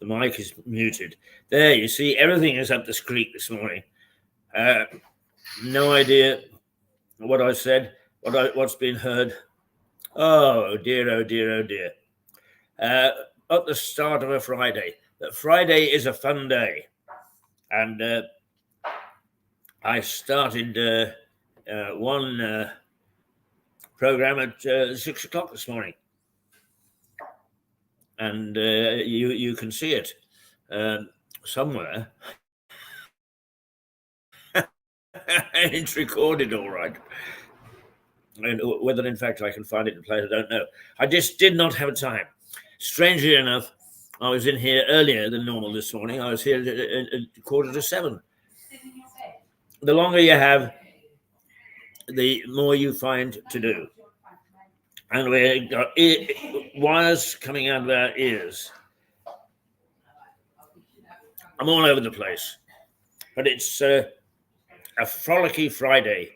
The mic is muted. There, you see, everything is up the creek this morning. No idea what I said, what's been heard. Oh dear, oh dear, oh dear. At the start of a Friday. Friday is a fun day. And I started one program at 6 o'clock this morning. And you can see it somewhere. It's recorded all right. And whether, in fact, I can find it and play it, I don't know. I just did not have time. Strangely enough, I was in here earlier than normal this morning. I was here at 6:45. The longer you have, the more you find to do. And we got wires coming out of our ears. I'm all over the place. But it's a frolicky Friday.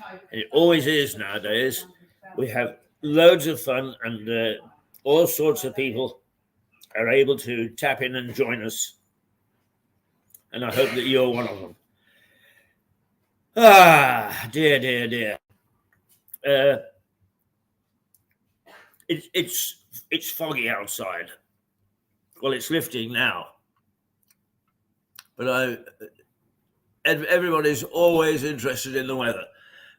And it always is nowadays. We have loads of fun, and all sorts of people are able to tap in and join us. And I hope that you're one of them. Ah, dear, dear, dear. It's foggy outside. Well, it's lifting now. But everybody's always interested in the weather.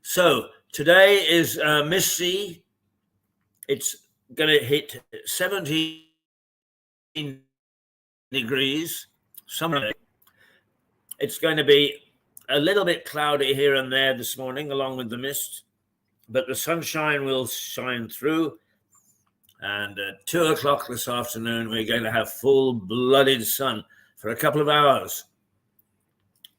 So today is misty. It's going to hit 17 degrees. Summer. It's going to be a little bit cloudy here and there this morning, along with the mist, but the sunshine will shine through. And at 2 o'clock this afternoon, we're going to have full-blooded sun for a couple of hours.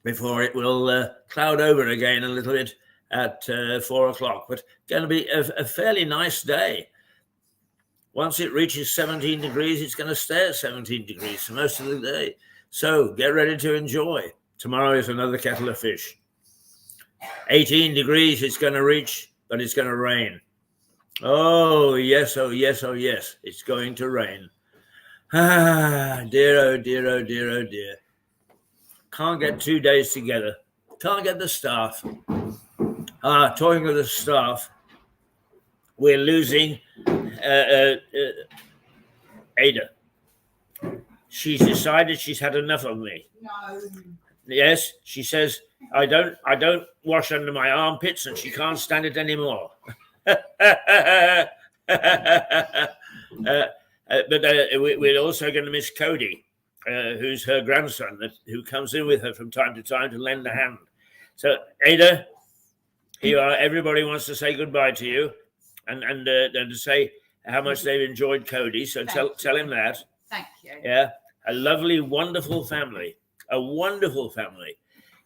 before it will cloud over again a little bit at 4 o'clock. But going to be a fairly nice day. Once it reaches 17 degrees, it's going to stay at 17 degrees for most of the day. So get ready to enjoy. Tomorrow is another kettle of fish. 18 degrees it's going to reach, but it's going to rain. Oh, yes, oh, yes, oh, yes. It's going to rain. Ah, dear, oh, dear, oh, dear, oh, dear. Can't get 2 days together. Can't get the staff. Talking of the staff, we're losing Ada. She's decided she's had enough of me. No. Yes, she says I don't wash under my armpits, and she can't stand it anymore. But we're also going to miss Cody, who's her grandson, who comes in with her from time to time to lend a hand. So Ada, here you are. Everybody wants to say goodbye to you, and to say how much they've enjoyed Cody. So tell him that. Thank you. Yeah, a lovely, wonderful family. A wonderful family.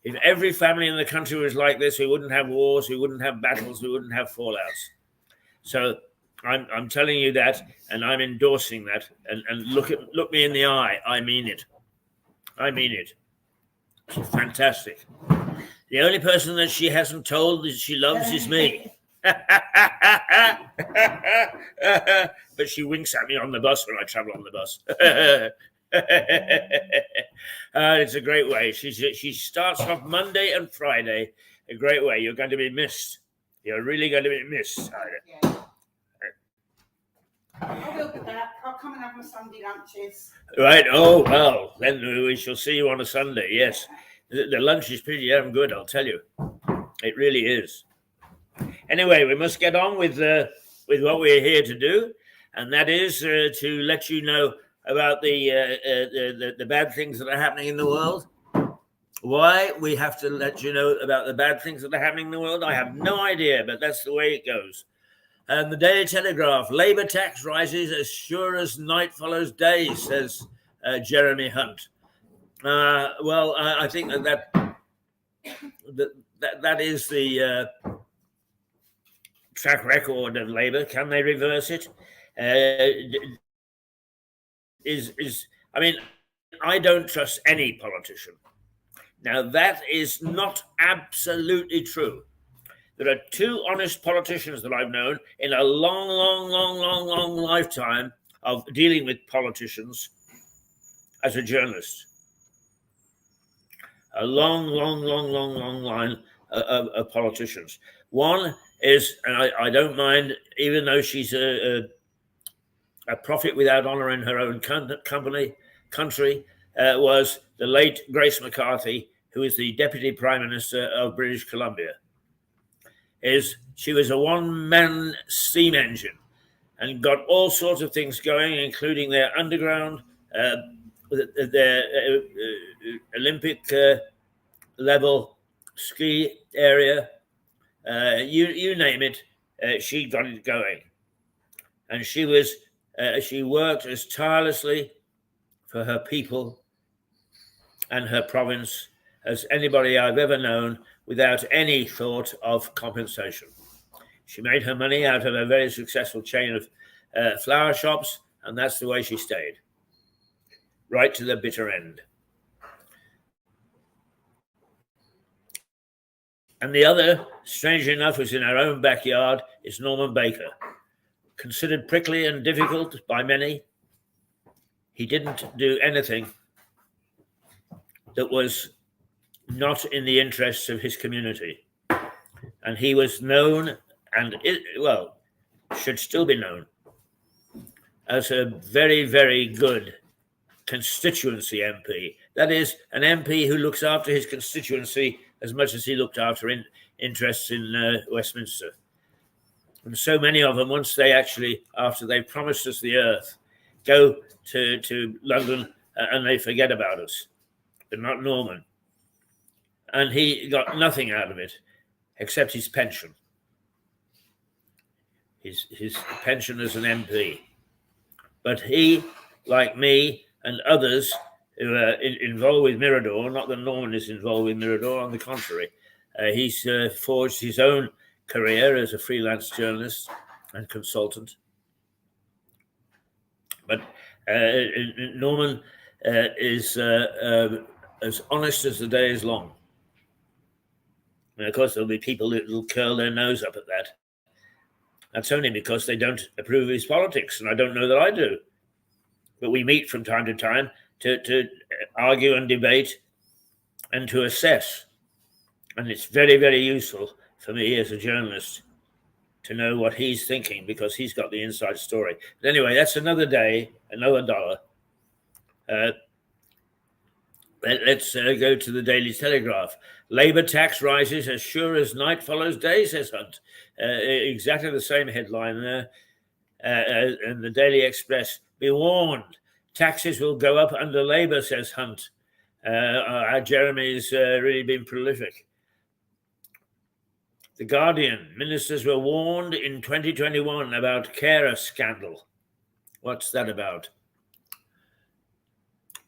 If every family in the country was like this, we wouldn't have wars, we wouldn't have battles, we wouldn't have fallouts. So I'm telling you that, and I'm endorsing that. And look me in the eye. I mean it. I mean it. She's fantastic. The only person that she hasn't told that she loves is me. But she winks at me on the bus when I travel on the bus. It's a great way. She starts off Monday and Friday. A great way. You're going to be missed. You're really going to be missed. Yeah. I will be back. I'll come and have my Sunday lunches. Right. Oh, well, then we shall see you on a Sunday. Yes. The lunch is pretty damn good, I'll tell you. It really is. Anyway, we must get on with what we're here to do, and that is to let you know about the bad things that are happening in the world. Why we have to let you know about the bad things that are happening in the world, I have no idea, but that's the way it goes. And the Daily Telegraph, Labour tax rises as sure as night follows day, says Jeremy Hunt. I think that is the track record of Labour. Can they reverse it? I don't trust any politician. Now, that is not absolutely true. There are two honest politicians that I've known in a long lifetime of dealing with politicians as a journalist. A long line of politicians. One is, and I don't mind, even though she's a prophet without honor in her own country, was the late Grace McCarthy, who is the Deputy Prime Minister of British Columbia. She was a one-man steam engine and got all sorts of things going, including their underground, their Olympic level ski area. You name it, she got it going. And she worked as tirelessly for her people and her province as anybody I've ever known, without any thought of compensation. She made her money out of a very successful chain of flower shops, and that's the way she stayed, right to the bitter end. And the other, strangely enough, was in our own backyard, is Norman Baker. Considered prickly and difficult by many, he didn't do anything that was not in the interests of his community. And he was known, and should still be known, as a very, very good constituency MP. That is, an MP who looks after his constituency as much as he looked after interests in Westminster. And so many of them, once they actually, after they've promised us the earth, go to London and they forget about us, but not Norman. And he got nothing out of it except his pension. His pension as an MP. But he, like me and others who are involved with Mirador. Not that Norman is involved with Mirador, on the contrary. He's forged his own career as a freelance journalist and consultant. But Norman is as honest as the day is long. And of course, there'll be people that will curl their nose up at that. That's only because they don't approve of his politics, and I don't know that I do. But we meet from time to time to argue and debate and to assess. And it's very, very useful for me as a journalist to know what he's thinking, because he's got the inside story. But anyway, that's another day, another dollar. Let's go to the Daily Telegraph. Labour tax rises as sure as night follows day, says Hunt. Exactly the same headline there. And the Daily Express, be warned, taxes will go up under Labour, says Hunt. Jeremy's really been prolific. The Guardian, ministers were warned in 2021 about carer scandal. What's that about?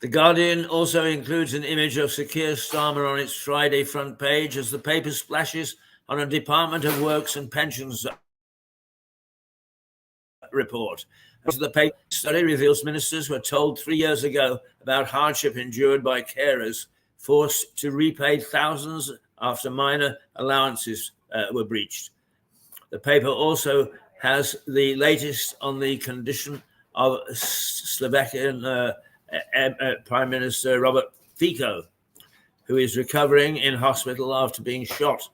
The Guardian also includes an image of Sir Keir Starmerr on its Friday front page as the paper splashes on a Department of Works and Pensions report. The paper study reveals ministers were told 3 years ago about hardship endured by carers forced to repay thousands after minor allowances were breached. The paper also has the latest on the condition of Slovakian Prime Minister Robert Fico, who is recovering in hospital after being shot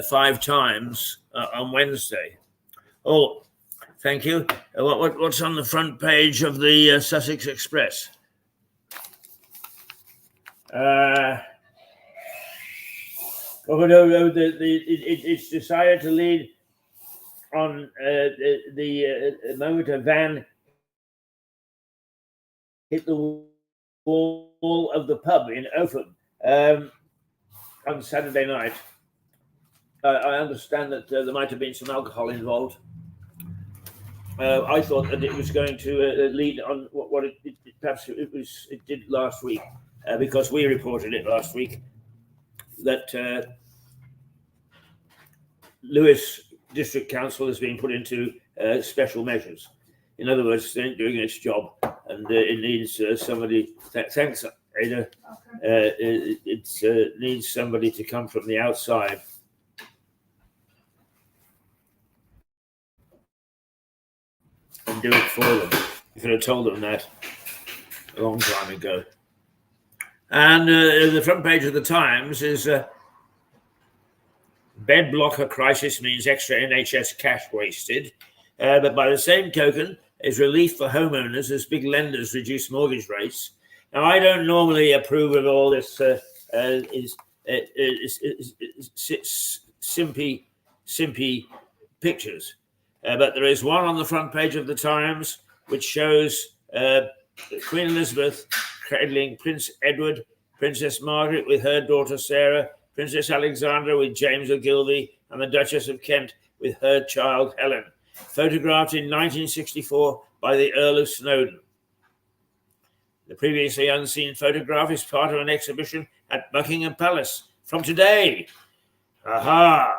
5 times on Wednesday. Oh, thank you. What's on the front page of the Sussex Express? It's decided to lead on the moment a van hit the wall of the pub in Oakham on Saturday night. I understand that there might have been some alcohol involved. I thought that it was going to lead on what it did last week, because we reported it last week that Lewis District Council has been put into special measures. In other words, it ain't doing its job, and it needs somebody. Thanks, Ada. It needs somebody to come from the outside and do it for them. You could have told them that a long time ago. And the front page of the Times is bed blocker crisis means extra NHS cash wasted. But by the same token, is relief for homeowners as big lenders reduce mortgage rates. Now, I don't normally approve of all this simpy pictures. But there is one on the front page of the Times which shows Queen Elizabeth cradling Prince Edward, Princess Margaret with her daughter Sarah, Princess Alexandra with James Ogilvy, and the Duchess of Kent with her child Helen, photographed in 1964 by the Earl of Snowdon. The previously unseen photograph is part of an exhibition at Buckingham Palace from today. Aha!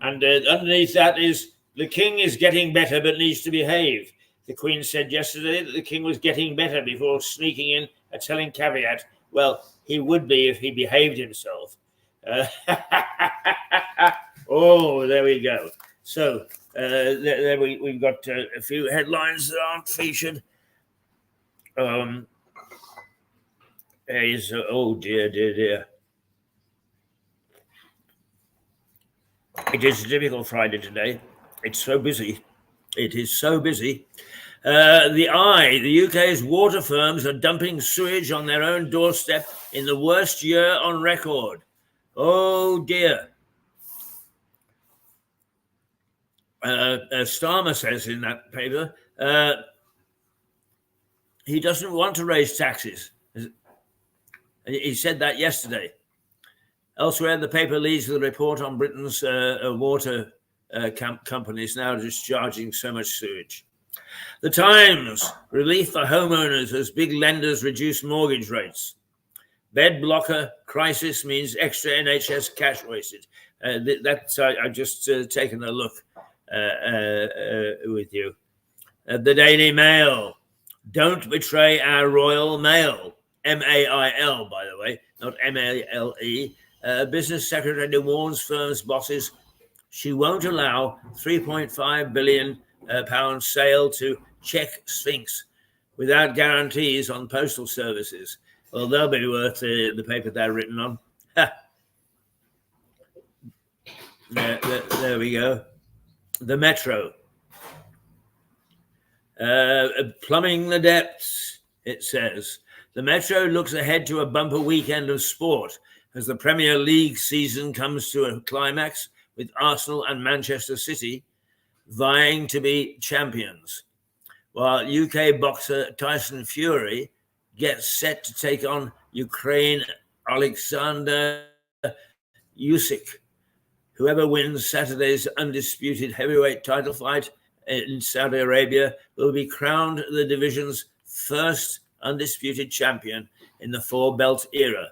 And underneath that is, the King is getting better but needs to behave. The Queen said yesterday that the King was getting better before sneaking in a telling caveat. Well, he would be if he behaved himself. Oh, there we go. So there we've got a few headlines that aren't featured. Oh dear. It is a difficult Friday today. It's so busy. It is so busy. The UK's water firms are dumping sewage on their own doorstep in the worst year on record. Oh dear. Starmerr says in that paper, he doesn't want to raise taxes. He said that yesterday. Elsewhere, the paper leads with a report on Britain's water companies now discharging so much sewage. The Times, relief for homeowners as big lenders reduce mortgage rates. Bed blocker crisis means extra NHS cash wasted. That's I've just taken a look with you. The Daily Mail, don't betray our Royal Mail. MAIL, by the way, not MALE. Business secretary warns firms' bosses she won't allow £3.5 billion sale to Czech Sphinx without guarantees on postal services. Well, they'll be worth the paper they're written on. There we go. The Metro. Plumbing the depths, it says. The Metro looks ahead to a bumper weekend of sport as the Premier League season comes to a climax with Arsenal and Manchester City vying to be champions, while UK boxer Tyson Fury gets set to take on Ukraine Alexander Usyk. Whoever wins Saturday's undisputed heavyweight title fight in Saudi Arabia will be crowned the division's first undisputed champion in the four-belt era,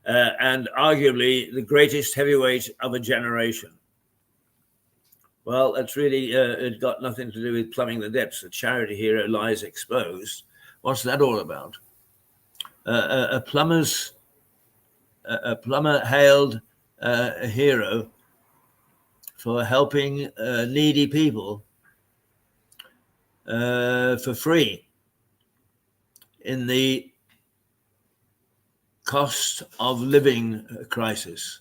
and arguably the greatest heavyweight of a generation. Well, that's really it got nothing to do with plumbing the depths. A charity hero lies exposed. What's that all about? A plumber hailed a hero for helping needy people for free in the cost of living crisis.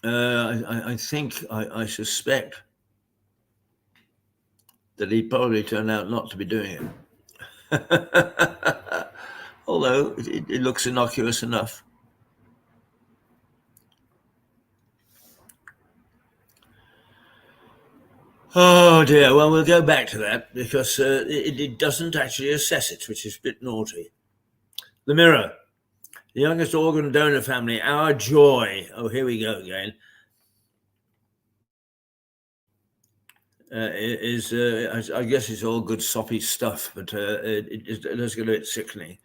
I suspect that he probably turned out not to be doing it. Although it looks innocuous enough. Oh dear, well, we'll go back to that because it doesn't actually assess it, which is a bit naughty. The Mirror, the youngest organ donor family, our joy. Oh, here we go again. I guess it's all good soppy stuff, but it does get a bit sickening.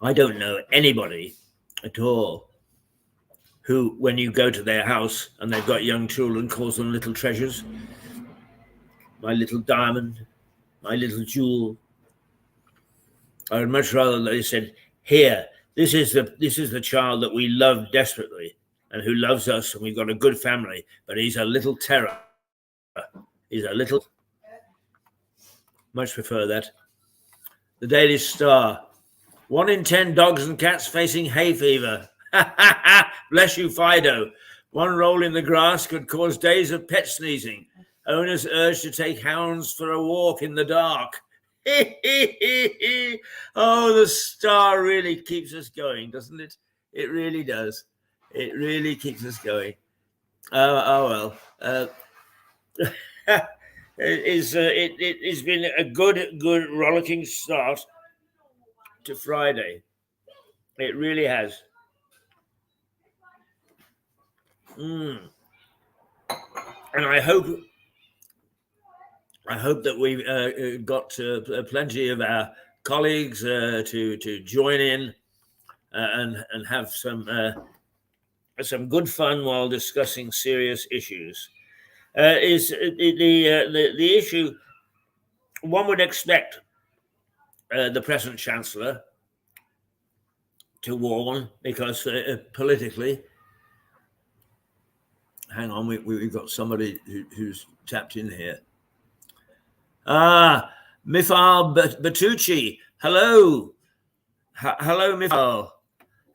I don't know anybody at all who, when you go to their house and they've got young children, calls them little treasures. My little diamond, my little jewel. I would much rather they said, here, this is the child that we love desperately and who loves us, and we've got a good family, but he's a little terror. He's a little... Much prefer that. The Daily Star. 1 in 10 dogs and cats facing hay fever. Bless you, Fido. One roll in the grass could cause days of pet sneezing. Owners urged to take hounds for a walk in the dark. Oh, the Star really keeps us going, doesn't it? It really does. It really keeps us going. Well. It's been a good rollicking start to Friday. It really has. And I hope that we've got plenty of our colleagues to join in and have some good fun while discussing serious issues. Is the issue? One would expect the present Chancellor to warn, because politically. Hang on, we've got somebody who's tapped in here. Mifal Bertucci. Hello. Hello, Mifal.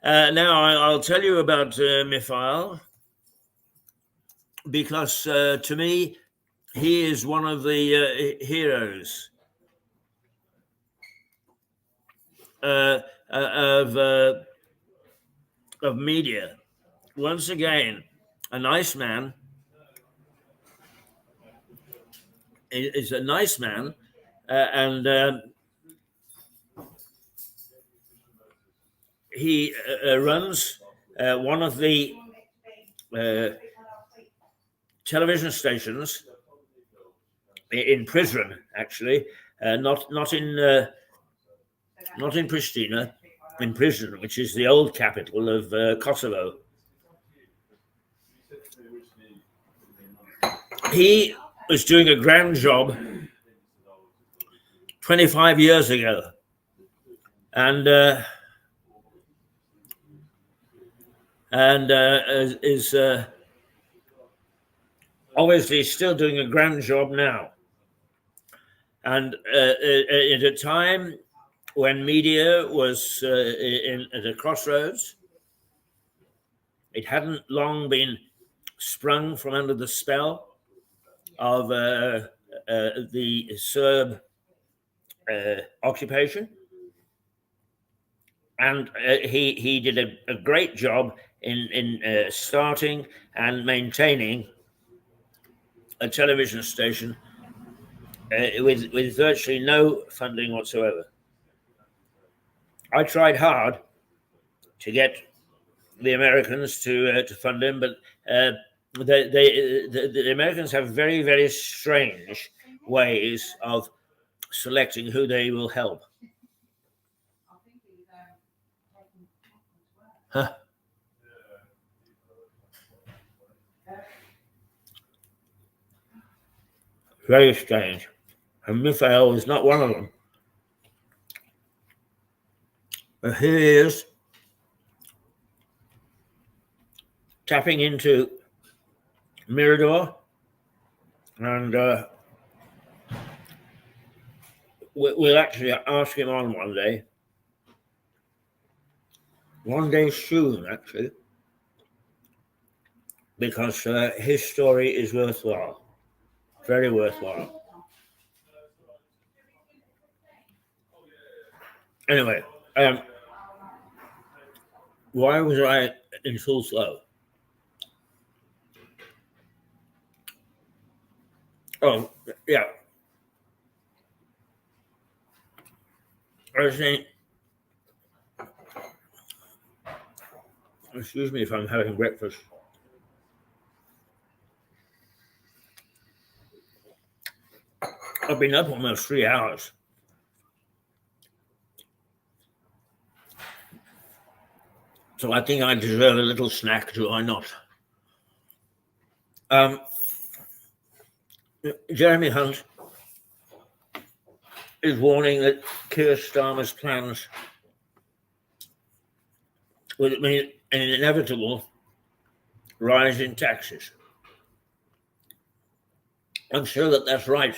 Now, I'll tell you about Mifal, because to me, he is one of the heroes of media. Once again, a nice man. Is a nice man, and he runs one of the television stations in prison, actually, not in Pristina, in prison, which is the old capital of Kosovo. He was doing a grand job 25 years ago, and is obviously still doing a grand job now. And at a time when media was at a crossroads, it hadn't long been sprung from under the spell of the Serb occupation. And he did a great job in starting and maintaining a television station with virtually no funding whatsoever. I tried hard to get the Americans to fund him, but the Americans have very, very strange ways of selecting who they will help. Huh. Very strange. And Michael is not one of them. But here he is, tapping into Mirador, and we'll actually ask him on one day soon, actually, because his story is worthwhile, very worthwhile. Anyway, why was I in full flow? Oh, yeah. I was saying, excuse me if I'm having breakfast. I've been up almost 3 hours. So I think I deserve a little snack, do I not? Jeremy Hunt is warning that Keir Starmer's plans would mean an inevitable rise in taxes. I'm sure that that's right.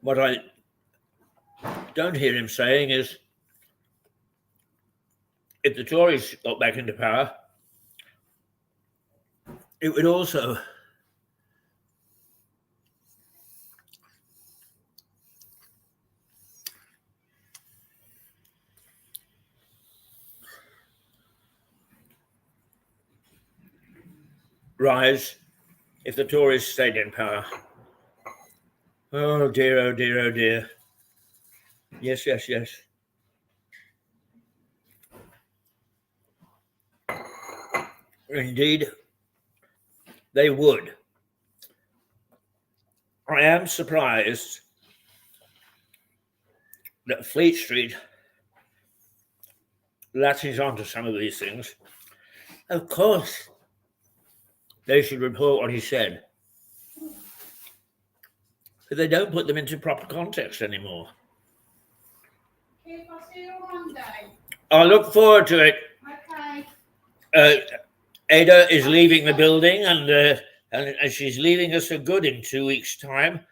What I don't hear him saying is, if the Tories got back into power, it would also rise if the Tories stayed in power. Oh dear, oh dear, oh dear. Yes, yes, yes. Indeed, they would. I am surprised that Fleet Street latches onto some of these things. Of course, they should report what he said. But they don't put them into proper context anymore. Keith, I'll see you on Monday. I look forward to it. Okay. Ada is leaving the building, and she's leaving us for good in 2 weeks' time.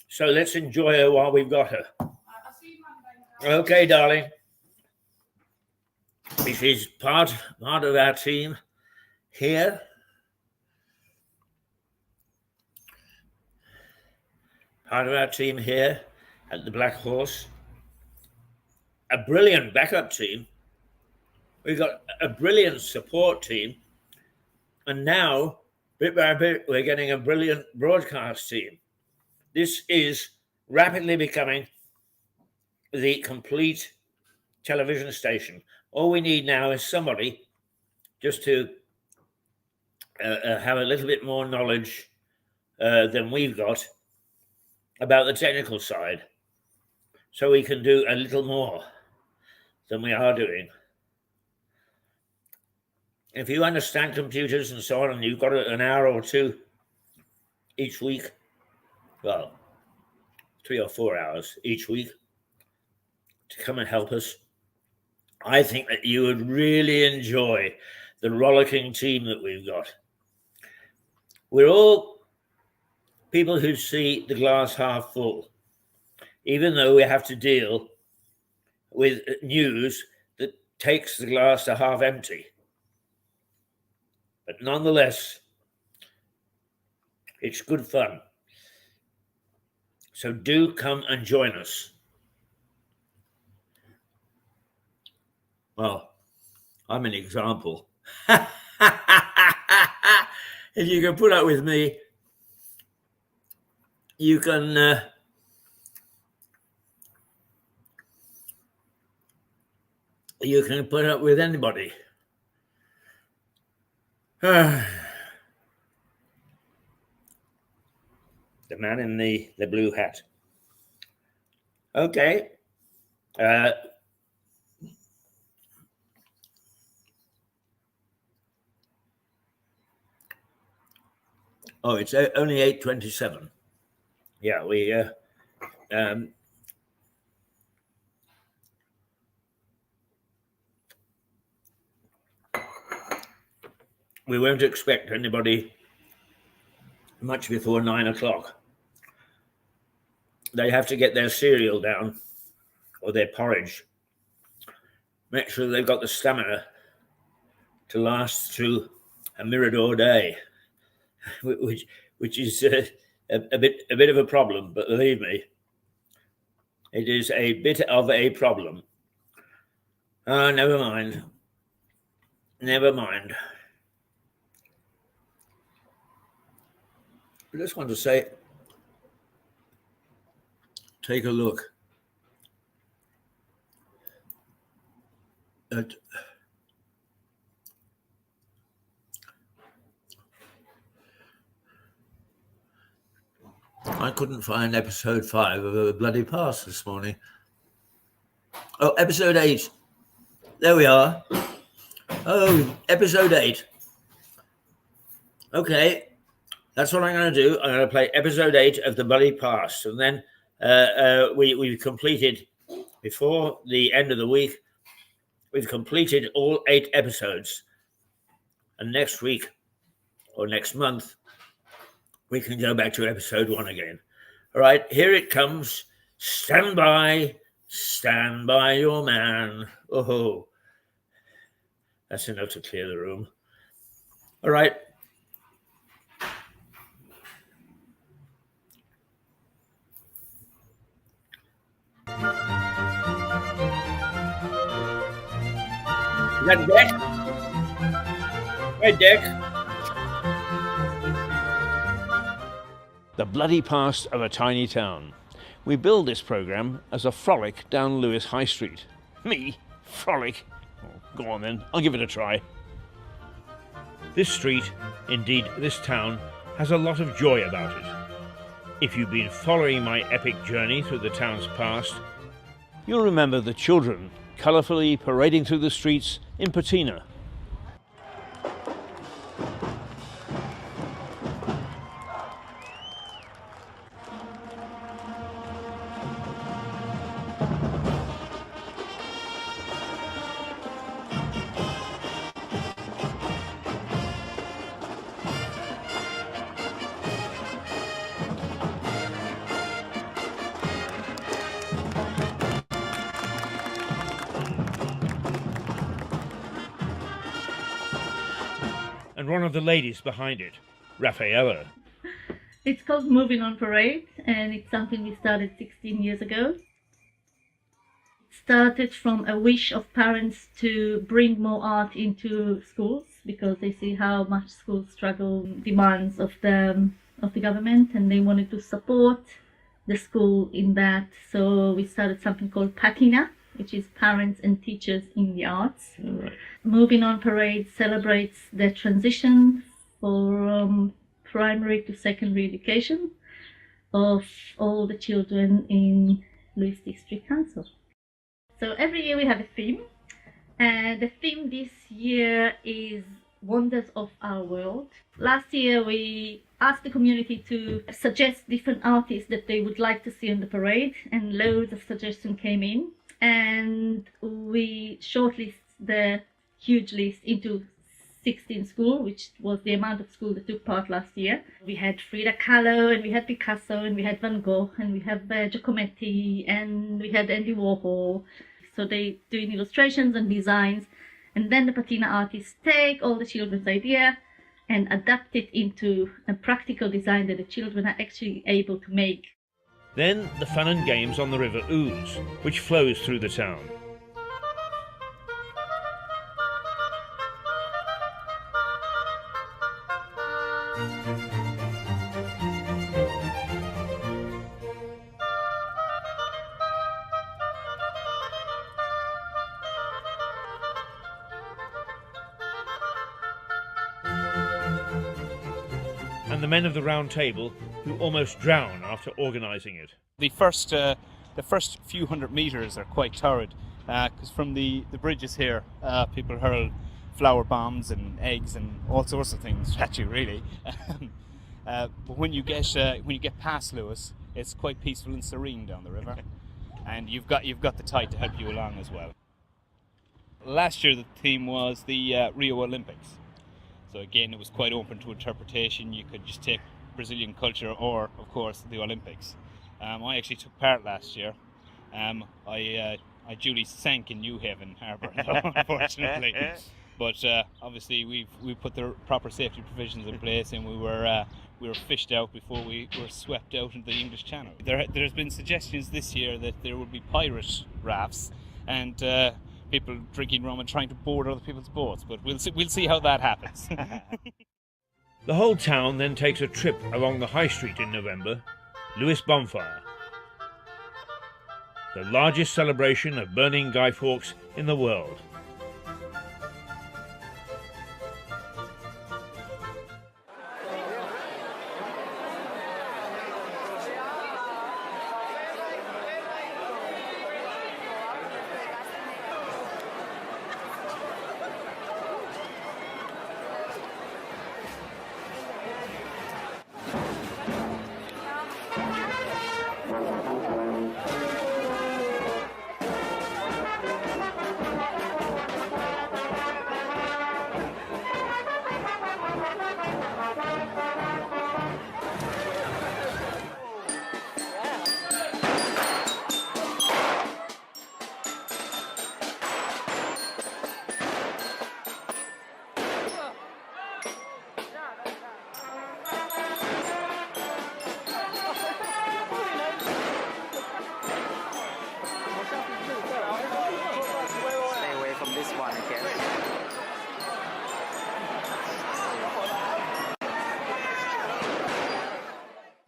So let's enjoy her while we've got her. I'll see you Monday. Okay, darling. She's part of our team here. Part of our team here at the Black Horse. A brilliant backup team. We've got a brilliant support team. And now, bit by bit, we're getting a brilliant broadcast team. This is rapidly becoming the complete television station. All we need now is somebody just to have a little bit more knowledge than we've got about the technical side, so we can do a little more than we are doing. If you understand computers and so on, and you've got an hour or two each week, well, 3 or 4 hours each week to come and help us, I think that you would really enjoy the rollicking team that we've got. We're all people who see the glass half full, even though we have to deal with news that takes the glass to half empty. But nonetheless, it's good fun. So do come and join us. Well, I'm an example. If you can put up with me, you can put up with anybody. The man in the blue hat. Okay. Oh, it's only 8:27. Yeah, we won't expect anybody much before 9 o'clock. They have to get their cereal down or their porridge. Make sure they've got the stamina to last through a Mirador day, which is a bit of a problem. But believe me, it is a bit of a problem. Never mind. Never mind. I just want to say, take a look at I couldn't find episode 5 of A Bloody Past this morning. Oh, episode 8. There we are. Oh, episode 8. Okay, that's what I'm going to do. I'm going to play episode 8 of The Bloody Past, and then we've completed, before the end of the week, we've completed all 8 episodes. And next week, or next month, we can go back to episode 1 again. All right, here it comes. Stand by your man. Oh, that's enough to clear the room. All right. Is that Dick? Hey, Dick. The bloody past of a tiny town. We build this programme as a frolic down Lewis High Street. Me? Frolic? Oh, go on then, I'll give it a try. This street, indeed this town, has a lot of joy about it. If you've been following my epic journey through the town's past, you'll remember the children colourfully parading through the streets in patina. And one of the ladies behind it, Raffaella. It's called Moving on Parade, and it's something we started 16 years ago. It started from a wish of parents to bring more art into schools because they see how much schools struggle demands of the government, and they wanted to support the school in that. So we started something called patina, which is Parents and Teachers in the Arts. Right. Moving On Parade celebrates the transition for primary to secondary education of all the children in Lewis District Council. So every year we have a theme, and the theme this year is Wonders of Our World. Last year we asked the community to suggest different artists that they would like to see on the parade, and loads of suggestions came in, and we shortlisted the huge list into 16 schools, which was the amount of schools that took part last year. We had Frida Kahlo, and we had Picasso, and we had Van Gogh, and we have Giacometti, and we had Andy Warhol. So they doing illustrations and designs, and then the patina artists take all the children's idea and adapt it into a practical design that the children are actually able to make. Then the fun and games on the River Ouse, which flows through the town. And the men of the Round Table who almost drown after organising it. The first few hundred metres are quite torrid, because from the bridges here, people hurl flower bombs and eggs and all sorts of things at you, really. But when you get past Lewis, it's quite peaceful and serene down the river, and you've got the tide to help you along as well. Last year the theme was the Rio Olympics. So again, it was quite open to interpretation. You could just take Brazilian culture or, of course, the Olympics. I actually took part last year. I duly sank in New Haven Harbour, unfortunately. But obviously, we put the proper safety provisions in place, and we were fished out before we were swept out into the English Channel. There's been suggestions this year that there would be pirate rafts, and people drinking rum and trying to board other people's boats, but we'll see how that happens. The whole town then takes a trip along the High Street in November, Lewis Bonfire, the largest celebration of burning Guy Fawkes in the world.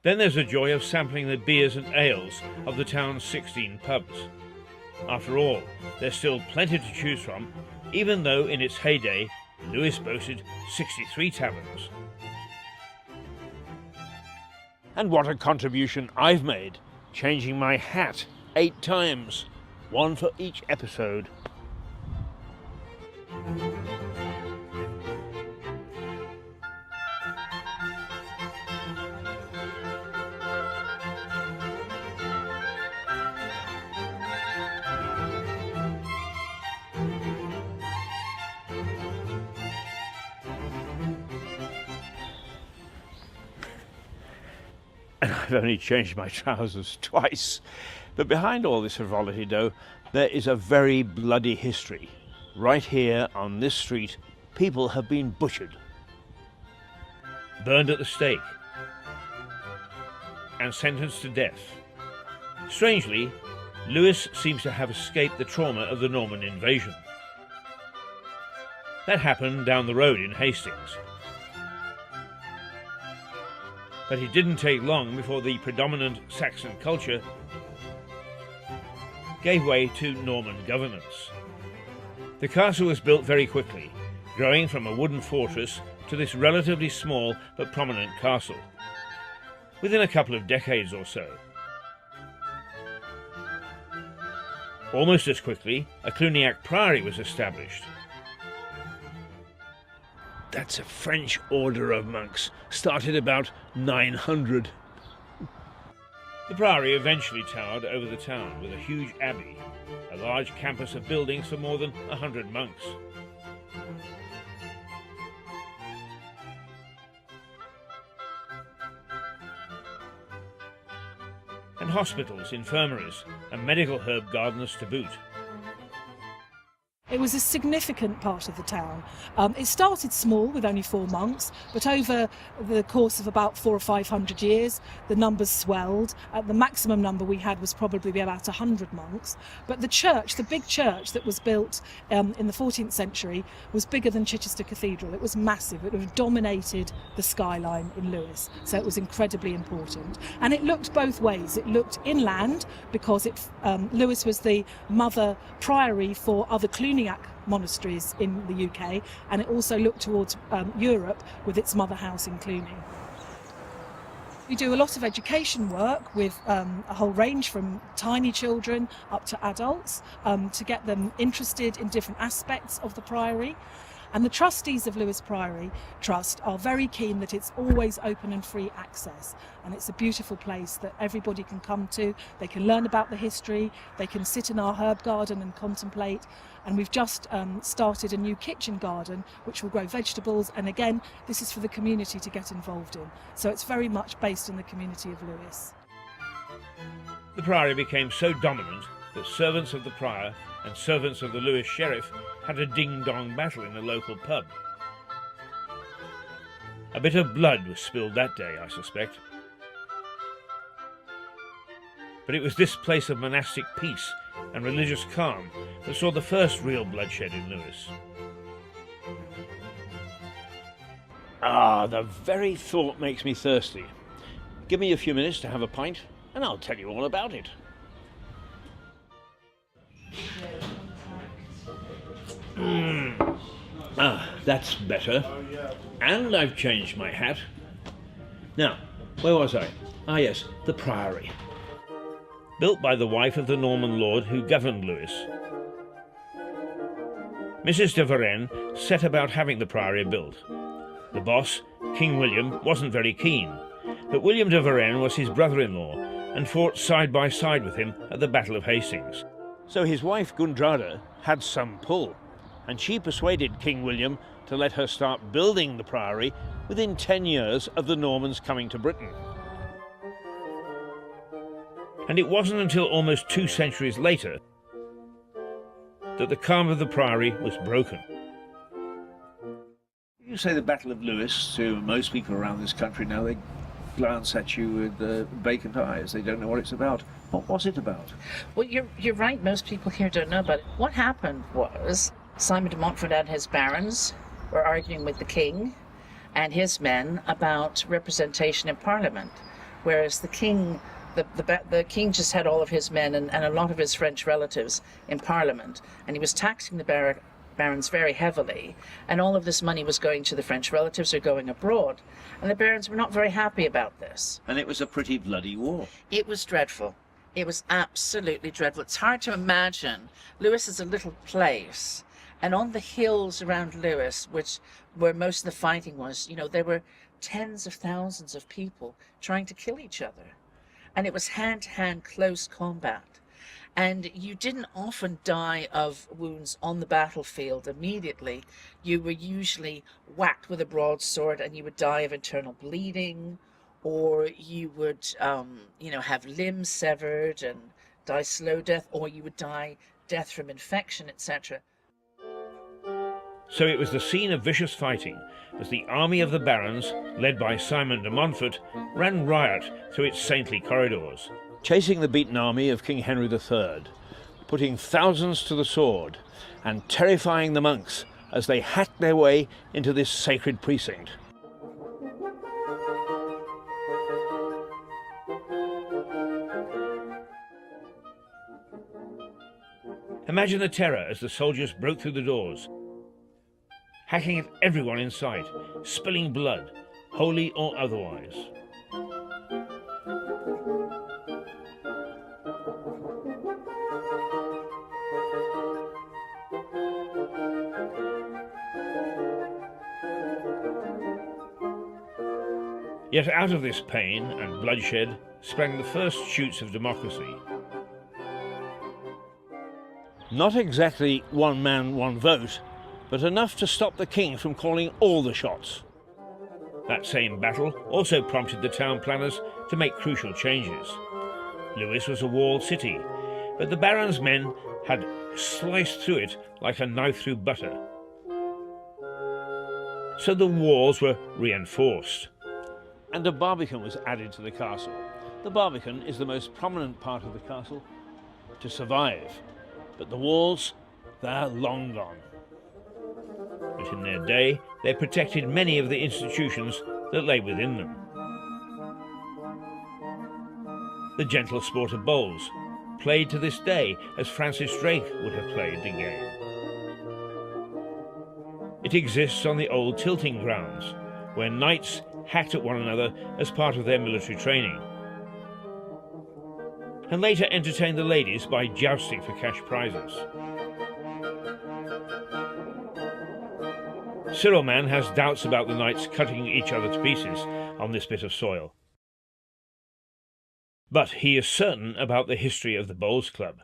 Then there's the joy of sampling the beers and ales of the town's 16 pubs. After all, there's still plenty to choose from, even though in its heyday, Lewis boasted 63 taverns. And what a contribution I've made, changing my hat 8 times, one for each episode. I've only changed my trousers twice. But behind all this frivolity, though, there is a very bloody history. Right here on this street, people have been butchered, burned at the stake, and sentenced to death. Strangely, Lewis seems to have escaped the trauma of the Norman invasion. That happened down the road in Hastings. But it didn't take long before the predominant Saxon culture gave way to Norman governance. The castle was built very quickly, growing from a wooden fortress to this relatively small but prominent castle, within a couple of decades or so. Almost as quickly, a Cluniac Priory was established. That's a French order of monks, started about 900. The priory eventually towered over the town with a huge abbey, a large campus of buildings for more than 100 monks. And hospitals, infirmaries, and medical herb gardens to boot. It was a significant part of the town. It started small with only 4 monks, but over the course of about 400 or 500 years, the numbers swelled. The maximum number we had was probably about 100 monks. But the church, the big church that was built in the 14th century, was bigger than Chichester Cathedral. It was massive. It would have dominated the skyline in Lewes, so it was incredibly important. And it looked both ways. It looked inland because Lewes was the mother priory for other Cluniac monasteries in the UK, and it also looked towards Europe with its mother house in Cluny. We do a lot of education work with a whole range from tiny children up to adults to get them interested in different aspects of the priory. And the trustees of Lewes Priory Trust are very keen that it's always open and free access. And it's a beautiful place that everybody can come to. They can learn about the history, they can sit in our herb garden and contemplate. And we've just started a new kitchen garden which will grow vegetables. And again, this is for the community to get involved in. So it's very much based in the community of Lewes. The priory became so dominant that servants of the prior and servants of the Lewes sheriff had a ding-dong battle in a local pub. A bit of blood was spilled that day, I suspect. But it was this place of monastic peace and religious calm that saw the first real bloodshed in Lewes. Ah, the very thought makes me thirsty. Give me a few minutes to have a pint, and I'll tell you all about it. Ah, that's better. And I've changed my hat. Now, where was I? Ah, yes, the Priory. Built by the wife of the Norman lord who governed Lewes. Mrs. de Varenne set about having the Priory built. The boss, King William, wasn't very keen, but William de Varenne was his brother-in-law and fought side by side with him at the Battle of Hastings. So his wife Gundrada had some pull, and she persuaded King William to let her start building the priory within 10 years of the Normans coming to Britain. And it wasn't until almost 2 centuries later that the calm of the priory was broken. You say the Battle of Lewes to most people around this country now, they glance at you with vacant eyes. They don't know what it's about. What was it about? Well, you're right. Most people here don't know about it. What happened was Simon de Montfort and his barons were arguing with the king and his men about representation in Parliament, whereas the king, the king just had all of his men and a lot of his French relatives in Parliament, and he was taxing the barons very heavily, and all of this money was going to the French relatives or going abroad, and the barons were not very happy about this. And it was a pretty bloody war. It was dreadful. It was absolutely dreadful. It's hard to imagine. Lewes is a little place, and on the hills around Lewes, where most of the fighting was, there were tens of thousands of people trying to kill each other, and it was hand-to-hand close combat. And you didn't often die of wounds on the battlefield immediately. You were usually whacked with a broadsword and you would die of internal bleeding, or you would, have limbs severed and die slow death, or you would die death from infection, etc. So it was the scene of vicious fighting as the army of the barons, led by Simon de Montfort, ran riot through its saintly corridors, chasing the beaten army of King Henry III, putting thousands to the sword and terrifying the monks as they hacked their way into this sacred precinct. Imagine the terror as the soldiers broke through the doors, hacking at everyone in sight, spilling blood, holy or otherwise. Yet out of this pain and bloodshed sprang the first shoots of democracy. Not exactly one man, one vote, but enough to stop the king from calling all the shots. That same battle also prompted the town planners to make crucial changes. Lewes was a walled city, but the baron's men had sliced through it like a knife through butter. So the walls were reinforced, and a barbican was added to the castle. The barbican is the most prominent part of the castle to survive, but the walls, they're long gone. But in their day, they protected many of the institutions that lay within them. The gentle sport of bowls, played to this day as Francis Drake would have played the game. It exists on the old tilting grounds, where knights hacked at one another as part of their military training, and later entertained the ladies by jousting for cash prizes. Cyrilman has doubts about the knights cutting each other to pieces on this bit of soil. But he is certain about the history of the Bowls Club.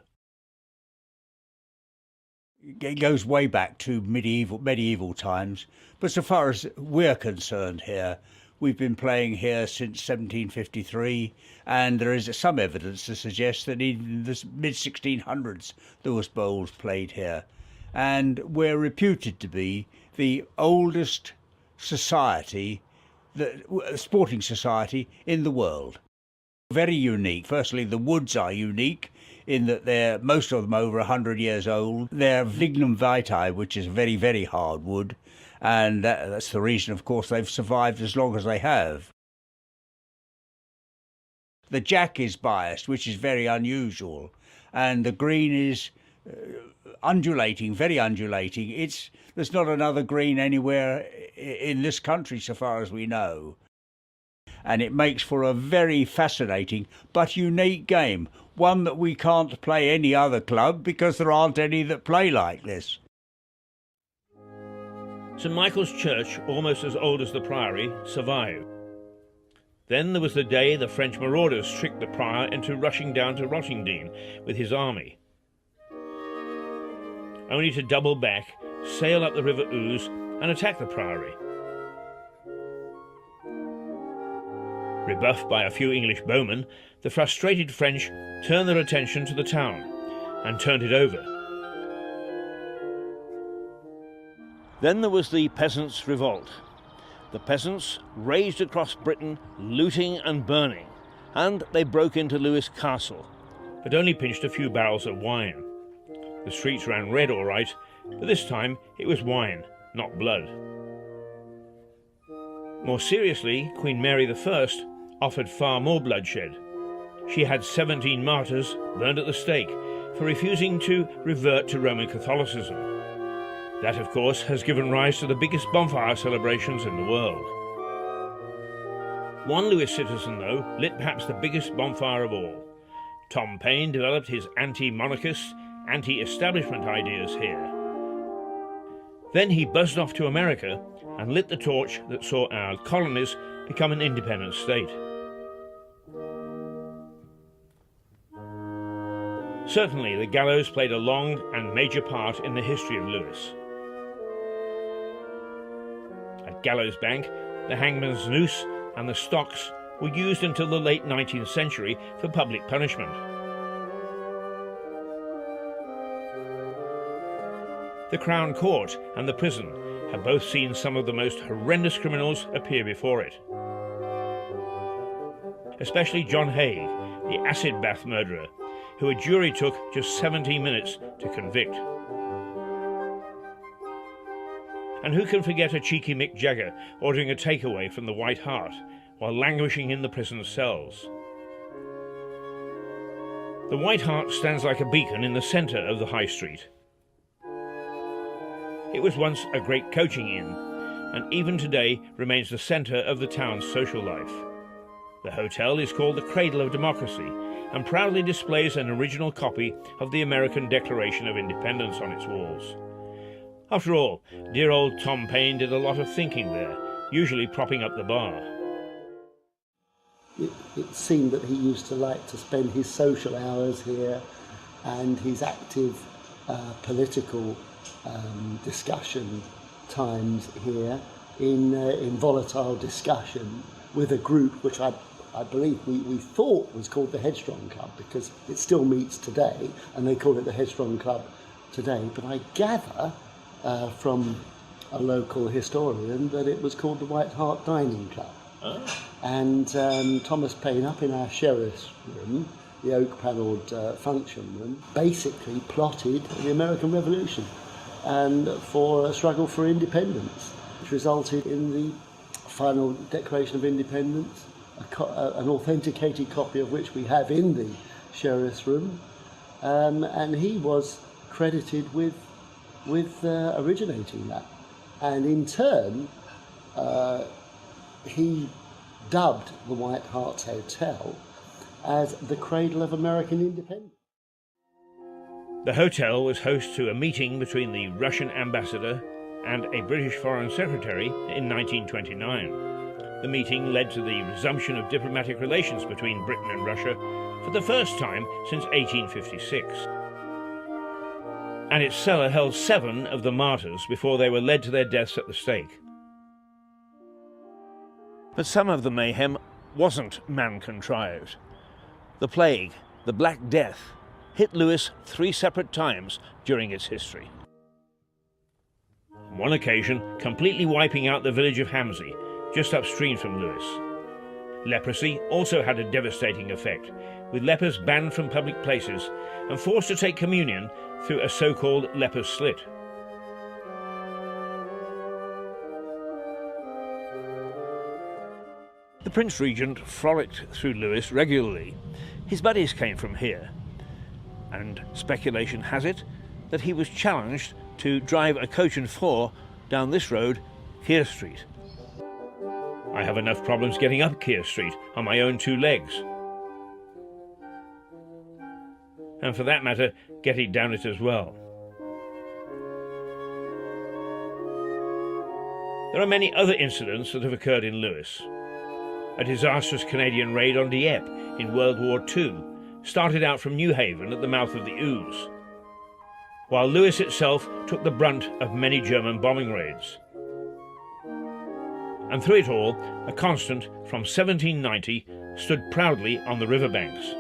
It goes way back to medieval times, but so far as we're concerned here, we've been playing here since 1753, and there is some evidence to suggest that in the mid-1600s there was bowls played here. And we're reputed to be the oldest society, sporting society in the world. Very unique. Firstly, the woods are unique in that most of them over 100 years old. They're lignum vitae, which is very, very hard wood. And that's the reason, of course, they've survived as long as they have. The jack is biased, which is very unusual. And the green is undulating, very undulating. There's not another green anywhere in this country, so far as we know. And it makes for a very fascinating but unique game, one that we can't play any other club because there aren't any that play like this. St Michael's Church, almost as old as the Priory, survived. Then there was the day the French marauders tricked the prior into rushing down to Rottingdean with his army, only to double back, sail up the River Ouse and attack the Priory. Rebuffed by a few English bowmen, the frustrated French turned their attention to the town and turned it over. Then there was the Peasants' Revolt. The peasants raged across Britain, looting and burning, and they broke into Lewes Castle, but only pinched a few barrels of wine. The streets ran red all right, but this time it was wine, not blood. More seriously, Queen Mary I offered far more bloodshed. She had 17 martyrs burned at the stake for refusing to revert to Roman Catholicism. That, of course, has given rise to the biggest bonfire celebrations in the world. One Lewes citizen, though, lit perhaps the biggest bonfire of all. Tom Paine developed his anti-monarchist, anti-establishment ideas here. Then he buzzed off to America and lit the torch that saw our colonies become an independent state. Certainly, the gallows played a long and major part in the history of Lewes. At Gallows Bank, the hangman's noose and the stocks were used until the late 19th century for public punishment. The Crown Court and the prison have both seen some of the most horrendous criminals appear before it. Especially John Haig, the acid bath murderer, who a jury took just 17 minutes to convict. And who can forget a cheeky Mick Jagger ordering a takeaway from the White Hart while languishing in the prison cells? The White Hart stands like a beacon in the centre of the High Street. It was once a great coaching inn, and even today remains the centre of the town's social life. The hotel is called the Cradle of Democracy and proudly displays an original copy of the American Declaration of Independence on its walls. After all, dear old Tom Paine did a lot of thinking there, usually propping up the bar. It seemed that he used to like to spend his social hours here and his active political discussion times here in volatile discussion with a group which I believe we thought was called the Headstrong Club, because it still meets today and they call it the Headstrong Club today. But I gather from a local historian that it was called the White Hart Dining Club. Oh. And Thomas Paine, up in our sheriff's room, the oak-panelled function room, basically plotted the American Revolution and for a struggle for independence, which resulted in the final Declaration of Independence, an authenticated copy of which we have in the sheriff's room, and he was credited with originating that. And in turn, he dubbed the White Hart Hotel as the cradle of American independence. The hotel was host to a meeting between the Russian ambassador and a British foreign secretary in 1929. The meeting led to the resumption of diplomatic relations between Britain and Russia for the first time since 1856. And its cellar held 7 of the martyrs before they were led to their deaths at the stake. But some of the mayhem wasn't man-contrived. The plague, the Black Death, hit Lewis 3 separate times during its history. On one occasion, completely wiping out the village of Hamsey, just upstream from Lewis. Leprosy also had a devastating effect, with lepers banned from public places and forced to take communion through a so-called leper's slit. The Prince Regent frolicked through Lewis regularly. His buddies came from here, and speculation has it that he was challenged to drive a coach and 4 down this road, Keir Street. I have enough problems getting up Keir Street on my own 2 legs. And for that matter, getting down it as well. There are many other incidents that have occurred in Lewis. A disastrous Canadian raid on Dieppe in World War II started out from New Haven at the mouth of the Ouse, while Lewis itself took the brunt of many German bombing raids. And through it all, a constant from 1790 stood proudly on the riverbanks.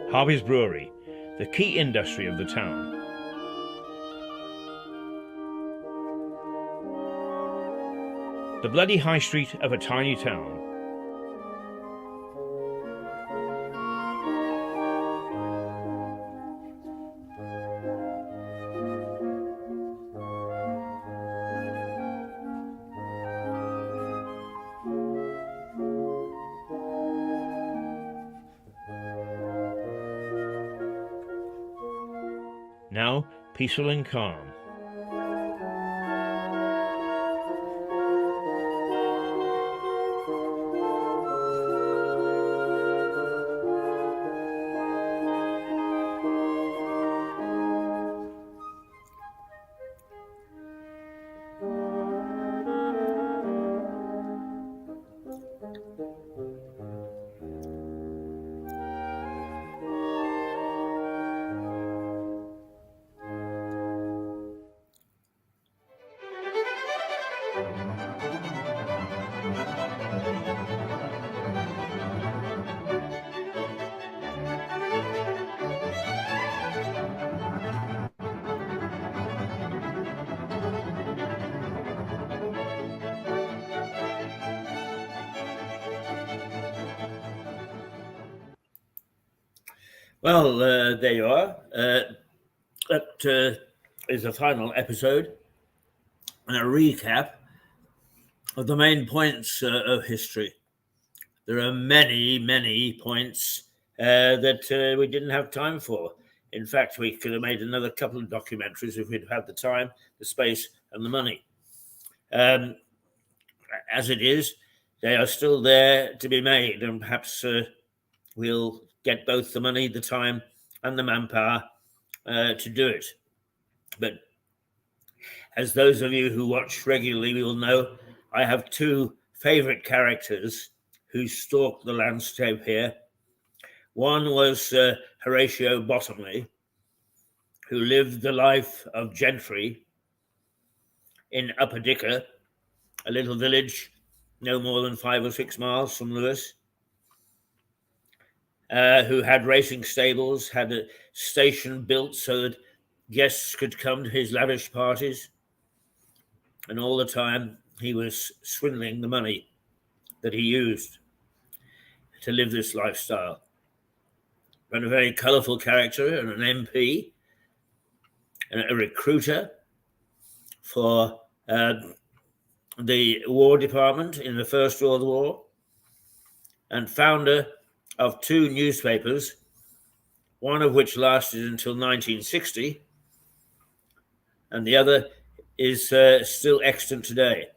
Harvey's Brewery, the key industry of the town. The bloody high street of a tiny town. Now peaceful and calm. Well, there you are. That is a final episode and a recap of the main points of history. There are many, many points that we didn't have time for. In fact, we could have made another couple of documentaries if we'd had the time, the space, and the money. As it is, they are still there to be made, and perhaps we'll get both the money, the time, and the manpower to do it. But as those of you who watch regularly will know, I have two favorite characters who stalked the landscape here. One was Horatio Bottomley, who lived the life of gentry in Upper Dicker, a little village no more than 5 or 6 miles from Lewes, who had racing stables, had a station built so that guests could come to his lavish parties, and all the time he was swindling the money that he used to live this lifestyle. And a very colourful character, and an MP, and a recruiter for the War Department in the First World War, and founder of 2 newspapers, one of which lasted until 1960, and the other is still extant today.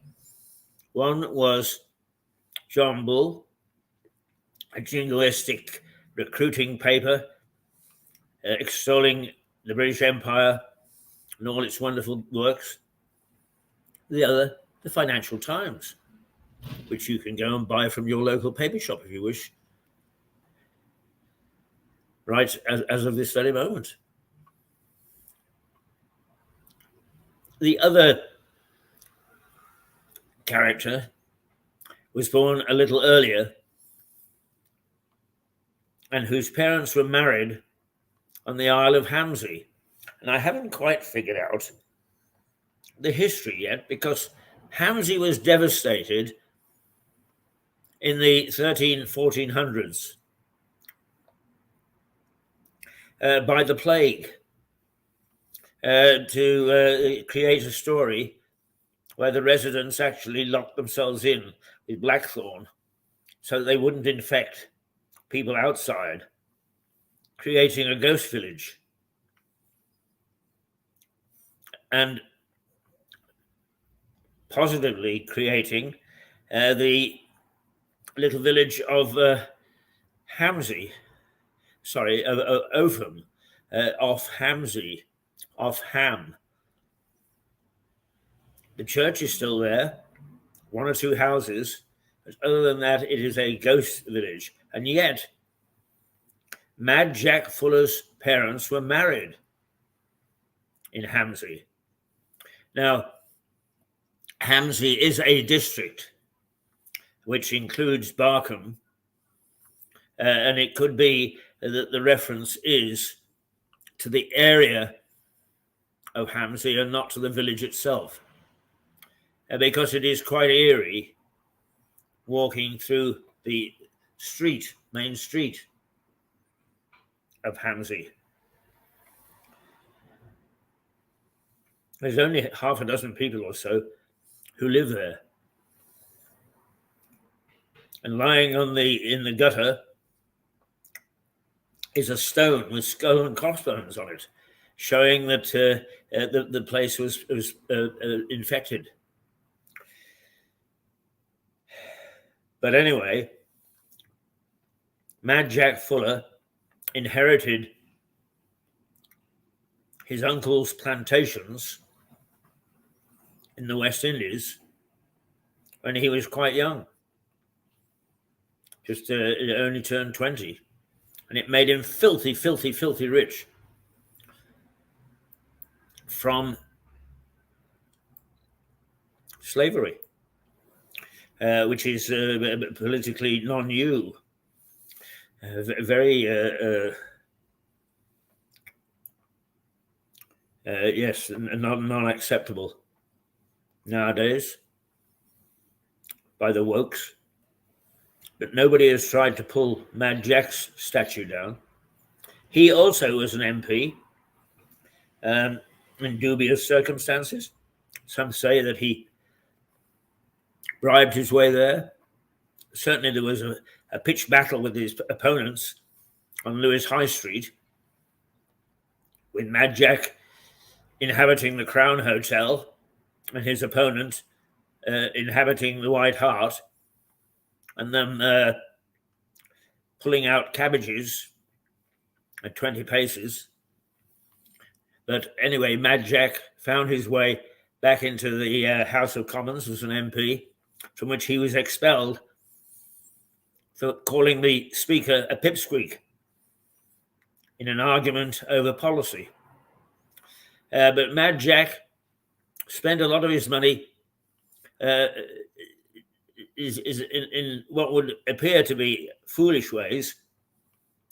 One was John Bull, a jingoistic recruiting paper extolling the British Empire and all its wonderful works. The other, the Financial Times, which you can go and buy from your local paper shop if you wish, right as of this very moment. The other character was born a little earlier and whose parents were married on the Isle of Hamsey. And I haven't quite figured out the history yet, because Hamsey was devastated in the 1400s by the plague, to create a story where the residents actually locked themselves in with blackthorn so that they wouldn't infect people outside, creating a ghost village. And positively creating the little village of Hamsey, of Opham, off Hamsey, off Ham. The church is still there, 1 or 2 houses, but other than that, it is a ghost village. And yet, Mad Jack Fuller's parents were married in Hamsey. Now, Hamsey is a district which includes Barkham, and it could be that the reference is to the area of Hamsey and not to the village itself, because it is quite eerie walking through the main street of Hamsey. There's only half a dozen people or so who live there. And lying in the gutter is a stone with skull and crossbones on it, showing that the place was infected. But anyway, Mad Jack Fuller inherited his uncle's plantations in the West Indies when he was quite young, just only turned 20, and it made him filthy, filthy, filthy rich from slavery, which is politically non-new, very yes, non-acceptable nowadays by the wokes. But nobody has tried to pull Mad Jack's statue down. He also was an MP in dubious circumstances. Some say that he bribed his way there. Certainly there was a pitched battle with his opponents on Lewes High Street, with Mad Jack inhabiting the Crown Hotel and his opponent inhabiting the White Hart, and then pulling out cabbages at 20 paces. But anyway, Mad Jack found his way back into the House of Commons as an MP, from which he was expelled for calling the Speaker a pipsqueak in an argument over policy. But Mad Jack spent a lot of his money is in what would appear to be foolish ways,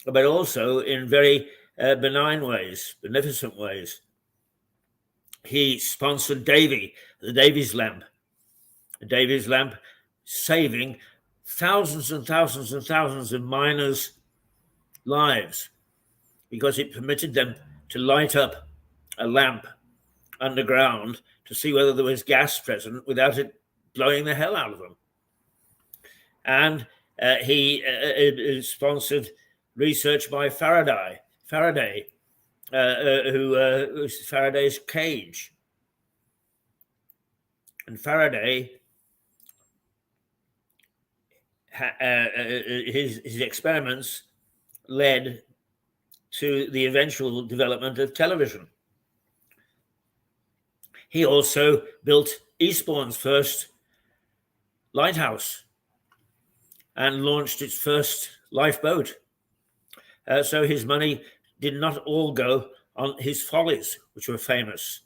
but also in very benign ways, beneficent ways. He sponsored the Davies lamp. The Davies lamp saving thousands and thousands and thousands of miners' lives, because it permitted them to light up a lamp underground to see whether there was gas present without it blowing the hell out of them. And he sponsored research by Faraday, who was Faraday's cage. And Faraday, his experiments led to the eventual development of television. He also built Eastbourne's first lighthouse and launched its first lifeboat. So his money did not all go on his follies, which were famous.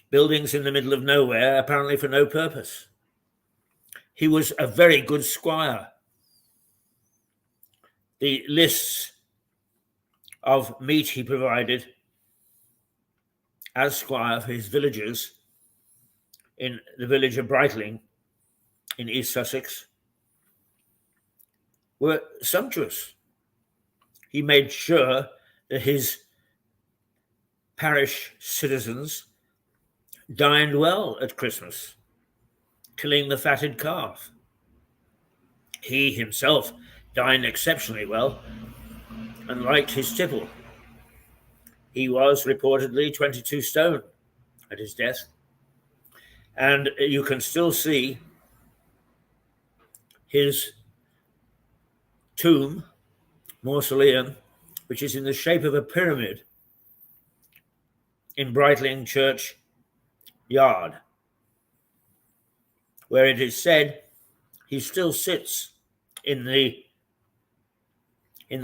Buildings in the middle of nowhere, apparently for no purpose. He was a very good squire. The lists of meat he provided as squire for his villagers in the village of Brightling in East Sussex were sumptuous. He made sure that his parish citizens dined well at Christmas, killing the fatted calf. He himself dined exceptionally well and liked his tipple. He was reportedly 22 stone at his death. And you can still see his tomb, mausoleum, which is in the shape of a pyramid in Brightling Church Yard, where it is said he still sits in the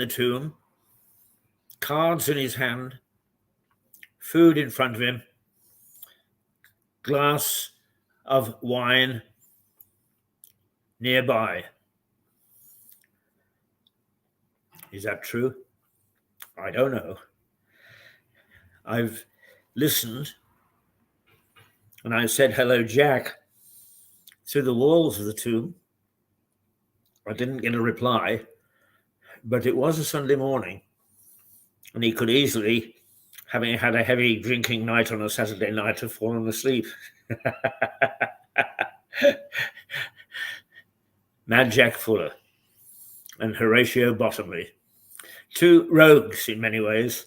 tomb, cards in his hand, food in front of him, glass of wine nearby. Is that true? I don't know. I've listened and I said, "Hello, Jack," through the walls of the tomb. I didn't get a reply, but it was a Sunday morning and he could easily, having had a heavy drinking night on a Saturday night, have fallen asleep. Mad Jack Fuller and Horatio Bottomley, two rogues in many ways,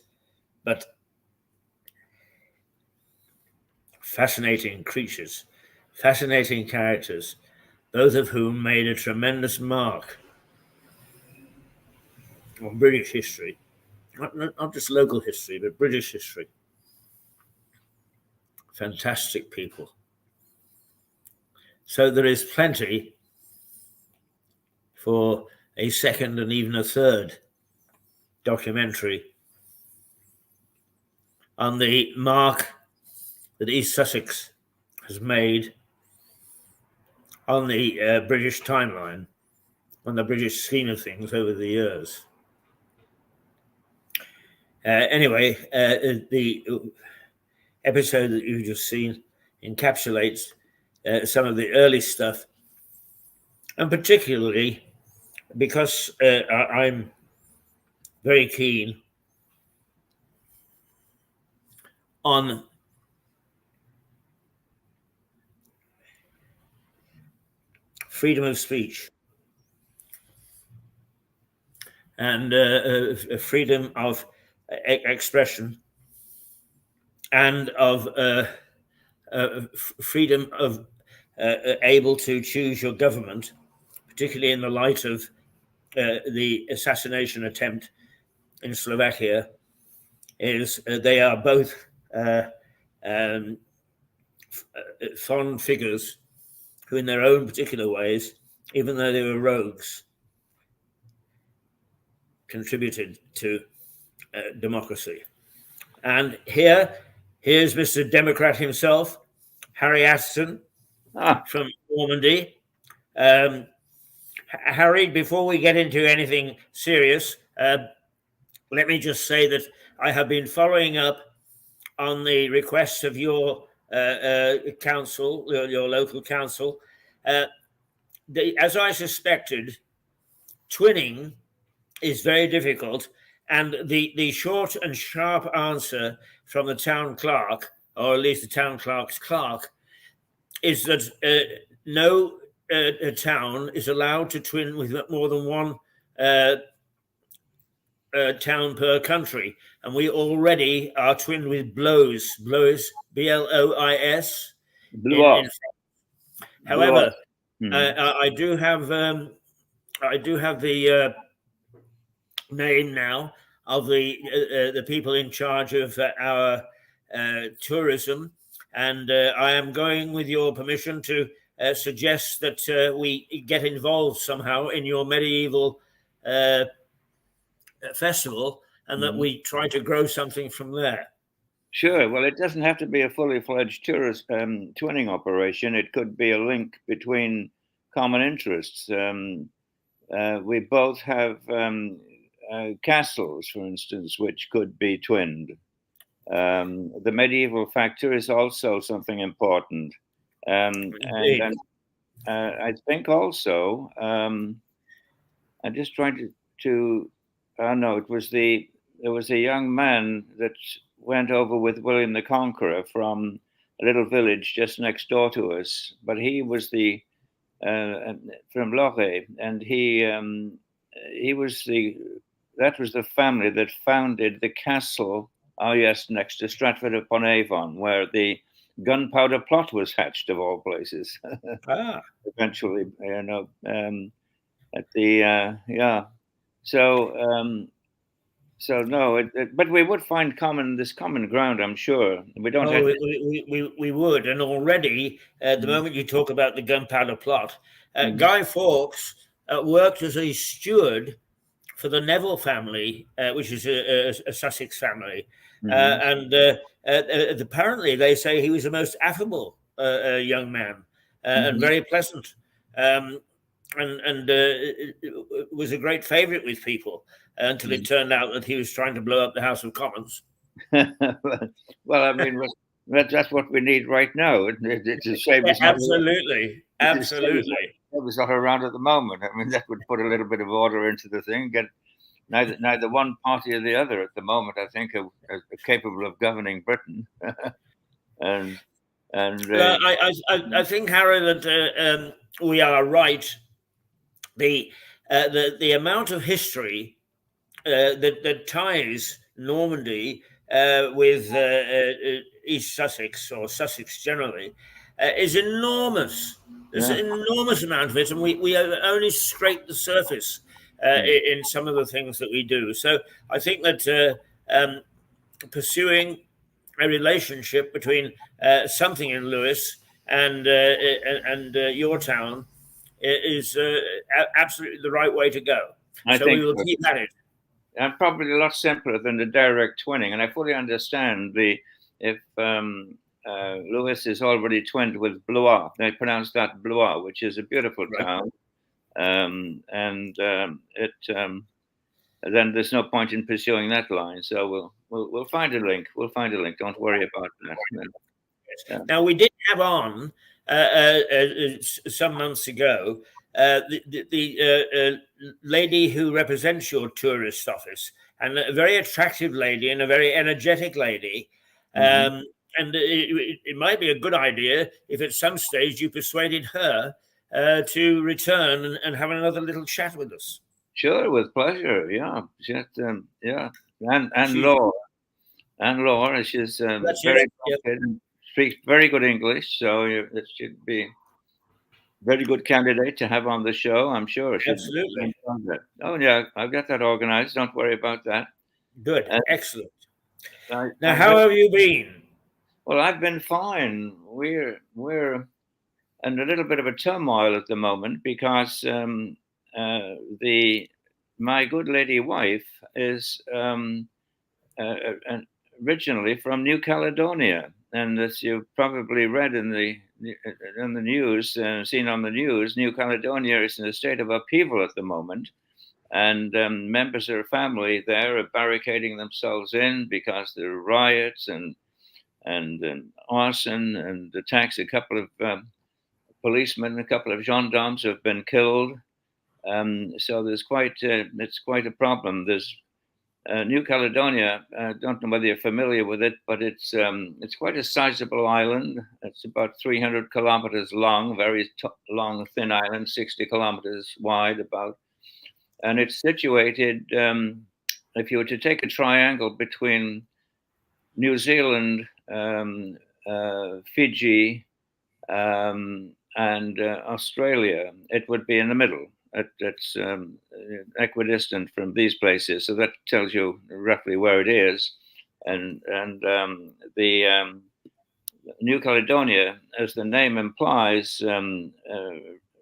but fascinating creatures, fascinating characters, both of whom made a tremendous mark on British history, not just local history, but British history. Fantastic people. So there is plenty for a second and even a third documentary on the mark that East Sussex has made on the British timeline, on the British scheme of things over the years. Anyway, the episode that you've just seen encapsulates some of the early stuff, and particularly because I'm very keen on freedom of speech. and freedom of expression, and of freedom of able to choose your government, particularly in the light of the assassination attempt in Slovakia, is they are both um, foreign figures who, in their own particular ways, even though they were rogues, contributed to democracy. And here's Mr. Democrat himself, Harry Aston from Normandy. Harry, before we get into anything serious, let me just say that I have been following up on the requests of your council, your local council. As I suspected, twinning is very difficult, and the short and sharp answer from the town clerk, or at least the town clerk's clerk, is that no town is allowed to twin with more than one town per country, and we already are twinned with Blois, Blois, Blois. However, I do have the name now of the people in charge of our tourism, and I am going, with your permission, to suggest that we get involved somehow in your medieval festival, and that we try to grow something from there. Sure. Well, it doesn't have to be a fully fledged tourist twinning operation. It could be a link between common interests. We both have castles, for instance, which could be twinned. The medieval factor is also something important. And I think also, I'm just trying to no, there was a young man that went over with William the Conqueror from a little village just next door to us, but he was from Lorraine, and that was the family that founded the castle, next to Stratford upon Avon, where the gunpowder plot was hatched, of all places. Eventually, at the So no, but we would find this common ground, I'm sure. We don't. We would, and already the moment you talk about the gunpowder plot, Guy Fawkes worked as a steward for the Neville family, which is a Sussex family, and apparently they say he was a most affable young man and very pleasant. And was a great favourite with people until it turned out that he was trying to blow up the House of Commons. Well, I mean, that's what we need right now. It's a shame. Absolutely. It was not around at the moment. I mean, that would put a little bit of order into the thing. Get neither one party or the other at the moment, I think, are capable of governing Britain. I think, Harry, that we are right. The amount of history that ties Normandy with East Sussex, or Sussex generally, is enormous. There's an enormous amount of it, and we have only scraped the surface in some of the things that we do. So I think that pursuing a relationship between something in Lewis and your town is absolutely the right way to go. So we will keep at it. And probably a lot simpler than the direct twinning. And I fully understand if Lewis is already twinned with Blois, they pronounce that Blois, which is a beautiful town. Then there's no point in pursuing that line. So we'll find a link. We'll find a link. Don't worry about that. Now, we did have on some months ago the lady who represents your tourist office, and a very attractive lady and a very energetic lady. And it might be a good idea if at some stage you persuaded her to return and have another little chat with us. Sure, with pleasure. Yeah, yeah, and She, Laura, she's that's very it. Yep. good and speaks very good English, so it should be very good candidate to have on the show. I'm sure she'd Absolutely. enjoy that. Oh yeah, I've got that organized. Don't worry about that. Good. And Excellent. Now, I how have you been? well, I've been fine. We're in a little bit of a turmoil at the moment because the my good lady wife is originally from New Caledonia, and as you've probably read in the news, seen on the news, New Caledonia is in a state of upheaval at the moment, and members of her family there are barricading themselves in because there are riots and arson and attacks. A couple of policemen, a couple of gendarmes have been killed. So there's it's quite a problem. There's New Caledonia. I don't know whether you're familiar with it, but it's quite a sizable island. It's about 300 kilometers long, very long, thin island, 60 kilometers wide, about, and it's situated. If you were to take a triangle between New Zealand, Fiji, and Australia, it would be in the middle. It's equidistant from these places, so that tells you roughly where it is. And the New Caledonia, as the name implies,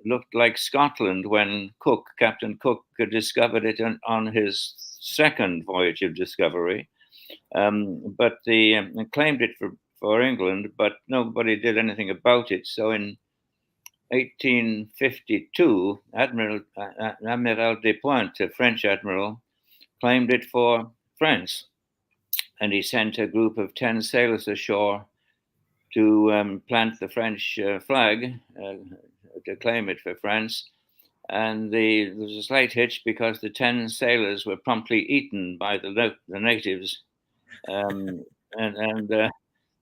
looked like Scotland when Captain Cook, discovered it on his second voyage of discovery. But claimed it for England, but nobody did anything about it. So in 1852, Admiral Despointes, a French admiral, claimed it for France, and he sent a group of 10 sailors ashore to plant the French flag, to claim it for France. And there was a slight hitch because the 10 sailors were promptly eaten by the natives,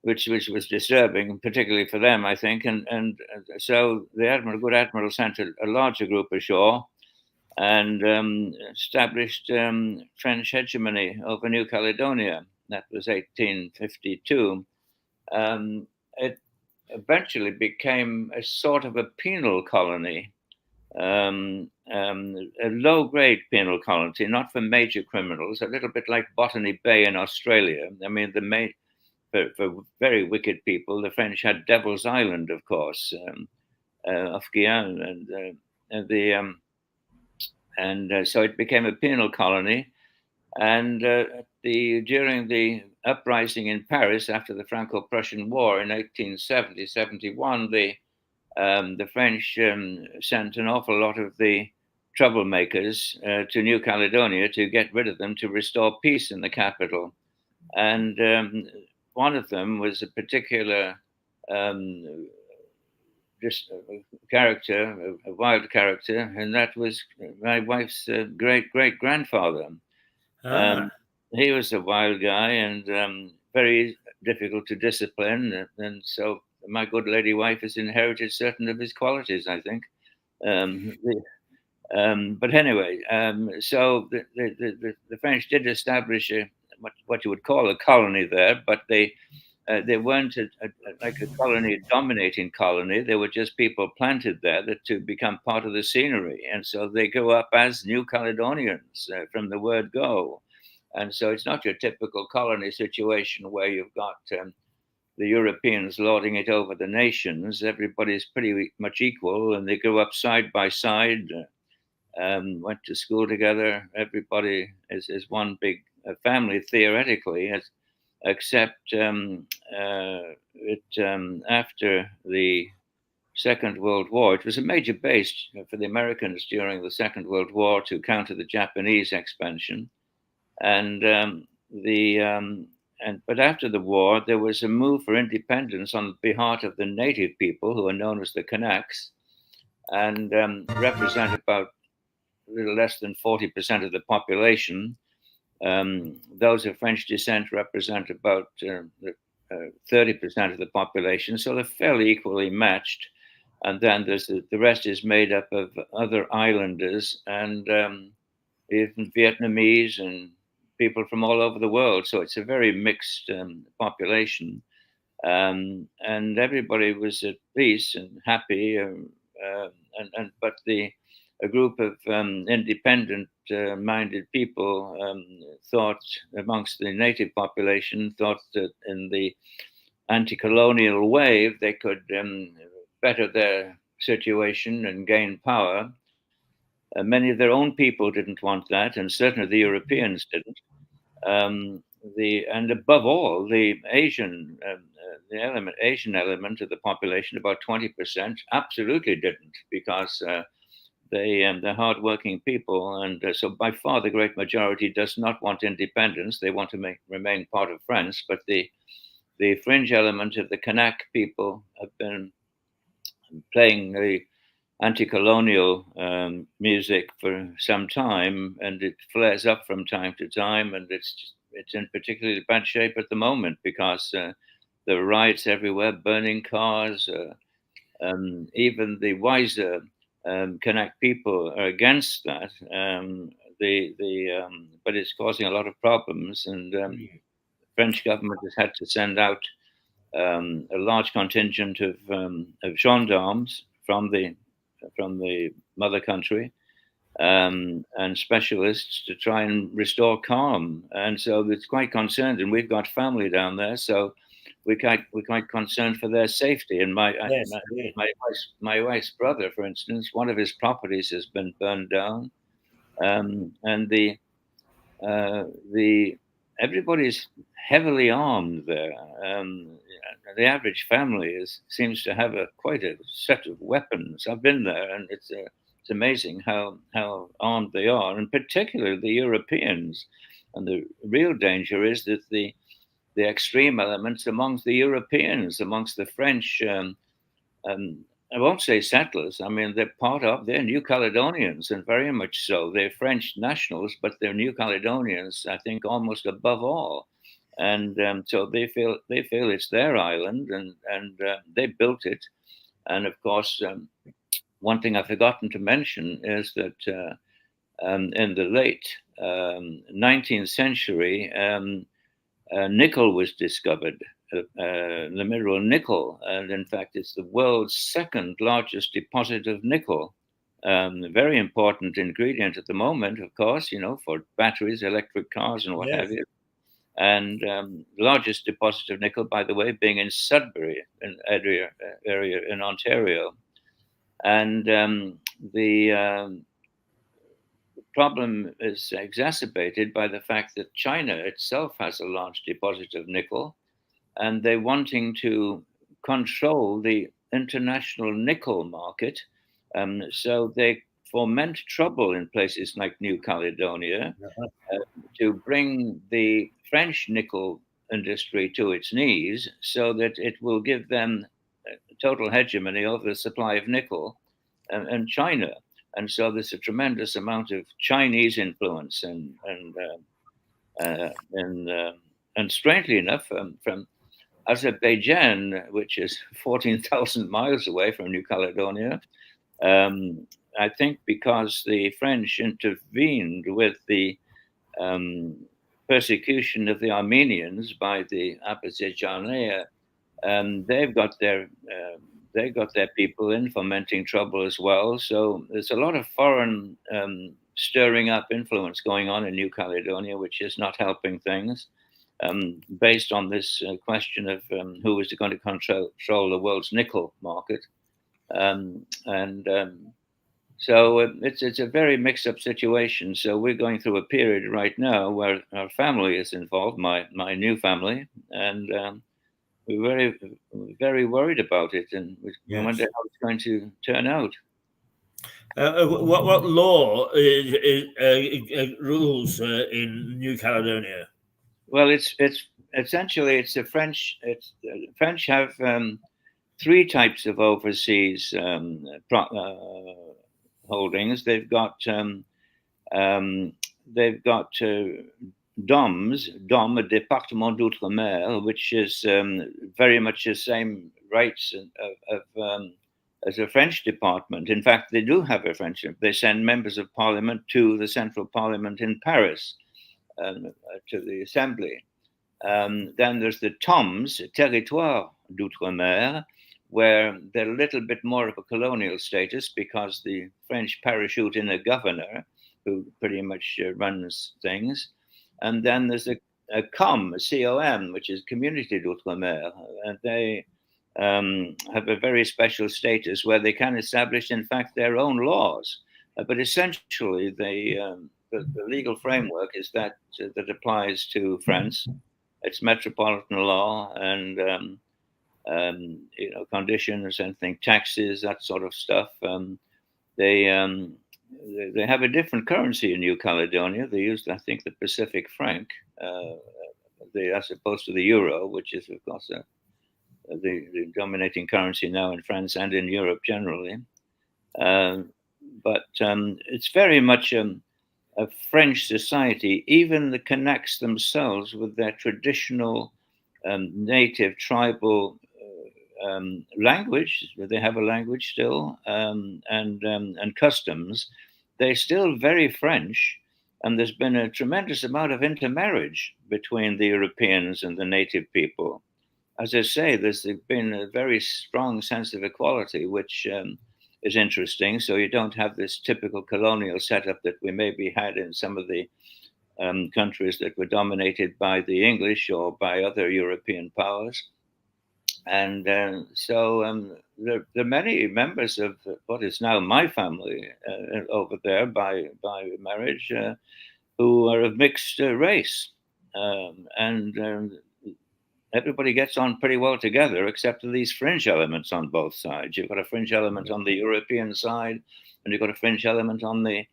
which was disturbing, particularly for them, I think. And so the good admiral, sent a larger group ashore and established French hegemony over New Caledonia. That was 1852. It eventually became a sort of a penal colony, a low-grade penal colony, not for major criminals, a little bit like Botany Bay in Australia. I mean, for very wicked people, the French had Devil's Island, of course, off Guyane, so it became a penal colony. And during the uprising in Paris after the Franco-Prussian War in 1870-71, the French sent an awful lot of the troublemakers to New Caledonia to get rid of them, to restore peace in the capital. And one of them was a particular character, a wild character, and that was my wife's great-great-grandfather. He was a wild guy and very difficult to discipline, and so my good lady wife has inherited certain of his qualities, I think. But anyway, so the French did establish what you would call a colony there, but they weren't like a colony, a dominating colony. They were just people planted there to become part of the scenery, and so they grew up as New Caledonians from the word go. And so it's not your typical colony situation where you've got the Europeans lording it over the nations. Everybody's pretty much equal, and they grew up side by side. Went to school together. Everybody is one big family theoretically, except after the Second World War, it was a major base for the Americans during the Second World War to counter the Japanese expansion, but after the war, there was a move for independence on behalf of the native people, who are known as the Kanaks, and represent about a little less than 40% of the population. Those of French descent represent about 30% of the population, so they're fairly equally matched. And then the rest is made up of other islanders, and even Vietnamese and people from all over the world. So it's a very mixed population. And everybody was at peace and happy. But a group of independent-minded people thought, amongst the native population, thought that in the anti-colonial wave they could better their situation and gain power. Many of their own people didn't want that, and certainly the Europeans didn't. And above all, the Asian element of the population, about 20%, absolutely didn't, because they're hardworking people, and so by far the great majority does not want independence. They want to remain part of France, but the fringe element of the Kanak people have been playing the anti-colonial music for some time, and it flares up from time to time, and it's in particularly bad shape at the moment, because there are riots everywhere, burning cars. Even the wiser Kanak people are against that. But it's causing a lot of problems, and the French government has had to send out a large contingent of gendarmes from the mother country, and specialists to try and restore calm. And so it's quite concerned, and we've got family down there, so we're quite concerned for their safety. And my wife's brother, for instance, one of his properties has been burned down, and everybody's heavily armed there. The average family seems to have quite a set of weapons. I've been there, and it's amazing how armed they are, and particularly the Europeans. And the real danger is that the extreme elements amongst the Europeans, amongst the French, I won't say settlers. I mean, they're New Caledonians, and very much so. They're French nationals, but they're New Caledonians, I think, almost above all. And so they feel it's their island, and they built it. And of course, one thing I've forgotten to mention is that in the late 19th century, nickel was discovered, the mineral nickel, and in fact, it's the world's second largest deposit of nickel. A very important ingredient at the moment, of course, for batteries, electric cars, and what have you. And the largest deposit of nickel, by the way, being in Sudbury, an area in Ontario. And the problem is exacerbated by the fact that China itself has a large deposit of nickel, and they're wanting to control the international nickel market. So they foment trouble in places like New Caledonia to bring the French nickel industry to its knees, so that it will give them total hegemony over the supply of nickel and China. And so there's a tremendous amount of Chinese influence, and strangely enough, from Azerbaijan, which is 14,000 miles away from New Caledonia. I think because the French intervened with the persecution of the Armenians by the Azerbaijanis, they've got their people in, fomenting trouble as well. So there's a lot of foreign stirring up influence going on in New Caledonia, which is not helping things, based on this question of who is going to control the world's nickel market. So it's a very mixed-up situation. So we're going through a period right now where our family is involved, my new family, and we're very, very worried about it, and we wonder how it's going to turn out. What law rules in New Caledonia? Well, it's essentially the French. French have three types of overseas holdings. They've got DOMS, a Département d'Outre-mer, which is very much the same rights of as a French department. In fact, they do have a French. They send members of parliament to the central parliament in Paris, to the assembly. Then there's the TOMS, Territoire d'Outre-mer, where they're a little bit more of a colonial status because the French parachute in a governor who pretty much runs things. And then there's a COM, which is Community d'Outre-mer, and they have a very special status where they can establish, in fact, their own laws. But essentially, the legal framework is that applies to France. It's metropolitan law and conditions and taxes, that sort of stuff. They have a different currency in New Caledonia. They use, I think, the Pacific franc, as opposed to the euro, which is, of course, the dominating currency now in France and in Europe generally. But it's very much a French society, even the Kanaks themselves, with their traditional native tribal language. They have a language still, and customs. They're still very French, and there's been a tremendous amount of intermarriage between the Europeans and the native people. As I say, there's been a very strong sense of equality, which is interesting. So you don't have this typical colonial setup that we maybe had in some of the countries that were dominated by the English or by other European powers. And so there are many members of what is now my family over there by marriage who are of mixed race. And everybody gets on pretty well together, except for these fringe elements on both sides. You've got a fringe element on the European side, and you've got a fringe element on the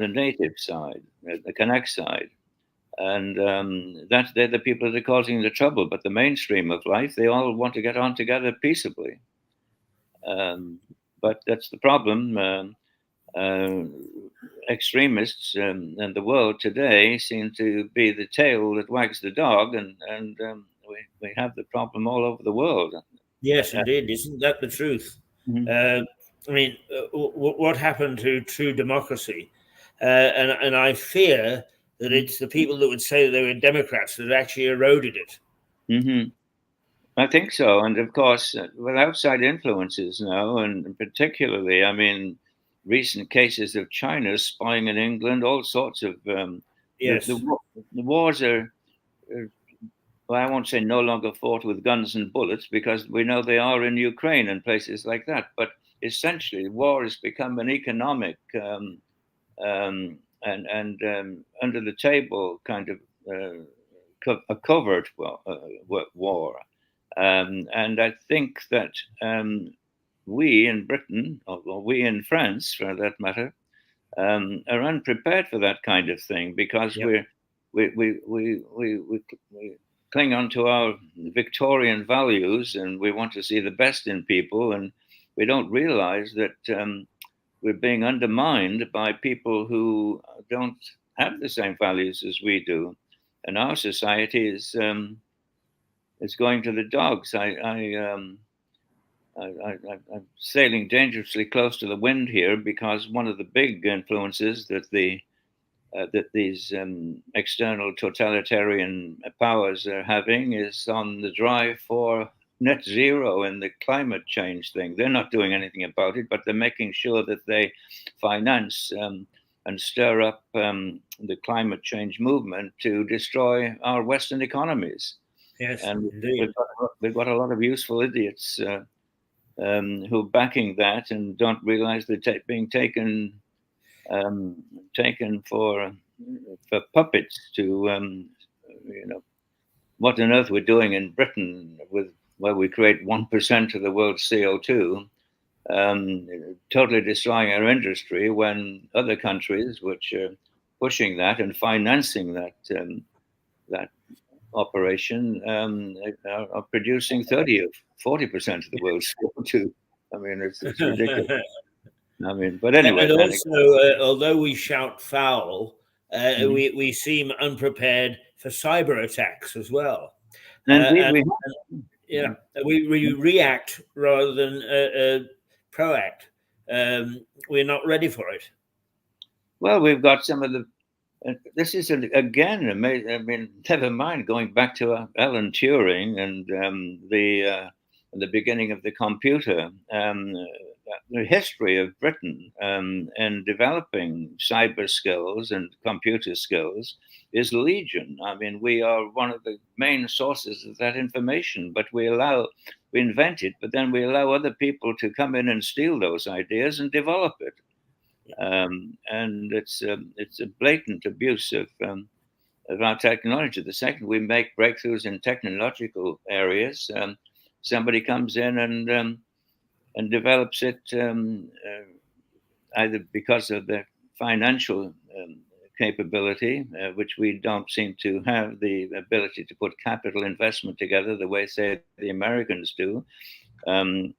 native side, the Kanak side. And they're the people that are causing the trouble. But the mainstream of life, they all want to get on together peaceably. But that's the problem. Extremists in the world today seem to be the tail that wags the dog, and we have the problem all over the world. Yes, indeed. Isn't that the truth? Mhm. I mean, what happened to true democracy? And I fear that it's the people that would say that they were Democrats that actually eroded it. Mm-hmm. I think so. And of course, with outside influences now, and particularly, I mean, recent cases of China spying in England, all sorts of Yes. the wars are, well, I won't say no longer fought with guns and bullets, because we know they are in Ukraine and places like that. But essentially, war has become an economic and under the table kind of a covert war. And I think that we in Britain, or we in France, for that matter, are unprepared for that kind of thing, because Yep. we cling on to our Victorian values, and we want to see the best in people, and we don't realize that we're being undermined by people who don't have the same values as we do, and our society is going to the dogs. I'm sailing dangerously close to the wind here, because one of the big influences that these external totalitarian powers are having is on the drive for net zero and the climate change thing. They're not doing anything about it, but they're making sure that they finance and stir up the climate change movement to destroy our Western economies. Yes, And indeed. we've got a lot of useful idiots who are backing that and don't realize they're being taken for puppets to what on earth we're doing in Britain, where we create 1% of the world's CO2, totally destroying our industry, when other countries which are pushing that and financing that operation are producing 30 or 40% of the world's CO2. I mean, it's ridiculous. I mean, but anyway. And also, although we shout foul, we seem unprepared for cyber attacks as well. Indeed, we react rather than proact. We're not ready for it. Well, we've got some of the. This is again amazing. I mean, never mind going back to Alan Turing and the beginning of the computer. The history of Britain in developing cyber skills and computer skills is legion. I mean, we are one of the main sources of that information, but we invent it, but then we allow other people to come in and steal those ideas and develop it. And it's a blatant abuse of our technology. The second we make breakthroughs in technological areas, somebody comes in and develops it either because of their financial capability, which we don't seem to have the ability to put capital investment together the way, say, the Americans do,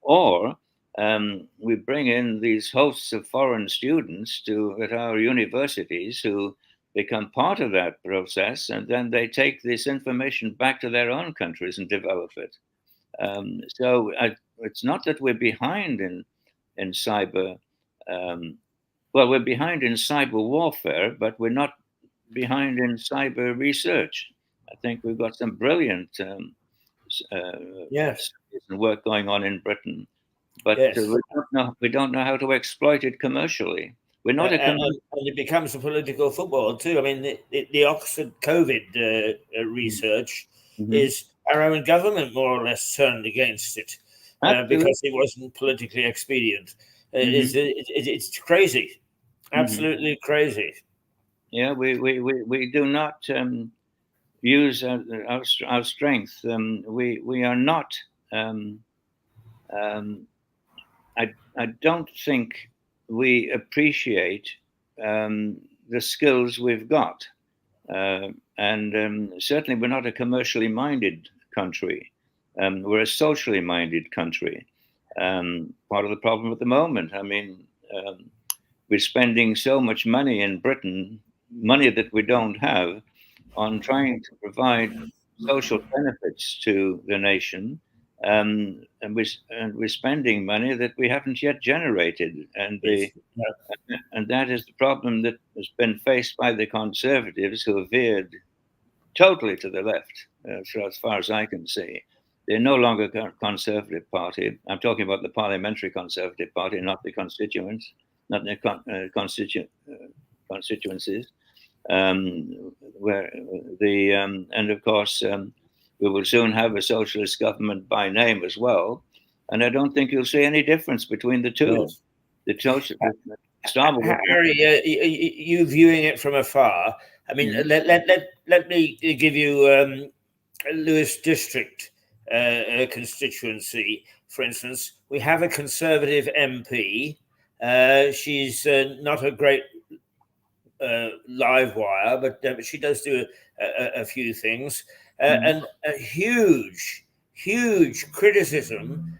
or we bring in these hosts of foreign students at our universities who become part of that process, and then they take this information back to their own countries and develop it. So it's not that we're behind in cyber. Well, we're behind in cyber warfare, but we're not behind in cyber research. I think we've got some brilliant yes, and work going on in Britain, but yes. we don't know how to exploit it commercially. We're not and it becomes a political football too. I mean, the Oxford COVID research is our own government more or less turned against it because it wasn't politically expedient. It's crazy, absolutely crazy. Yeah, we do not use our strength. We are not. I don't think we appreciate the skills we've got. And certainly we're not a commercially minded country. We're a socially minded country. Part of the problem at the moment, I mean, we're spending so much money in Britain, money that we don't have, on trying to provide social benefits to the nation. And we're spending money that we haven't yet generated, and that is the problem that has been faced by the Conservatives, who have veered totally to the left, as far as I can see. They're no longer a Conservative Party. I'm talking about the Parliamentary Conservative Party, not the constituents, not the constituencies. Where and of course we will soon have a socialist government by name as well, and I don't think you'll see any difference between the two. Yes. The Starmerr. Harry, you viewing it from afar. I mean, let me give you Lewis District constituency, for instance. We have a Conservative MP. She's not a great live wire, but she does do a few things, and a huge criticism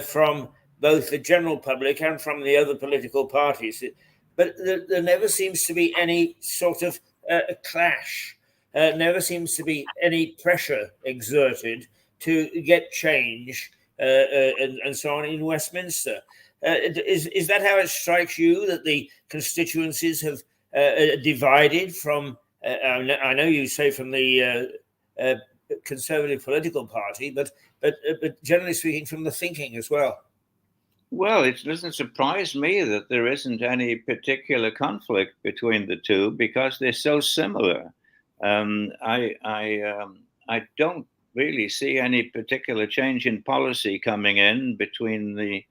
from both the general public and from the other political parties. But there never seems to be any sort of clash. Never seems to be any pressure exerted to get change and so on in Westminster. Is that how it strikes you, that the constituencies have divided from? I know you say from the Conservative political party, but generally speaking, from the thinking as well. Well, it doesn't surprise me that there isn't any particular conflict between the two, because they're so similar. I don't really see any particular change in policy coming in between the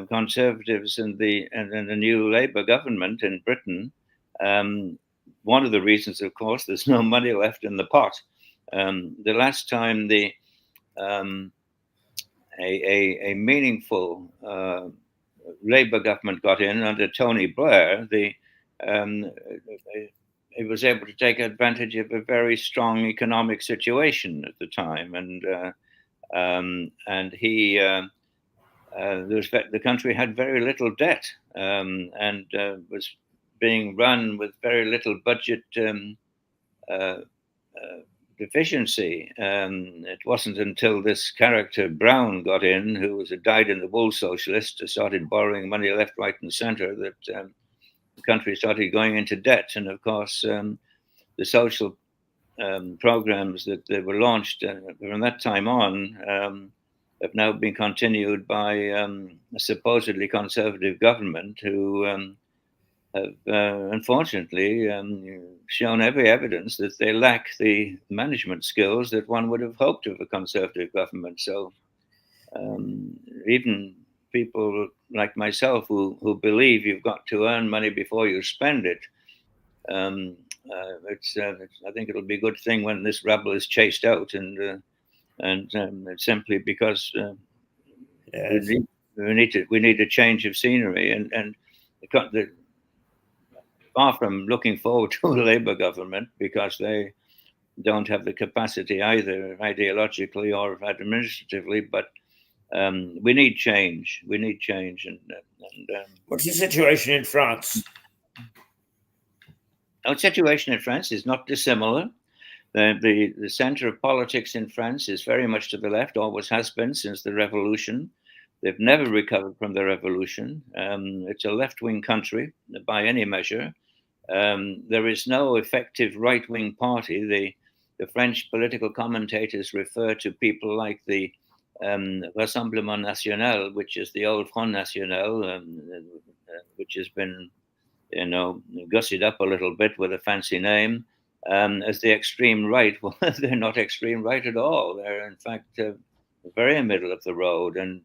Conservatives and the new Labour government in Britain. One of the reasons, of course, there's no money left in the pot. The last time a meaningful Labour government got in under Tony Blair, it was able to take advantage of a very strong economic situation at the time, and he the country had very little debt, and was being run with very little budget deficiency. It wasn't until this character Brown got in, who was a dyed-in-the-wool socialist, who started borrowing money left, right, and centre, that the country started going into debt. And of course, the social programs that were launched from that time on have now been continued by a supposedly conservative government who have unfortunately shown every evidence that they lack the management skills that one would have hoped of a conservative government. So even people like myself who believe you've got to earn money before you spend it, I think it'll be a good thing when this rabble is chased out, and simply because Yes. we need a change of scenery, and far from looking forward to a Labour government, because they don't have the capacity either ideologically or administratively, but we need change. We need change. And what's the situation in France? Our situation in France is not dissimilar. The center of politics in France is very much to the left, always has been since the revolution. They've never recovered from the revolution. It's a left-wing country by any measure. There is no effective right-wing party. The French political commentators refer to people like the Rassemblement National, which is the old Front National, which has been, gussied up a little bit with a fancy name, as the extreme right. Well, they're not extreme right at all. They're in fact very middle of the road, and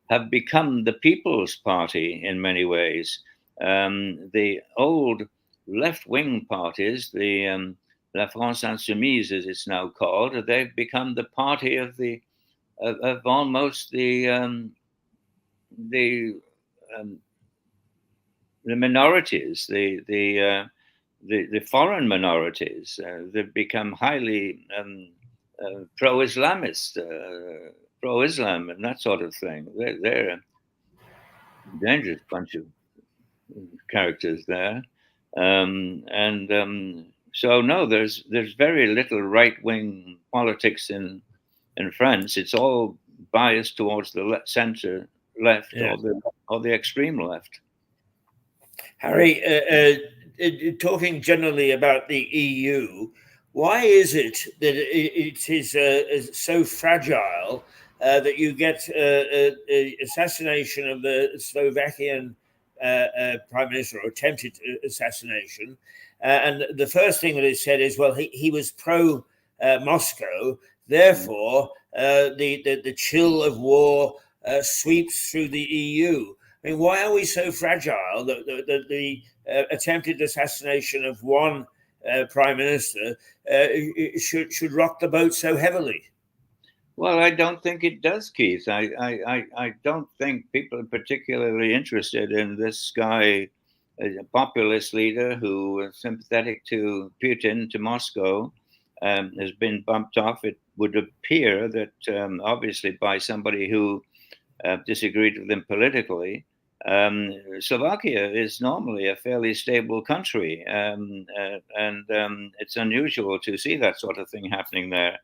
have become the People's Party in many ways. The old left-wing parties, the La France Insoumise, as it's now called, they've become the party of almost the minorities, the foreign minorities. They've become highly pro-Islamist, pro-Islam, and that sort of thing. They're a dangerous bunch of characters there, so no, there's very little right-wing politics in France. It's all biased towards the center left, yeah, or the extreme left. Harry, talking generally about the EU, why is it that it is so fragile that you get assassination of the Slovakian prime minister, or attempted assassination? And the first thing that is said is, well, he was pro Moscow, therefore the chill of war sweeps through the EU. I mean, why are we so fragile that the attempted assassination of one prime minister should rock the boat so heavily? Well, I don't think it does, Keith. I don't think people are particularly interested in this guy, a populist leader who is sympathetic to Putin, to Moscow, has been bumped off. It would appear that obviously by somebody who disagreed with him politically. Slovakia is normally a fairly stable country, and it's unusual to see that sort of thing happening there.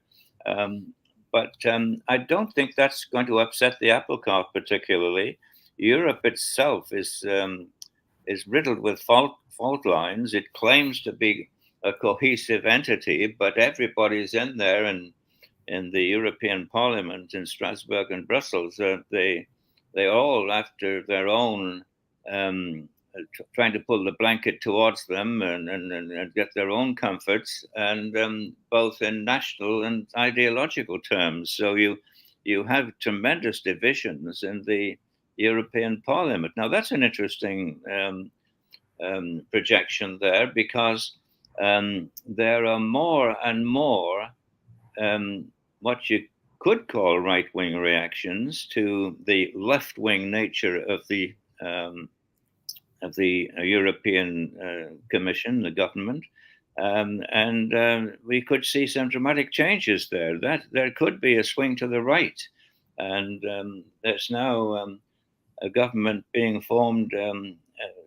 But I don't think that's going to upset the apple cart particularly. Europe itself is riddled with fault lines. It claims to be a cohesive entity, but everybody's in there, and in the European Parliament in Strasbourg and Brussels, they all, after their own, trying to pull the blanket towards them and get their own comforts, and both in national and ideological terms. So you have tremendous divisions in the European Parliament. Now that's an interesting projection there, because there are more and more what you could call right-wing reactions to the left-wing nature of the European Commission, the government, and we could see some dramatic changes there. That there could be a swing to the right, and there's now a government being formed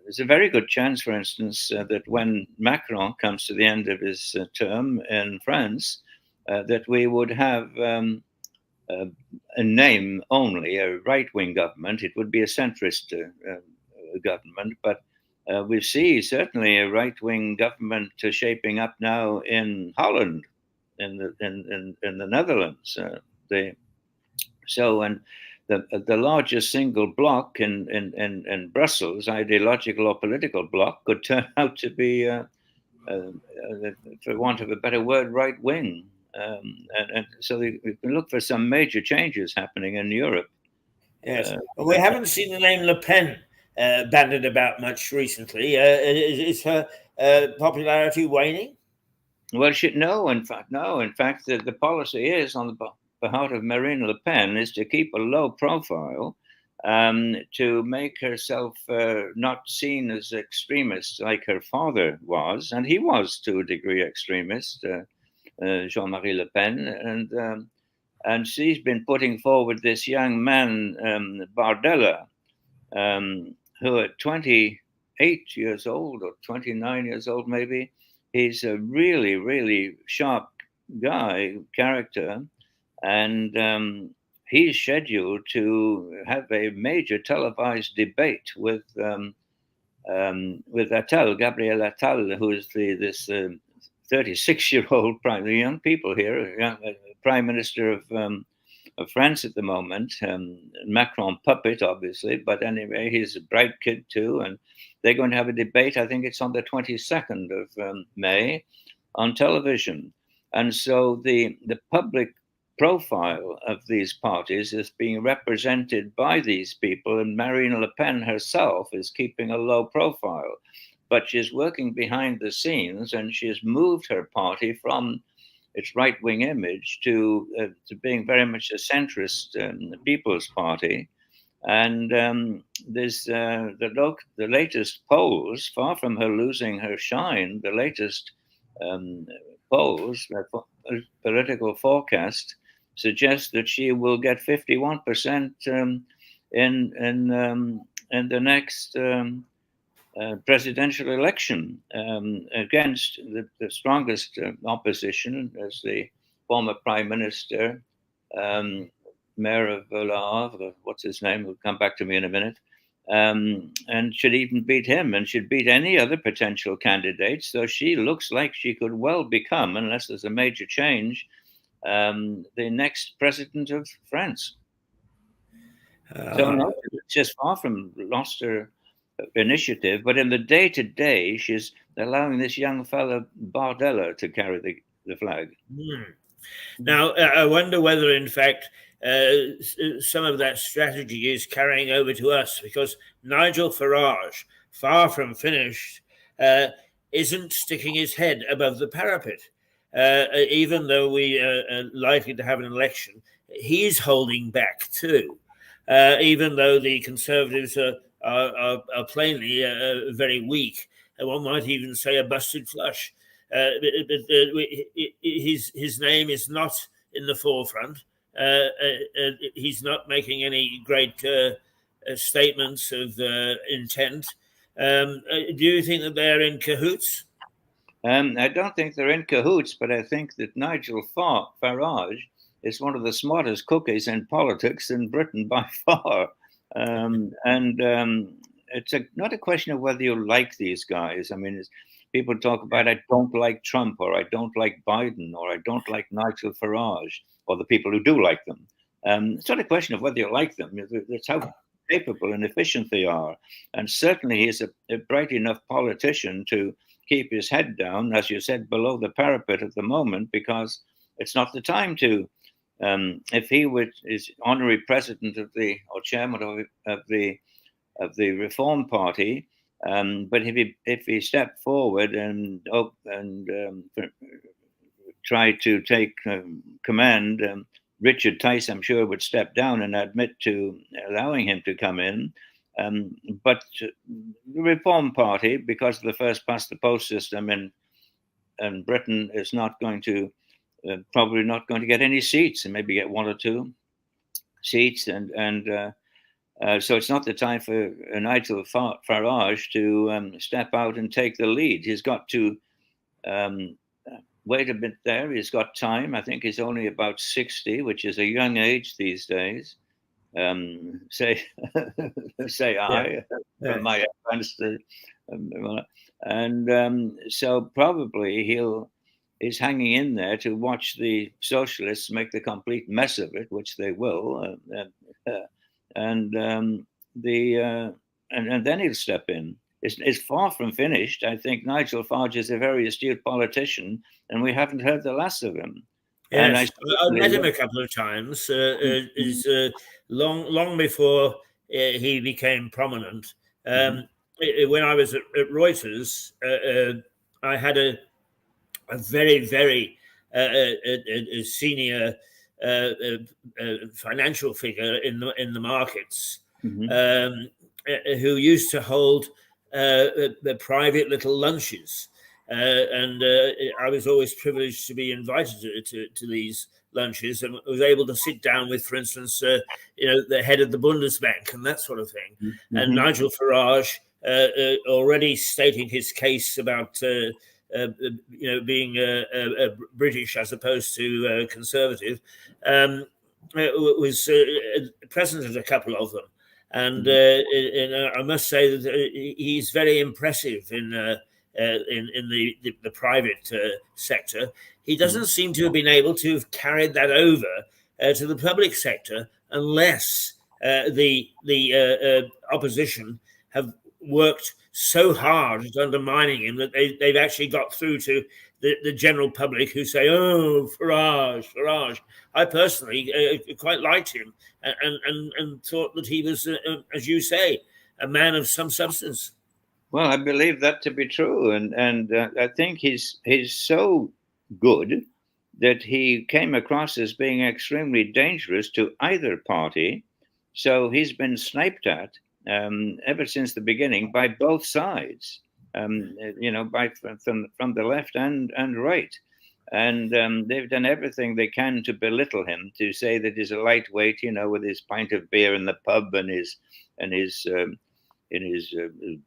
there's a very good chance, for instance, that when Macron comes to the end of his term in France, that we would have a name only, a right-wing government. It would be a centrist government, but we see certainly a right-wing government shaping up now in Holland, in the Netherlands. The largest single bloc in Brussels, ideological or political bloc, could turn out to be, for want of a better word, right wing. And so we can look for some major changes happening in Europe. Yes, we haven't seen the name Le Pen bandied about much recently. Is her popularity waning? Well, no. In fact, no. In fact, the policy is on the part of Marine Le Pen is to keep a low profile, to make herself not seen as extremist like her father was, and he was to a degree extremist, Jean-Marie Le Pen, and she's been putting forward this young man, Bardella, who at 28 years old or 29 years old, maybe, he's a really, really sharp character, and he's scheduled to have a major televised debate with Attal, Gabriel Attal, who is this 36-year-old young people here, Prime Minister of France at the moment, Macron puppet, obviously, but anyway, he's a bright kid too, and they're going to have a debate. I think it's on the 22nd of May on television, and so the public profile of these parties is being represented by these people, and Marine Le Pen herself is keeping a low profile, but she's working behind the scenes, and she has moved her party from its right-wing image to being very much a centrist People's Party. And there's the latest polls, far from her losing her shine, the latest polls, political forecast, suggest that she will get 51% in the next presidential election against the strongest opposition, as the former prime minister, Mayor of Le Havre, what's his name? Will come back to me in a minute, and should even beat him, and should beat any other potential candidates. So she looks like she could well become, unless there's a major change, the next president of France. So no, she's far from lost her initiative, but in the day-to-day, she's allowing this young fellow Bardella to carry the flag. Now, I wonder whether, in fact, some of that strategy is carrying over to us, because Nigel Farage, far from finished, isn't sticking his head above the parapet. Even though we are likely to have an election, he's holding back too. Even though the Conservatives are plainly very weak, and one might even say a busted flush. His name is not in the forefront. He's not making any great statements of intent. Do you think that they're in cahoots? I don't think they're in cahoots, but I think that Nigel Farage is one of the smartest cookies in politics in Britain by far. It's not a question of whether you like these guys. I mean, people talk about, I don't like Trump, or I don't like Biden, or I don't like Nigel Farage, or the people who do like them. It's not a question of whether you like them. It's how capable and efficient they are. And certainly he's a bright enough politician to keep his head down, as you said, below the parapet at the moment, because it's not the time to. If he is honorary president or chairman of the Reform Party, but if he stepped forward and tried to take command, Richard Tice, I'm sure, would step down and admit to allowing him to come in. But the Reform Party, because of the first past the post system in Britain, is not going to probably not going to get any seats, and maybe get one or two seats, and So it's not the time for Nigel Farage to step out and take the lead. He's got to wait a bit there. He's got time. I think he's only about 60, which is a young age these days. Say I, from my advance to, and so probably he's hanging in there to watch the socialists make the complete mess of it, which they will, and then he'll step in. It's far from finished. I think Nigel Farage is a very astute politician, and we haven't heard the last of him. Yes, I met him a couple of times. Long before he became prominent. When I was at Reuters, I had a very, very senior financial figure in the markets who used to hold the private little lunches. And I was always privileged to be invited to these lunches, and was able to sit down with, for instance, the head of the Bundesbank and that sort of thing. And Nigel Farage, already stating his case about being British as opposed to conservative, was present at a couple of them. And I must say that he's very impressive in the private sector. He doesn't seem to have been able to have carried that over to the public sector unless the opposition have worked so hard at undermining him that they've actually got through to the general public, who say, "Oh, Farage." I personally quite liked him and thought that he was, as you say, a man of some substance. Well, I believe that to be true, and I think he's so good that he came across as being extremely dangerous to either party. So he's been sniped at ever since the beginning by both sides, from the left and right, and they've done everything they can to belittle him, to say that he's a lightweight, with his pint of beer in the pub and his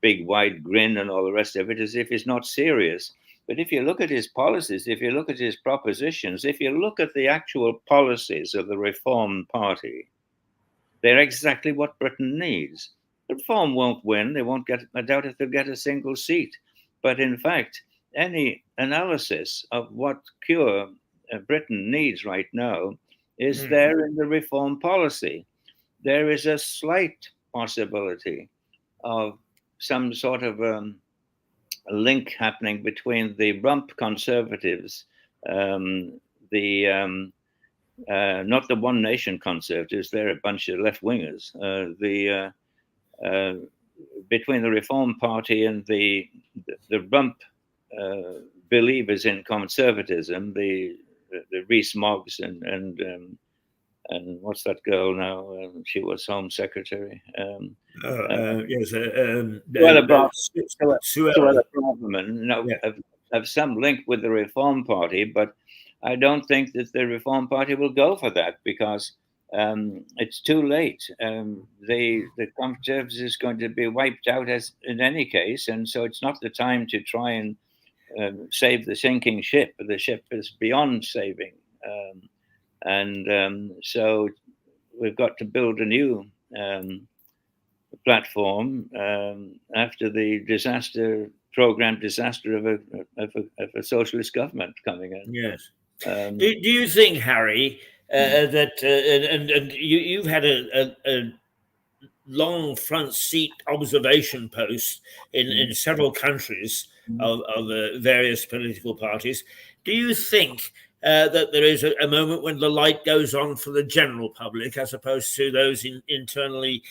big wide grin and all the rest of it, as if he's not serious. But if you look at his policies, if you look at his propositions, if you look at the actual policies of the Reform Party, they're exactly what Britain needs. Reform won't win. They won't get, I doubt if they'll get a single seat. But in fact, any analysis of what cure Britain needs right now is there in the Reform policy. There is a slight possibility of some sort of a link happening between the rump conservatives, not the One Nation conservatives, they're a bunch of left-wingers, between the Reform Party and the rump believers in conservatism, the Rees-Moggs and what's that girl now? She was Home Secretary. Yes, Suella Braverman, have some link with the Reform Party, but I don't think that the Reform Party will go for that, because it's too late. The Conservatives is going to be wiped out as in any case, and so it's not the time to try and save the sinking ship. The ship is beyond saving. So we've got to build a new platform after the programmed disaster of a socialist government coming in. Yes. Do you think, Harry, that and you've had a long front seat observation post in several countries of various political parties? Do you think that there is a moment when the light goes on for the general public, as opposed to those internally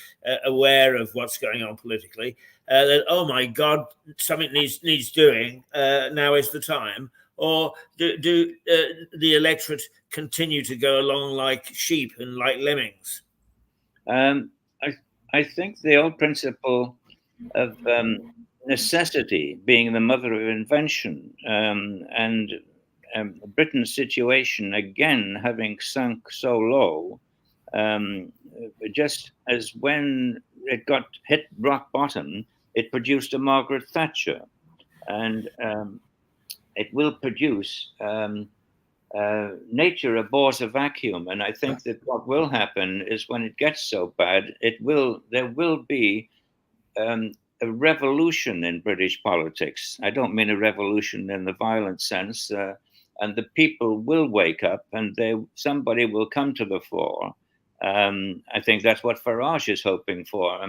aware of what's going on politically, that, oh my God, something needs doing, now is the time? Or do the electorate continue to go along like sheep and like lemmings? I think the old principle of necessity being the mother of invention, and Britain's situation again having sunk so low, just as when it got hit rock bottom, it produced a Margaret Thatcher, and it will produce. Nature abhors a vacuum, and I think that what will happen is when it gets so bad, there will be a revolution in British politics. I don't mean a revolution in the violent sense, and the people will wake up, and somebody will come to the fore. I think that's what Farage is hoping for. I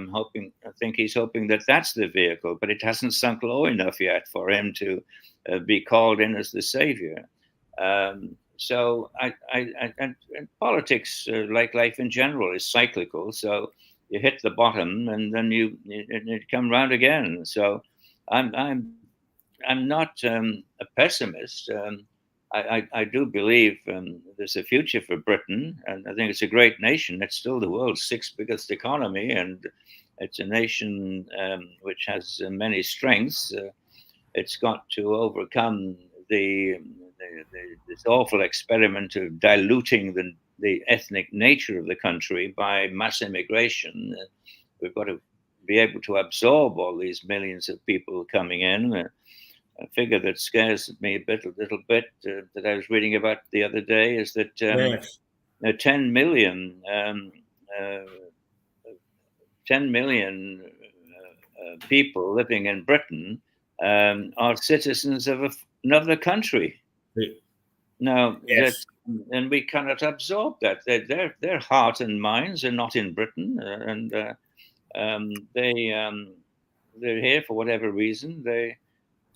think he's hoping that that's the vehicle, but it hasn't sunk low enough yet for him to be called in as the savior. So and politics, like life in general, is cyclical. So you hit the bottom and then you come round again. So I'm not a pessimist. I do believe there's a future for Britain, and I think it's a great nation. It's still the world's sixth biggest economy, and it's a nation which has many strengths. It's got to overcome this awful experiment of diluting the ethnic nature of the country by mass immigration. We've got to be able to absorb all these millions of people coming in. A figure that scares me a little bit that I was reading about the other day is that 10 million people living in Britain are citizens of another country. Now, yes. And we cannot absorb that. Their heart and minds are not in Britain, and they're here for whatever reason.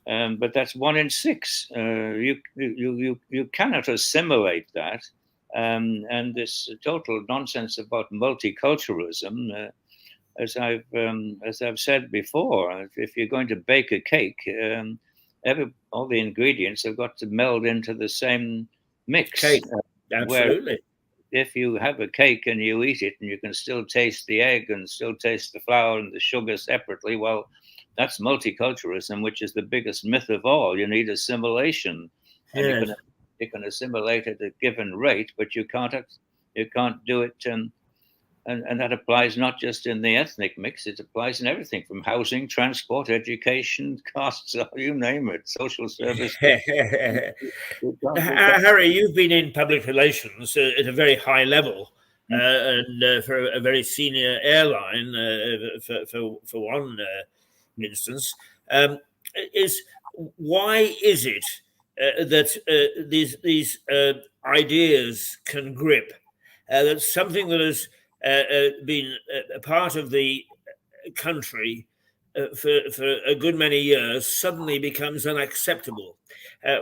But that's 1 in 6. You cannot assimilate that, and this total nonsense about multiculturalism. As I've said before, if you're going to bake a cake, all the ingredients have got to meld into the same mix. Cake. Absolutely. If you have a cake and you eat it and you can still taste the egg and still taste the flour and the sugar separately, well, that's multiculturalism, which is the biggest myth of all. You need assimilation, and you can assimilate at a given rate, but you can't do it. And that applies not just in the ethnic mix; it applies in everything from housing, transport, education, costs, you name it, social service. Harry, you've been in public relations at a very high level. And for a very senior airline, for one instance, why is it that these ideas can grip? That something that has been a part of the country for a good many years suddenly becomes unacceptable.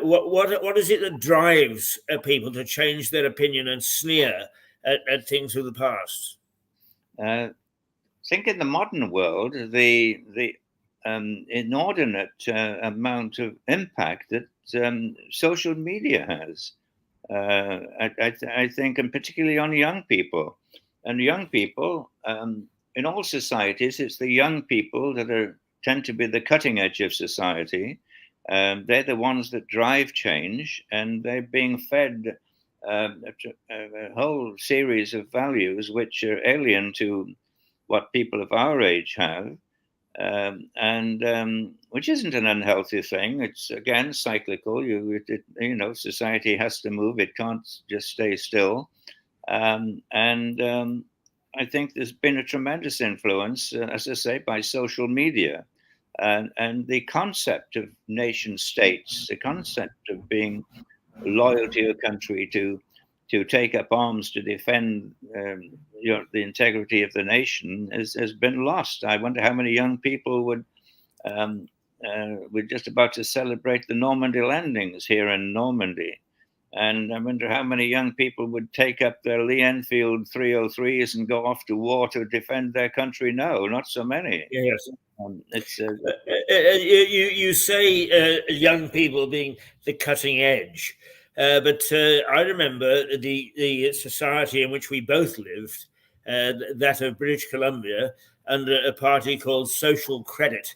What is it that drives people to change their opinion and sneer at things of the past? I think in the modern world, the inordinate amount of impact that social media has. I think, and particularly on young people. And young people, in all societies, it's the young people that tend to be the cutting edge of society. They're the ones that drive change, and they're being fed a whole series of values which are alien to what people of our age have, and which isn't an unhealthy thing. It's again cyclical. Society has to move; it can't just stay still. I think there's been a tremendous influence, as I say, by social media, and the concept of nation states, the concept of being loyal to your country, to take up arms to defend the integrity of the nation has been lost. I wonder how many young people we're just about to celebrate the Normandy landings here in Normandy. And I wonder how many young people would take up their Lee Enfield 303s and go off to war to defend their country. No, not so many. Yes. It's you say young people being the cutting edge, but I remember the society in which we both lived, that of British Columbia, under a party called Social Credit,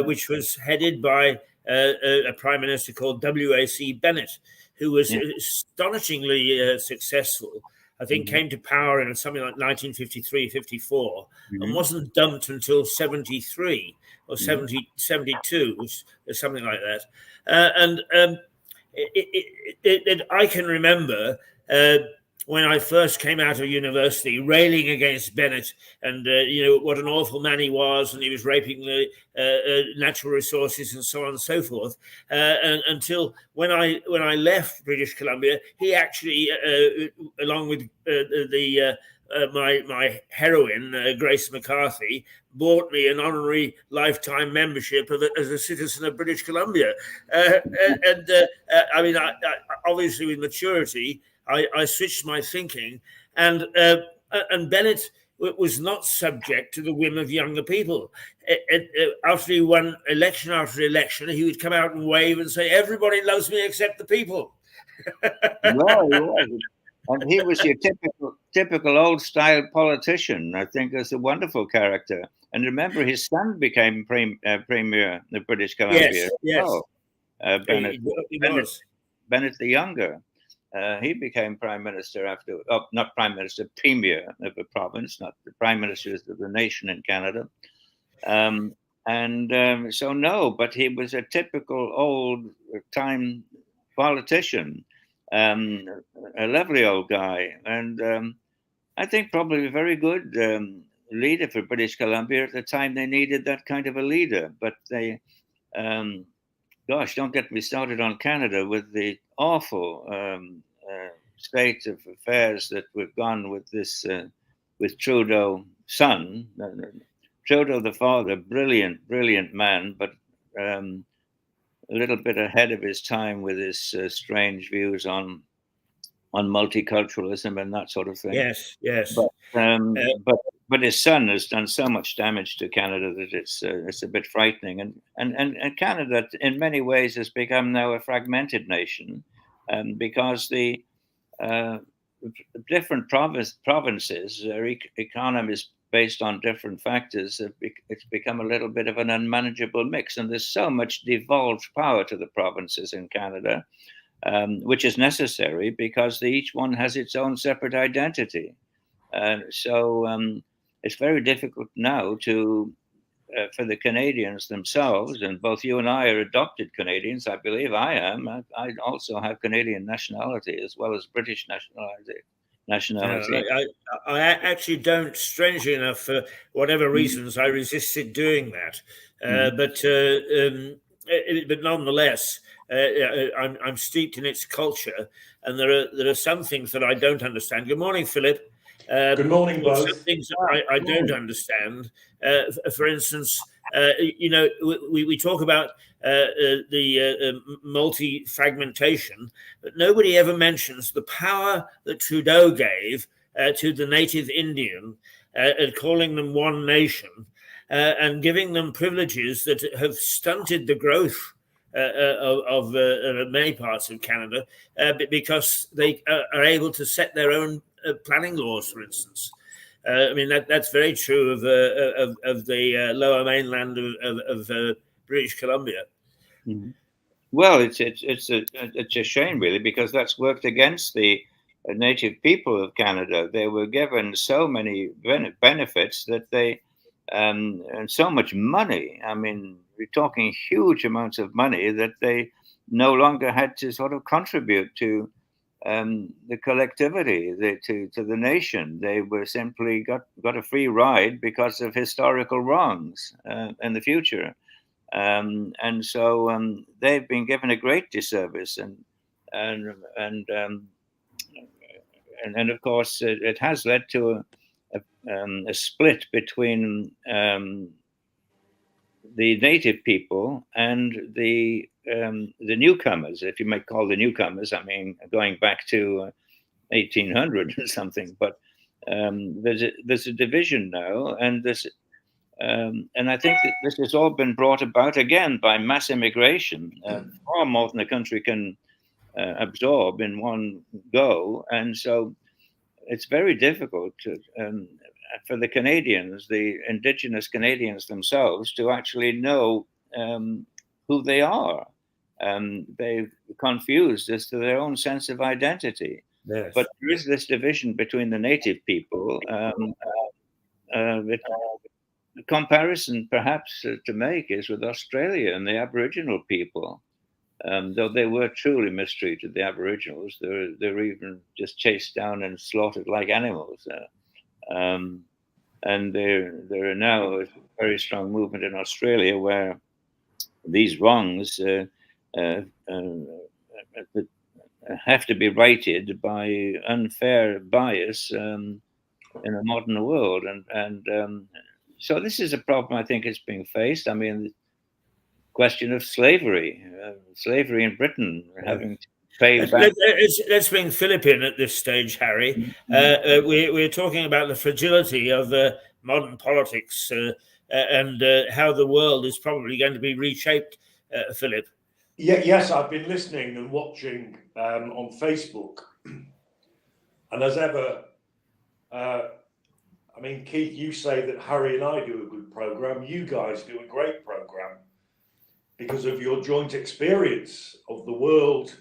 which was headed by a prime minister called W.A.C. Bennett, who was astonishingly successful. I think, Mhm. came to power in something like 1953, 54, and Mhm. wasn't dumped until 73 or Mhm. 72, which is something like that. And I can remember when I first came out of university, railing against Bennett and what an awful man he was, and he was raping the natural resources and so on and so forth. And until when I left British Columbia, he actually, along with my heroine, Grace McCarthy, bought me an honorary lifetime membership as a citizen of British Columbia. I mean, obviously with maturity, I switched my thinking, and Bennett was not subject to the whim of younger people. After he won election after election, he would come out and wave and say, "Everybody loves me except the people." Well, he was. And he was your typical old style politician. I think that's a wonderful character. And remember, his son became premier of British Columbia. Yes, Oh, Bennett, he Bennett, was. Bennett the Younger. He became prime minister after, not prime minister, premier of a province, not the prime minister of the nation in Canada. So no, but he was a typical old time politician, a lovely old guy, and I think probably a very good leader for British Columbia at the time they needed that kind of a leader. But they, gosh, don't get me started on Canada with the awful state of affairs that we've gone with this with Trudeau son. Trudeau the father, brilliant man, but a little bit ahead of his time with his strange views on multiculturalism and that sort of thing. Yes. But but his son has done so much damage to Canada that it's a bit frightening. And Canada, in many ways, has become now a fragmented nation, because the different provinces, their economies based on different factors, it's become a little bit of an unmanageable mix. And there's so much devolved power to the provinces in Canada, which is necessary because each one has its own separate identity. So it's very difficult now for the Canadians themselves, and both you and I are adopted Canadians. I believe I am. I also have Canadian nationality as well as British nationality. I actually don't. Strangely enough, for whatever reasons, I resisted doing that. But nonetheless, I'm steeped in its culture, and there are some things that I don't understand. Good morning, Philip. Good morning, both. Some things that I don't understand. For instance, we talk about the multi-fragmentation, but nobody ever mentions the power that Trudeau gave to the native Indian, calling them one nation, and giving them privileges that have stunted the growth of many parts of Canada, because they are able to set their own planning laws, for instance. I mean, that's very true of the lower mainland of British Columbia. Mm-hmm. Well, it's a shame, really, because that's worked against the native people of Canada. They were given so many benefits that they and so much money. I mean, we're talking huge amounts of money that they no longer had to sort of contribute to the collectivity, to the nation. They were simply got a free ride because of historical wrongs in the future. And so they've been given a great disservice, and of course it has led to a split between the native people and the newcomers, if you might call the newcomers. I mean, going back to 1800 or something, but there's a division now, and I think that this has all been brought about again by mass immigration, far more than the country can absorb in one go. And so it's very difficult for the Canadians, the Indigenous Canadians themselves, to actually know who they are. They're confused as to their own sense of identity. Yes. But there is this division between the native people. The comparison perhaps to make is with Australia and the Aboriginal people. Though they were truly mistreated, the Aboriginals, they were even just chased down and slaughtered like animals. And there are now a very strong movement in Australia where these wrongs have to be righted by unfair bias in a modern world, and so this is a problem I think is being faced. I mean, the question of slavery in Britain, having to pay back. Let's bring Philip in at this stage, Harry. We're talking about the fragility of modern politics and how the world is probably going to be reshaped, Philip. Yes, I've been listening and watching on Facebook, and as ever, I mean, Keith, you say that Harry and I do a good program. You guys do a great program because of your joint experience of the world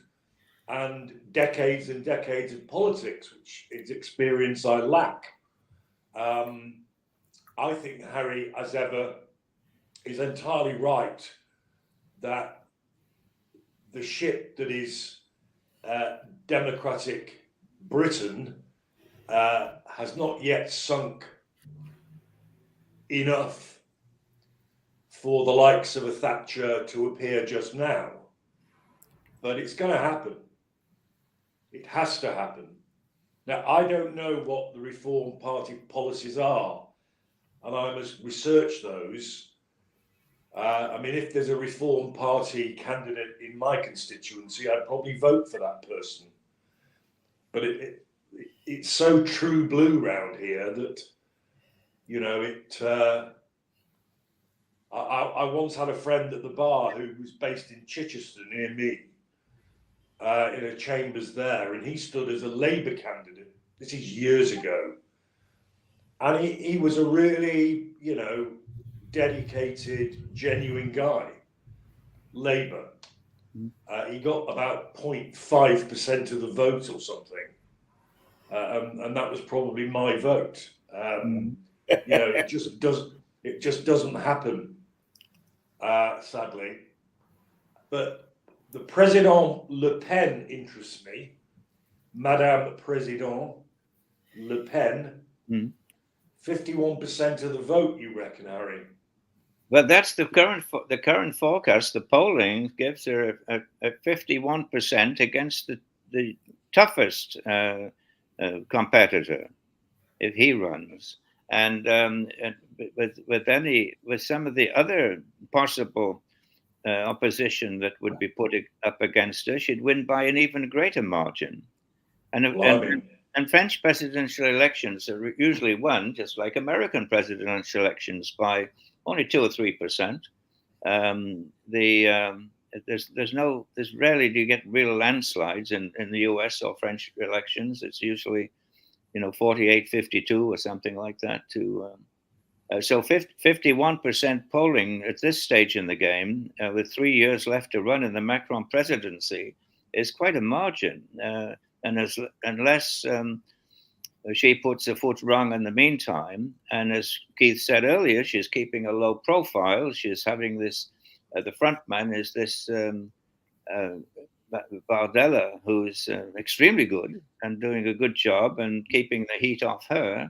and decades of politics, which is experience I lack. I think Harry, as ever, is entirely right that the ship that is democratic Britain has not yet sunk enough for the likes of a Thatcher to appear just now. But it's going to happen. It has to happen. Now, I don't know what the Reform Party policies are, and I must research those. I mean, if there's a Reform Party candidate in my constituency, I'd probably vote for that person. But it's so true blue round here that, you know, I once had a friend at the bar who was based in Chichester near me, in a chambers there, and he stood as a Labour candidate. This is years ago. And he was a really, you know, dedicated, genuine guy. Labour. He got about 0.5% of the vote or something. And that was probably my vote. You know, it just doesn't happen, sadly. But the Président Le Pen interests me. Madame Président Le Pen. 51% of the vote, you reckon, Harry? Well, that's the current forecast. The polling gives her a 51% against the toughest competitor if he runs, and with some of the other possible opposition that would be put up against her, she'd win by an even greater margin. And French presidential elections are usually won, just like American presidential elections, by only 2 or 3%. There's rarely do you get real landslides in the US or French elections. It's usually, 48-52 or something like that. So 51% polling at this stage in the game, with 3 years left to run in the Macron presidency, is quite a margin. And unless she puts her foot wrong in the meantime, and as Keith said earlier, she's keeping a low profile. She's having this, the front man is this Bardella, who's extremely good and doing a good job and keeping the heat off her.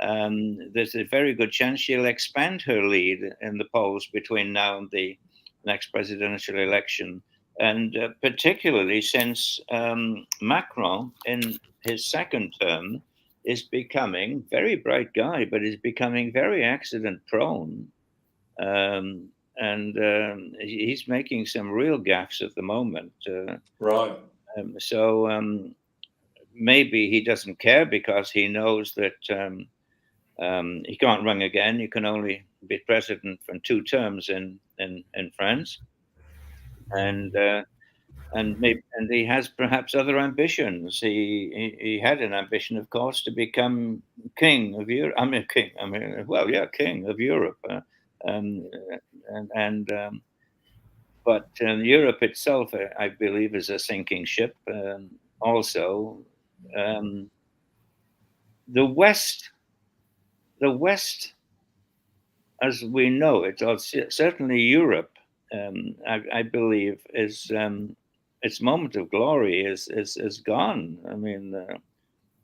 There's a very good chance she'll expand her lead in the polls between now and the next presidential election. And particularly since Macron, in his second term, is becoming very bright guy, but is becoming very accident prone. And he's making some real gaffes at the moment. Right. So maybe he doesn't care because he knows that he can't run again. You can only be president for 2 terms in France. And he has perhaps other ambitions. He had an ambition, of course, to become king of Europe. King of Europe. But Europe itself, I believe, is a sinking ship. Also, the West, as we know it, or certainly Europe, I believe, is its moment of glory is gone. I mean,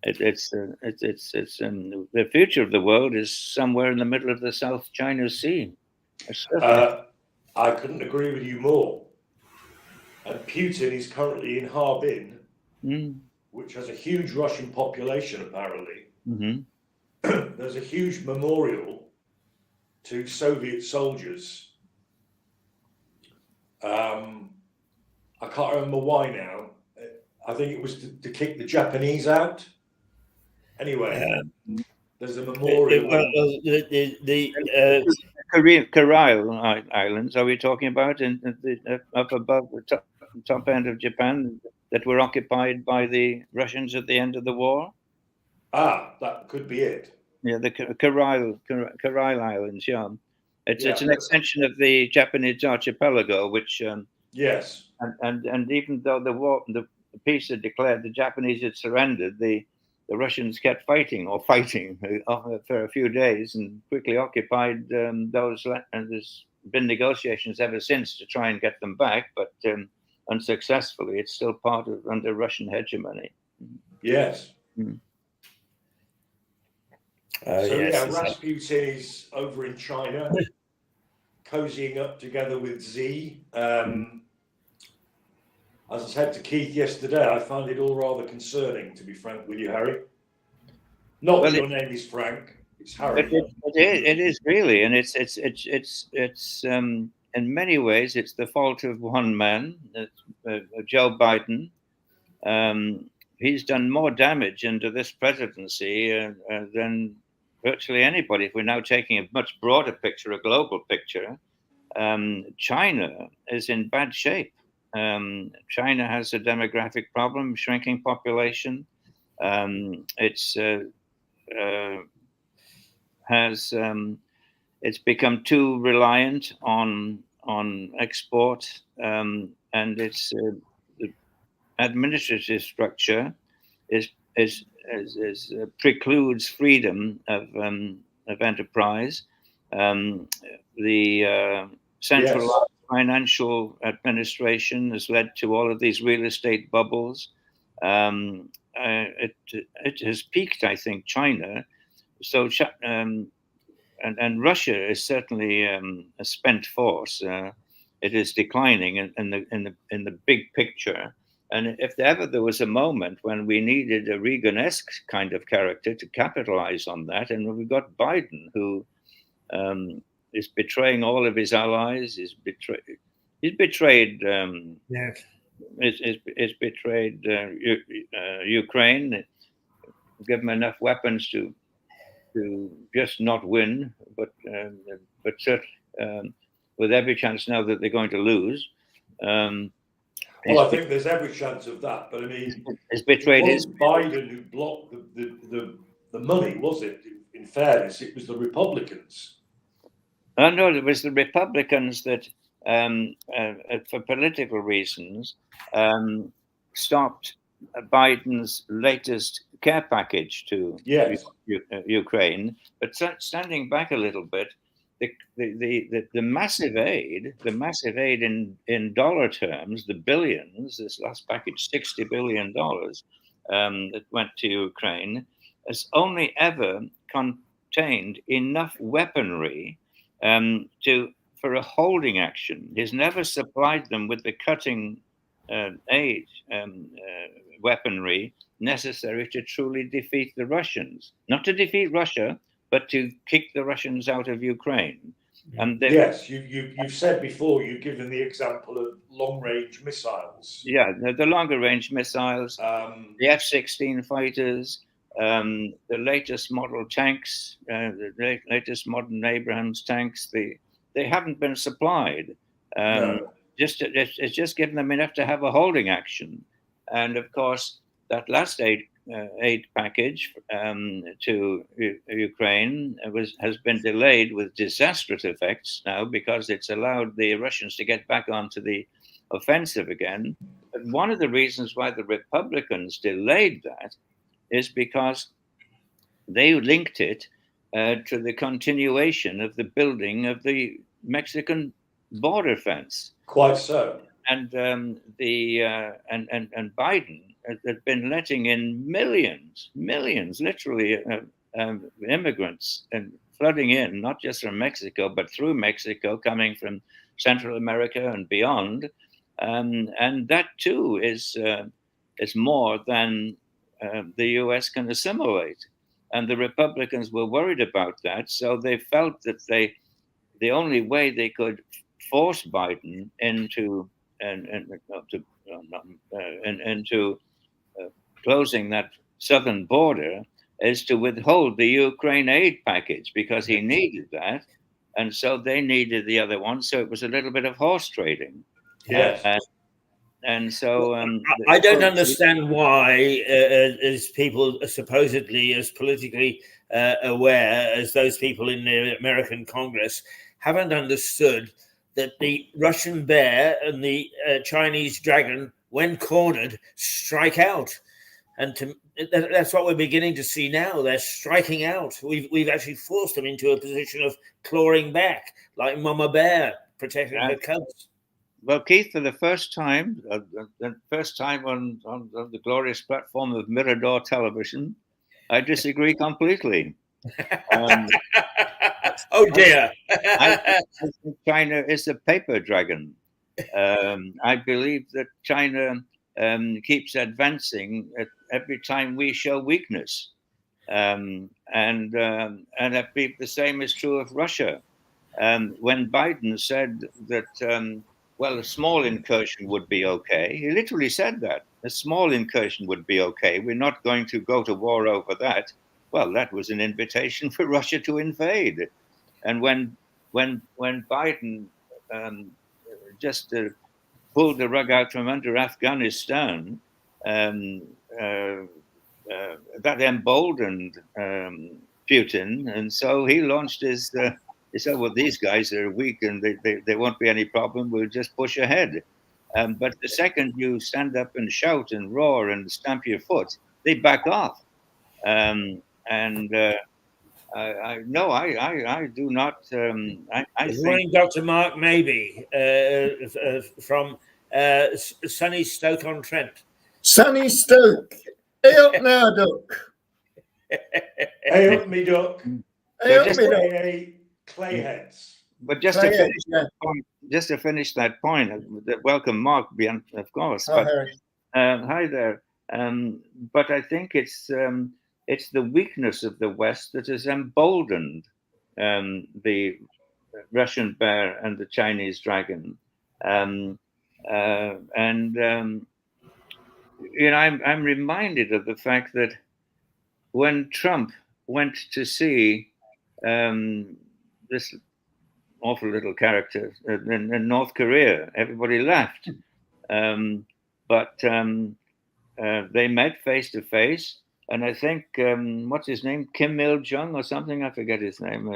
it's the future of the world is somewhere in the middle of the South China Sea. I couldn't agree with you more. And Putin is currently in Harbin, which has a huge Russian population, apparently. There's a huge memorial to Soviet soldiers. I can't remember why now. I think it was to kick the Japanese out. Anyway, there's a memorial. Kuril Islands, are we talking about up above the top end of Japan that were occupied by the Russians at the end of the war? That could be it. Yeah, the Kuril Islands. Yeah, it's an extension of the Japanese archipelago, which yes, and even though the peace had declared, the Japanese had surrendered, the Russians kept fighting for a few days and quickly occupied those. And there's been negotiations ever since to try and get them back, but unsuccessfully. It's still part of under Russian hegemony. Yes. Yes, Rasputin is over in China, cozying up together with Z. As I said to Keith yesterday, I find it all rather concerning, to be frank with you, Harry. Not that your name is Frank; it's Harry. It is really, and it's in many ways it's the fault of one man, Joe Biden. He's done more damage under this presidency than virtually anybody. If we're now taking a much broader picture, a global picture, China is in bad shape. China has a demographic problem, shrinking population. It's become too reliant on export, and its administrative structure precludes freedom of enterprise. The centralized financial administration has led to all of these real estate bubbles. It has peaked, I think, China. So, and Russia is certainly a spent force. It is declining in the big picture. And if ever there was a moment when we needed a Reagan-esque kind of character to capitalize on that, and we've got Biden, who is betraying all of his allies. He's betrayed. He's betrayed Ukraine. Give them enough weapons to just not win, but with every chance now that they're going to lose. Well, I think there's every chance of that, but I mean, it's betrayed. It wasn't Biden who blocked the money, was it? In fairness, it was the Republicans. No, it was the Republicans that, for political reasons, stopped Biden's latest care package to Ukraine. But standing back a little bit, the massive aid, in dollar terms, the billions, this last package, $60 billion that went to Ukraine, has only ever contained enough weaponry for a holding action. He's never supplied them with the cutting aid weaponry necessary to truly defeat the Russians. Not to defeat Russia, but to kick the Russians out of Ukraine. And yes, you've said before, you've given the example of long-range missiles. Yeah, the longer-range missiles, the F-16 fighters, the latest model tanks, the latest modern Abrams tanks. They haven't been supplied. No. It's just given them enough to have a holding action. And of course, that last aid package to Ukraine has been delayed with disastrous effects now, because it's allowed the Russians to get back onto the offensive again. But one of the reasons why the Republicans delayed that is because they linked it to the continuation of the building of the Mexican border fence. Quite so. And and Biden had been letting in millions, literally, immigrants and flooding in, not just from Mexico, but through Mexico, coming from Central America and beyond. And that too is more than the U.S. can assimilate. And the Republicans were worried about that, so they felt that the only way they could force Biden into closing that southern border is to withhold the Ukraine aid package, because he needed that, and so they needed the other one. So it was a little bit of horse trading. Yes. And so I don't understand why, as people supposedly as politically aware as those people in the American Congress, haven't understood that the Russian bear and the Chinese dragon, when cornered, strike out. And that's what we're beginning to see now. They're striking out. We've actually forced them into a position of clawing back, like Mama Bear protecting her cubs. Well, Keith, for the first time on the glorious platform of Mirador Television, I disagree completely. Oh dear! I think China is a paper dragon. I believe that China keeps advancing every time we show weakness, and the same is true of Russia. When Biden said that, well, a small incursion would be okay, he literally said that a small incursion would be okay. We're not going to go to war over that. Well, that was an invitation for Russia to invade. And when Biden just pulled the rug out from under Afghanistan, that emboldened Putin, and so he launched his. He said, "Well, these guys are weak, and they won't be any problem. We'll just push ahead." But the second you stand up and shout and roar and stamp your foot, they back off. I do not. I think Dr. Mark Maybe from sunny Stoke-on-Trent. Sunny Stoke. Hey up now, Duck. Hey up, me duck. Hey up, me duck. Hey, Clayheads. But just to finish that point, welcome, Mark, of course. Oh, Harry. Hi there. But I think it's the weakness of the West that has emboldened the Russian bear and the Chinese dragon. I'm reminded of the fact that when Trump went to see this awful little character in North Korea, everybody laughed. But they met face to face, and I think what's his name, Kim Il Jung or something? I forget his name.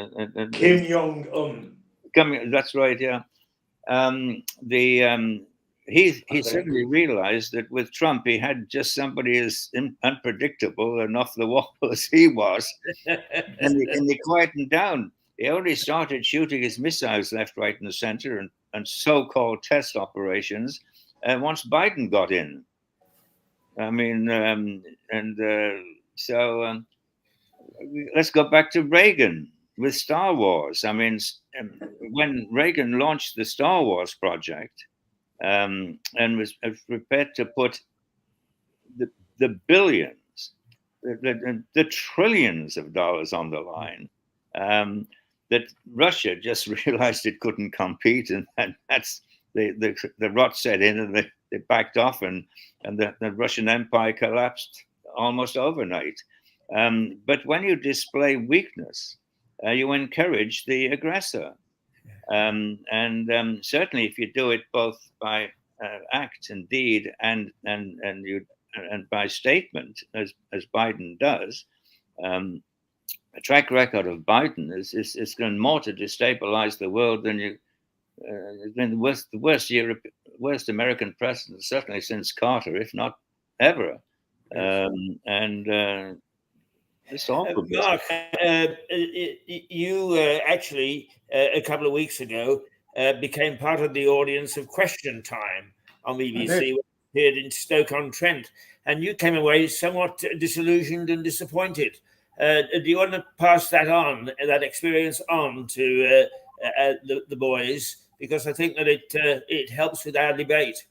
Kim Jong Un. That's right. Yeah. He suddenly realized that with Trump, he had just somebody as unpredictable and off the wall as he was, and he quietened down. He only started shooting his missiles left, right, and center, and so-called test operations once Biden got in. I mean, so let's go back to Reagan with Star Wars. I mean, when Reagan launched the Star Wars project and was prepared to put the billions, the trillions of dollars on the line, that Russia just realized it couldn't compete, and that's the rot set in, and they backed off, and the Russian Empire collapsed almost overnight. But when you display weakness, you encourage the aggressor, and certainly if you do it both by act and deed and by statement, as Biden does. A track record of Biden is going more to destabilize the world than it's been the worst American president certainly since Carter, if not ever. and it's awful. Mark, you actually a couple of weeks ago became part of the audience of Question Time on BBC, which appeared in Stoke-on-Trent, and you came away somewhat disillusioned and disappointed. Do you want to pass that on, that experience on to the boys? Because I think that it helps with our debate.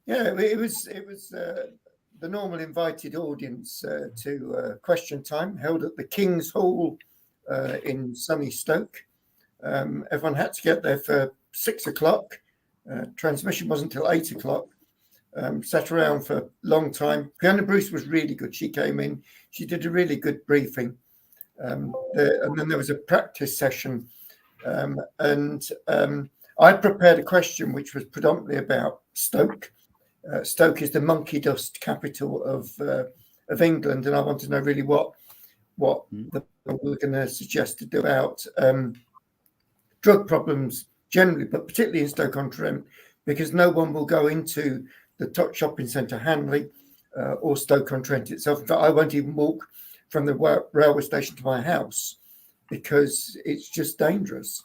Yeah, it was the normal invited audience to Question Time, held at the King's Hall in sunny Stoke. Everyone had to get there for 6 o'clock. Transmission wasn't until 8 o'clock. Sat around for a long time. Fiona Bruce was really good. She came in. She did a really good briefing. And then there was a practice session. I prepared a question which was predominantly about Stoke. Stoke is the monkey dust capital of England, and I want to know really what we're going to suggest to do about drug problems generally, but particularly in Stoke-on-Trent, because no one will go into the top shopping centre, Hanley, or Stoke-on-Trent itself. In fact, I won't even walk from the railway station to my house because it's just dangerous.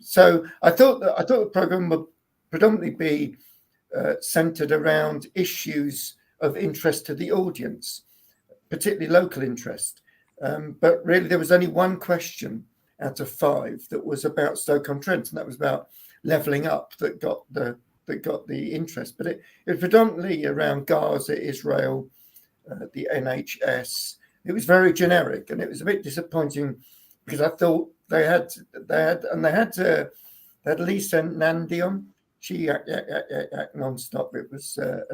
So I thought the programme would predominantly be centred around issues of interest to the audience, particularly local interest. But really, there was only one question out of 5 that was about Stoke-on-Trent, and that was about levelling up that got the interest. But it was predominantly around Gaza, Israel, the NHS. It was very generic, and it was a bit disappointing because I thought they had Lisa Nandy on. She non-stop. It was a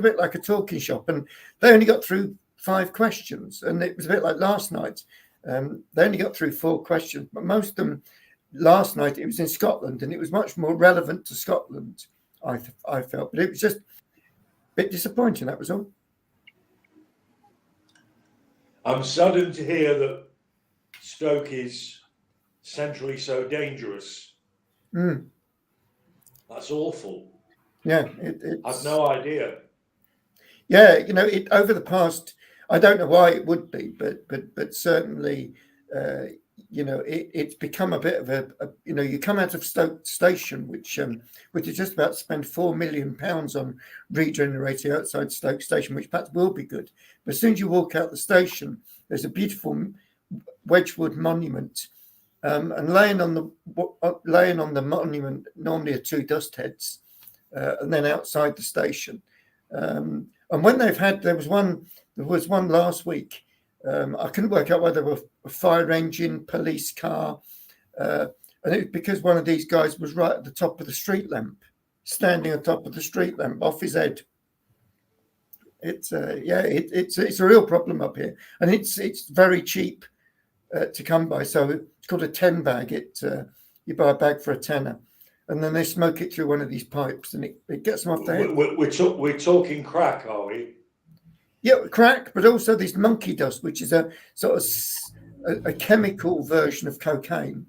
bit like a talking shop, and they only got through 5 questions, and it was a bit like last night. They only got through 4 questions, but most of them last night it was in Scotland, and it was much more relevant to Scotland. I felt, but it was just a bit disappointing. That was all. I'm saddened to hear that Stoke is centrally so dangerous. That's awful. Yeah, I've no idea. Yeah, over the past, I don't know why it would be, but certainly, it's become a bit of a you come out of Stoke Station, which is just about to spend £4 million on regenerating outside Stoke Station, which perhaps will be good. But as soon as you walk out the station, there's a beautiful Wedgwood monument, and laying on the monument normally are 2 dust heads, and then outside the station. And when there was one last week. I couldn't work out whether it was a fire engine, police car, and it was because one of these guys was right at the top of the street lamp, standing on top of the street lamp, off his head. It's a real problem up here, and it's very cheap to come by. So it's called a 10 bag. You buy a bag for a tenner, and then they smoke it through one of these pipes, and it gets them off their head. We're talking crack, are we? Yeah, crack, but also this monkey dust, which is a sort of a chemical version of cocaine.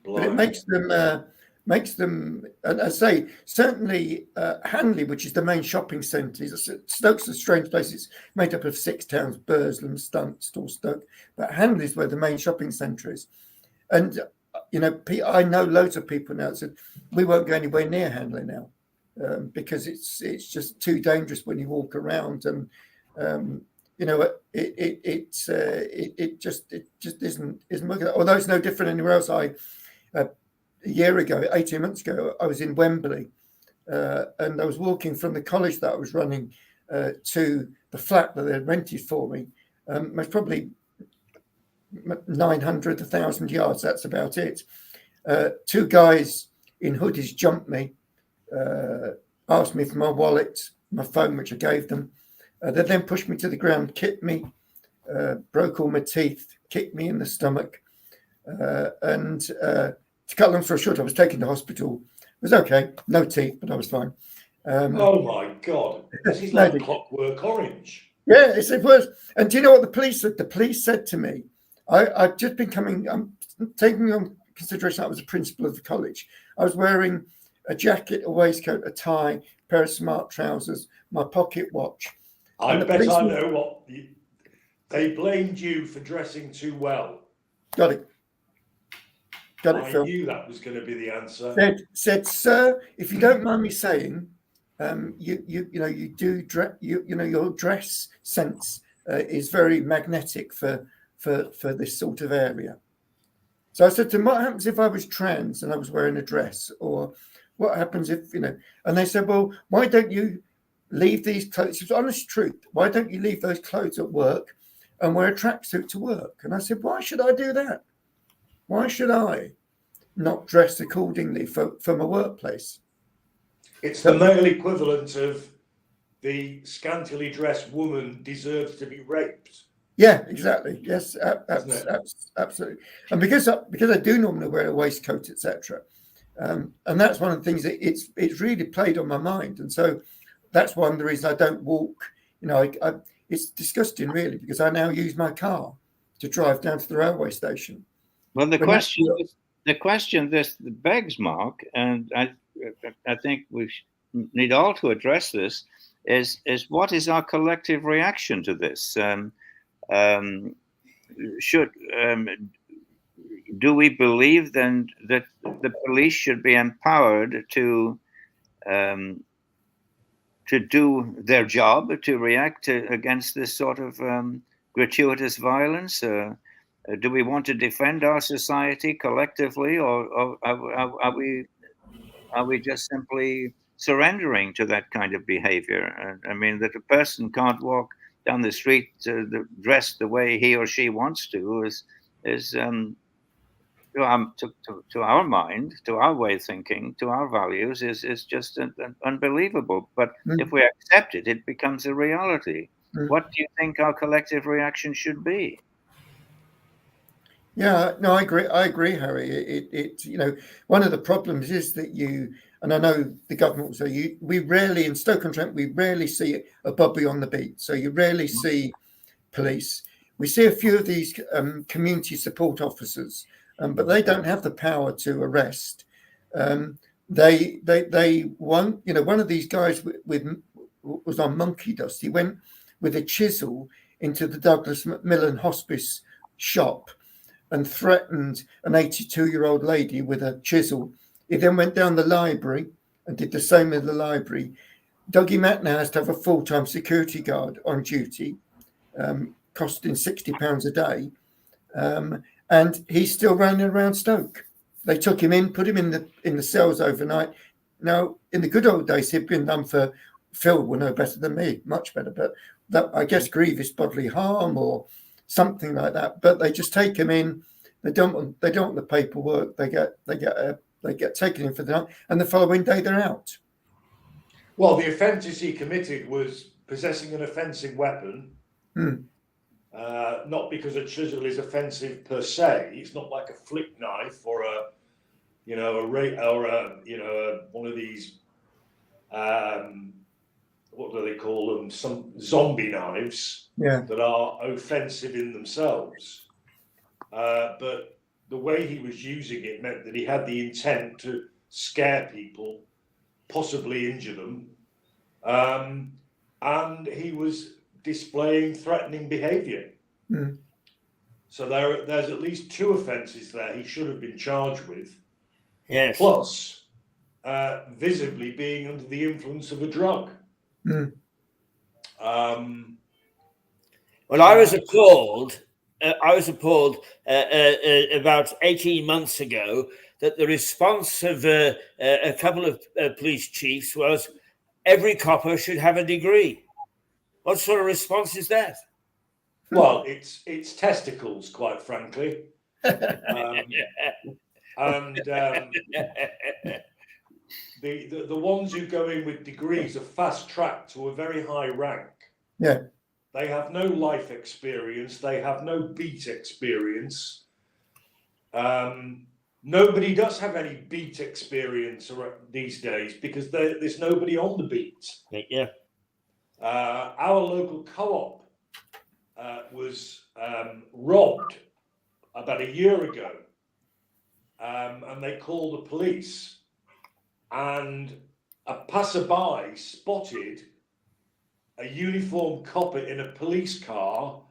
But it makes them, and I say, certainly Hanley, which is the main shopping centre. Stoke's a strange place. It's made up of 6 towns, Burslem, Stoke, but Hanley's where the main shopping centre is. And, I know loads of people now that said, we won't go anywhere near Hanley now. Because it's just too dangerous when you walk around, and it just isn't working. Although it's no different anywhere else. A year ago, 18 months ago, I was in Wembley, and I was walking from the college that I was running to the flat that they had rented for me. It was probably 900, 1,000 yards. That's about it. 2 guys in hoodies jumped me. Asked me for my wallet, my phone, which I gave them. They then pushed me to the ground, kicked me, broke all my teeth, kicked me in the stomach. And to cut long story short, I was taken to hospital. It was okay, no teeth, but I was fine. Oh my God, this is like Clockwork Orange. Yeah, it was. And do you know what the police said? The police said to me, I've just been I'm taking on consideration I was a principal of the college. I was wearing a jacket, a waistcoat, a tie, pair of smart trousers, my pocket watch. I And the bet I policeman- know what they blamed you for dressing too well. Got it. Got it, I Phil. knew that was going to be the answer. Said, sir, if you don't mind me saying, you do dress. Your dress sense is very magnetic for this sort of area. So I said to him, what happens if I was trans and I was wearing a dress, or what happens if And they said, well, why don't you leave these clothes? It's honest truth. Why don't you leave those clothes at work and wear a tracksuit to work? And I said, why should I do that? Why should I not dress accordingly for my workplace? It's the male equivalent of the scantily dressed woman deserves to be raped. Yeah, exactly. Yes, absolutely. And because I do normally wear a waistcoat, etc., and that's one of the things that it's really played on my mind, and so that's one of the reasons I don't walk. It's disgusting, really, because I now use my car to drive down to the railway station. Well, the question this begs, Mark, and I think we need all to address this, is what is our collective reaction to this? Do we believe then that the police should be empowered to do their job, to react against this sort of gratuitous violence? Do we want to defend our society collectively, or are we just simply surrendering to that kind of behavior? I mean, that a person can't walk down the street dressed the way he or she wants to is to our mind, to our way of thinking, to our values is just unbelievable. But if we accept it, it becomes a reality. What do you think our collective reaction should be? Yeah, no, I agree, Harry. One of the problems is that and I know the government will say, we rarely, in Stoke-on-Trent, we rarely see a bobby on the beat. So you rarely see police. We see a few of these community support officers, but they don't have the power to arrest. They won't. One of these guys was on monkey dust. He went with a chisel into the Douglas Macmillan Hospice shop and threatened an 82-year-old lady with a chisel. He then went down the library and did the same in the library. Dougie Matt now has to have a full-time security guard on duty, costing £60 a day. And he's still running around Stoke. They took him in, put him in the cells overnight. Now, in the good old days, he'd been done for, Phil will know better than me, much better, but that, I guess, grievous bodily harm or something like that. But they just take him in. They don't want the paperwork. They get taken in for the night, and the following day they're out. Well, the offences he committed was possessing an offensive weapon. Not because a chisel is offensive per se. It's not like a flick knife or one of these what do they call them? Some zombie knives that are offensive in themselves. But the way he was using it meant that he had the intent to scare people, possibly injure them, and he was displaying threatening behaviour. So there's at least 2 offences there he should have been charged with. Yes. Plus, visibly being under the influence of a drug. Well, I was appalled. About 18 months ago that the response of a couple of police chiefs was every copper should have a degree. What sort of response is that? Well, it's testicles, quite frankly. The ones who go in with degrees are fast tracked to a very high rank. Yeah. They have no life experience. They have no beat experience. Nobody does have any beat experience these days because there's nobody on the beat. Yeah. Our local co-op was robbed about a year ago, and they called the police, and a passerby spotted a uniformed copper in a police car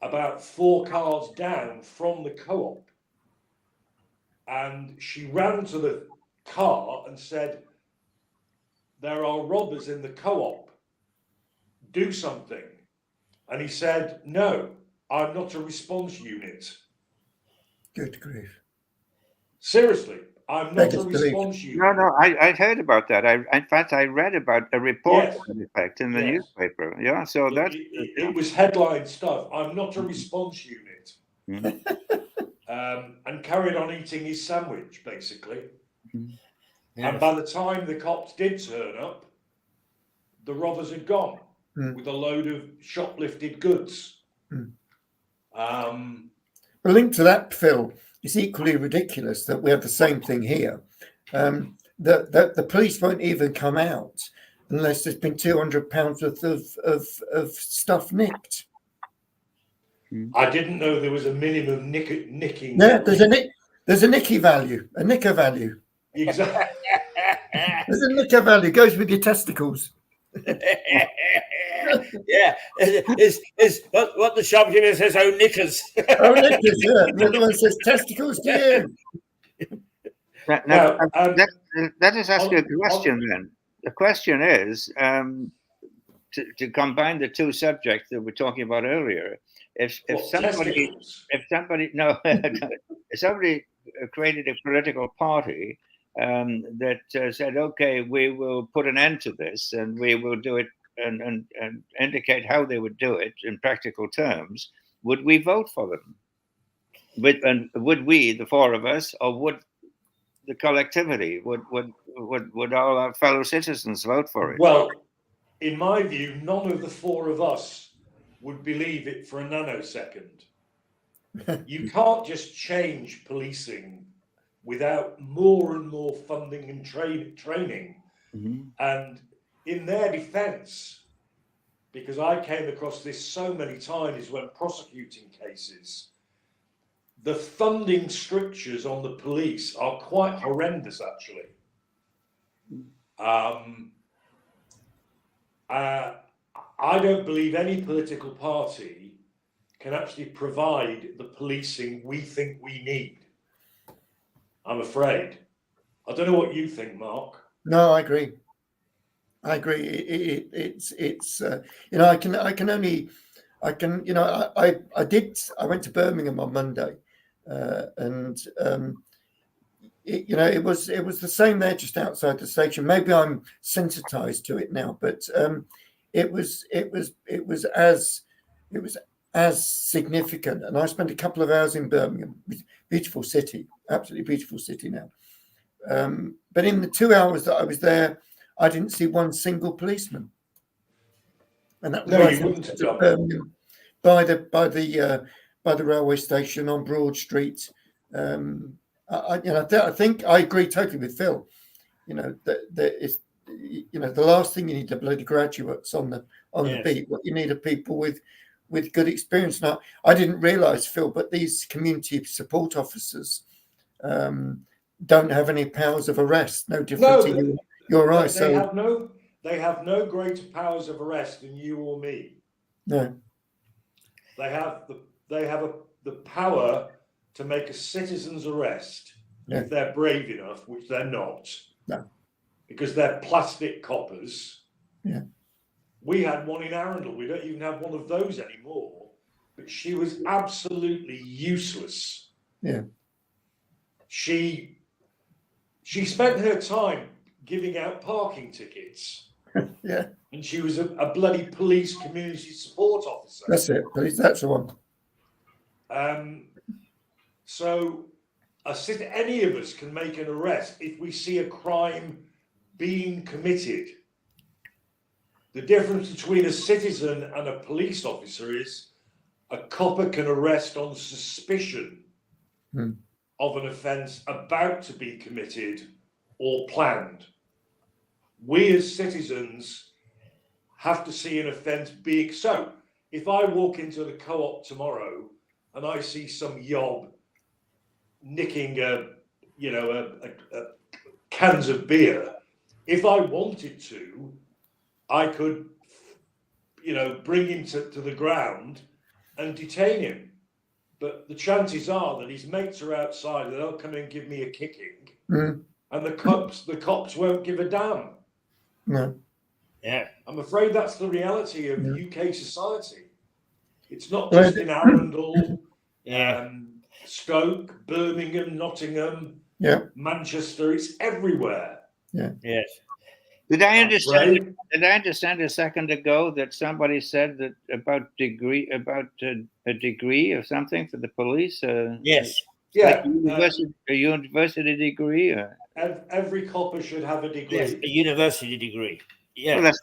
about 4 cars down from the co-op. And she ran to the car and said, "There are robbers in the co-op. Do something." And he said, "No, I'm not a response unit." Good grief. Seriously, I'm not a Beggars belief. response unit. No, I'd heard about that. In fact, I read about a report Yes. to that effect in the Yes. newspaper. Yeah, so that's... It was headline stuff. I'm not a response unit. Mhm. And carried on eating his sandwich, basically. Mhm. And by the time the cops did turn up, the robbers had gone with a load of shoplifted goods. But linked to that, Phil, it's equally ridiculous that we have the same thing here. The police won't even come out unless there's been £200 worth of stuff nicked. I didn't know there was a minimum nicking. Yeah, there's a nicky value, a nicker value. Exactly. There's a nicker value, goes with your testicles. Yeah, it's what the shopkeeper says, "Oh, knickers." Oh, knickers, yeah. The other one says testicles to you. Now, let us ask you a question then. The question is, to combine the two subjects that we were talking about earlier, if somebody created a political party that said, okay, we will put an end to this and we will do it and indicate how they would do it in practical terms, would we vote for them? Would we, the 4 of us, or would the collectivity, would all our fellow citizens vote for it? Well, in my view, none of the 4 of us would believe it for a nanosecond. You can't just change policing without more and more funding and training. Mm-hmm. And in their defense, because I came across this so many times when prosecuting cases, the funding strictures on the police are quite horrendous, actually. I don't believe any political party can actually provide the policing we think we need. I'm afraid. I don't know what you think, Mark. No, I agree. It's you know, I went to Birmingham on Monday, and you know, it was the same there just outside the station. Maybe I'm sensitized to it now, but it was as significant. And I spent a couple of hours in Birmingham, beautiful city, absolutely beautiful city now. But in the 2 hours that I was there, I didn't see one single policeman, and that was Birmingham, by the railway station on Broad Street. I think I agree totally with Phil. You know that is, you know, the last thing you need are bloody graduates on the beat. What you need are people with good experience. Now, I didn't realise, Phil, but these community support officers don't have any powers of arrest. No different to you. You're right. They have no greater powers of arrest than you or me. No. They have the power to make a citizen's arrest if they're brave enough, which they're not. No. Because they're plastic coppers. Yeah. We had one in Arundel. We don't even have one of those anymore. But she was absolutely useless. Yeah. She spent her time giving out parking tickets. Yeah. And she was a bloody police community support officer. That's it. Police, that's the one. So any of us can make an arrest if we see a crime being committed. The difference between a citizen and a police officer is a copper can arrest on suspicion of an offence about to be committed or planned. We as citizens have to see an offence being... So, if I walk into the co-op tomorrow and I see some yob nicking cans of beer, if I wanted to, I could, bring him to the ground and detain him. But the chances are that his mates are outside and they'll come and give me a kicking, and the cops won't give a damn. No. Yeah. I'm afraid that's the reality of UK society. It's not just in Arundel, Stoke, Birmingham, Nottingham, Manchester. It's everywhere. Yeah. Yes. Did I understand? Did I understand a second ago that somebody said that about a degree or something for the police? Yes. Yeah. A university degree. Every copper should have a degree. Yes, a university degree. Yeah, Well,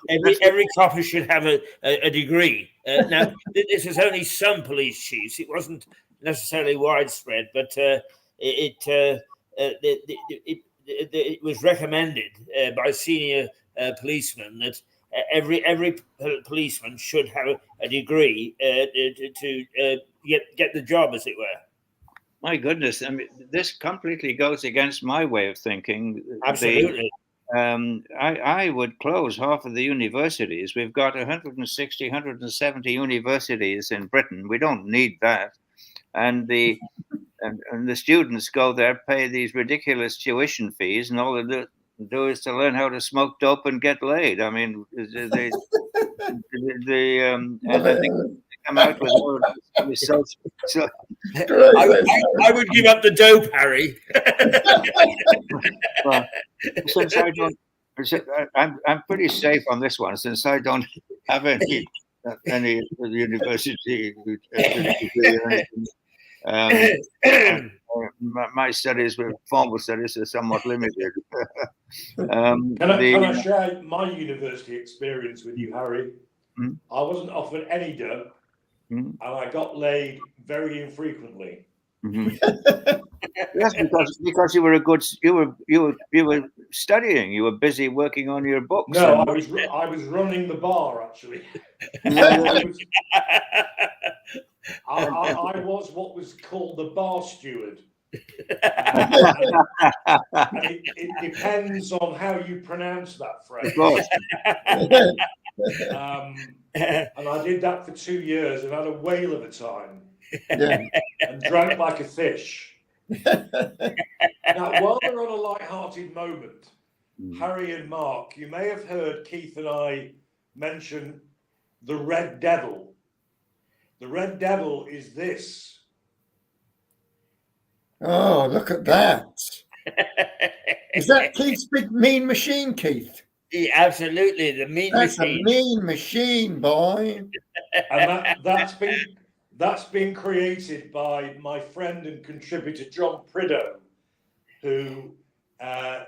every copper should have a degree. Now, this is only some police chiefs. It wasn't necessarily widespread, but it was recommended by senior policemen that every policeman should have a degree to get the job, as it were. My goodness, I mean, this completely goes against my way of thinking. Absolutely. I would close half of the universities. We've got 160, 170 universities in Britain. We don't need that. And the students go there, pay these ridiculous tuition fees, and all they do is to learn how to smoke dope and get laid. I mean, and I think they come out with all of this. So I would give up the dope, Harry. Well, since I don't, I'm pretty safe on this one, since I don't have any university degree or anything. My studies, formal studies, are somewhat limited. Can I share my university experience with you, Harry? I wasn't offered any dope, and I got laid very infrequently. Yes, because you were you were studying. You were busy working on your books. No, I was running the bar, actually. I was what was called the bar steward. And it depends on how you pronounce that phrase. And I did that for 2 years and had a whale of a time. And drank like a fish. Now, while we're on a light-hearted moment, Harry and Mark, you may have heard Keith and I mention the Red Devil. The Red Devil is this. Oh, look at that. Is that Keith's big mean machine, Keith? Yeah, absolutely, the mean That's machine. a mean machine, boy. And that's been created by my friend and contributor John Prideaux, who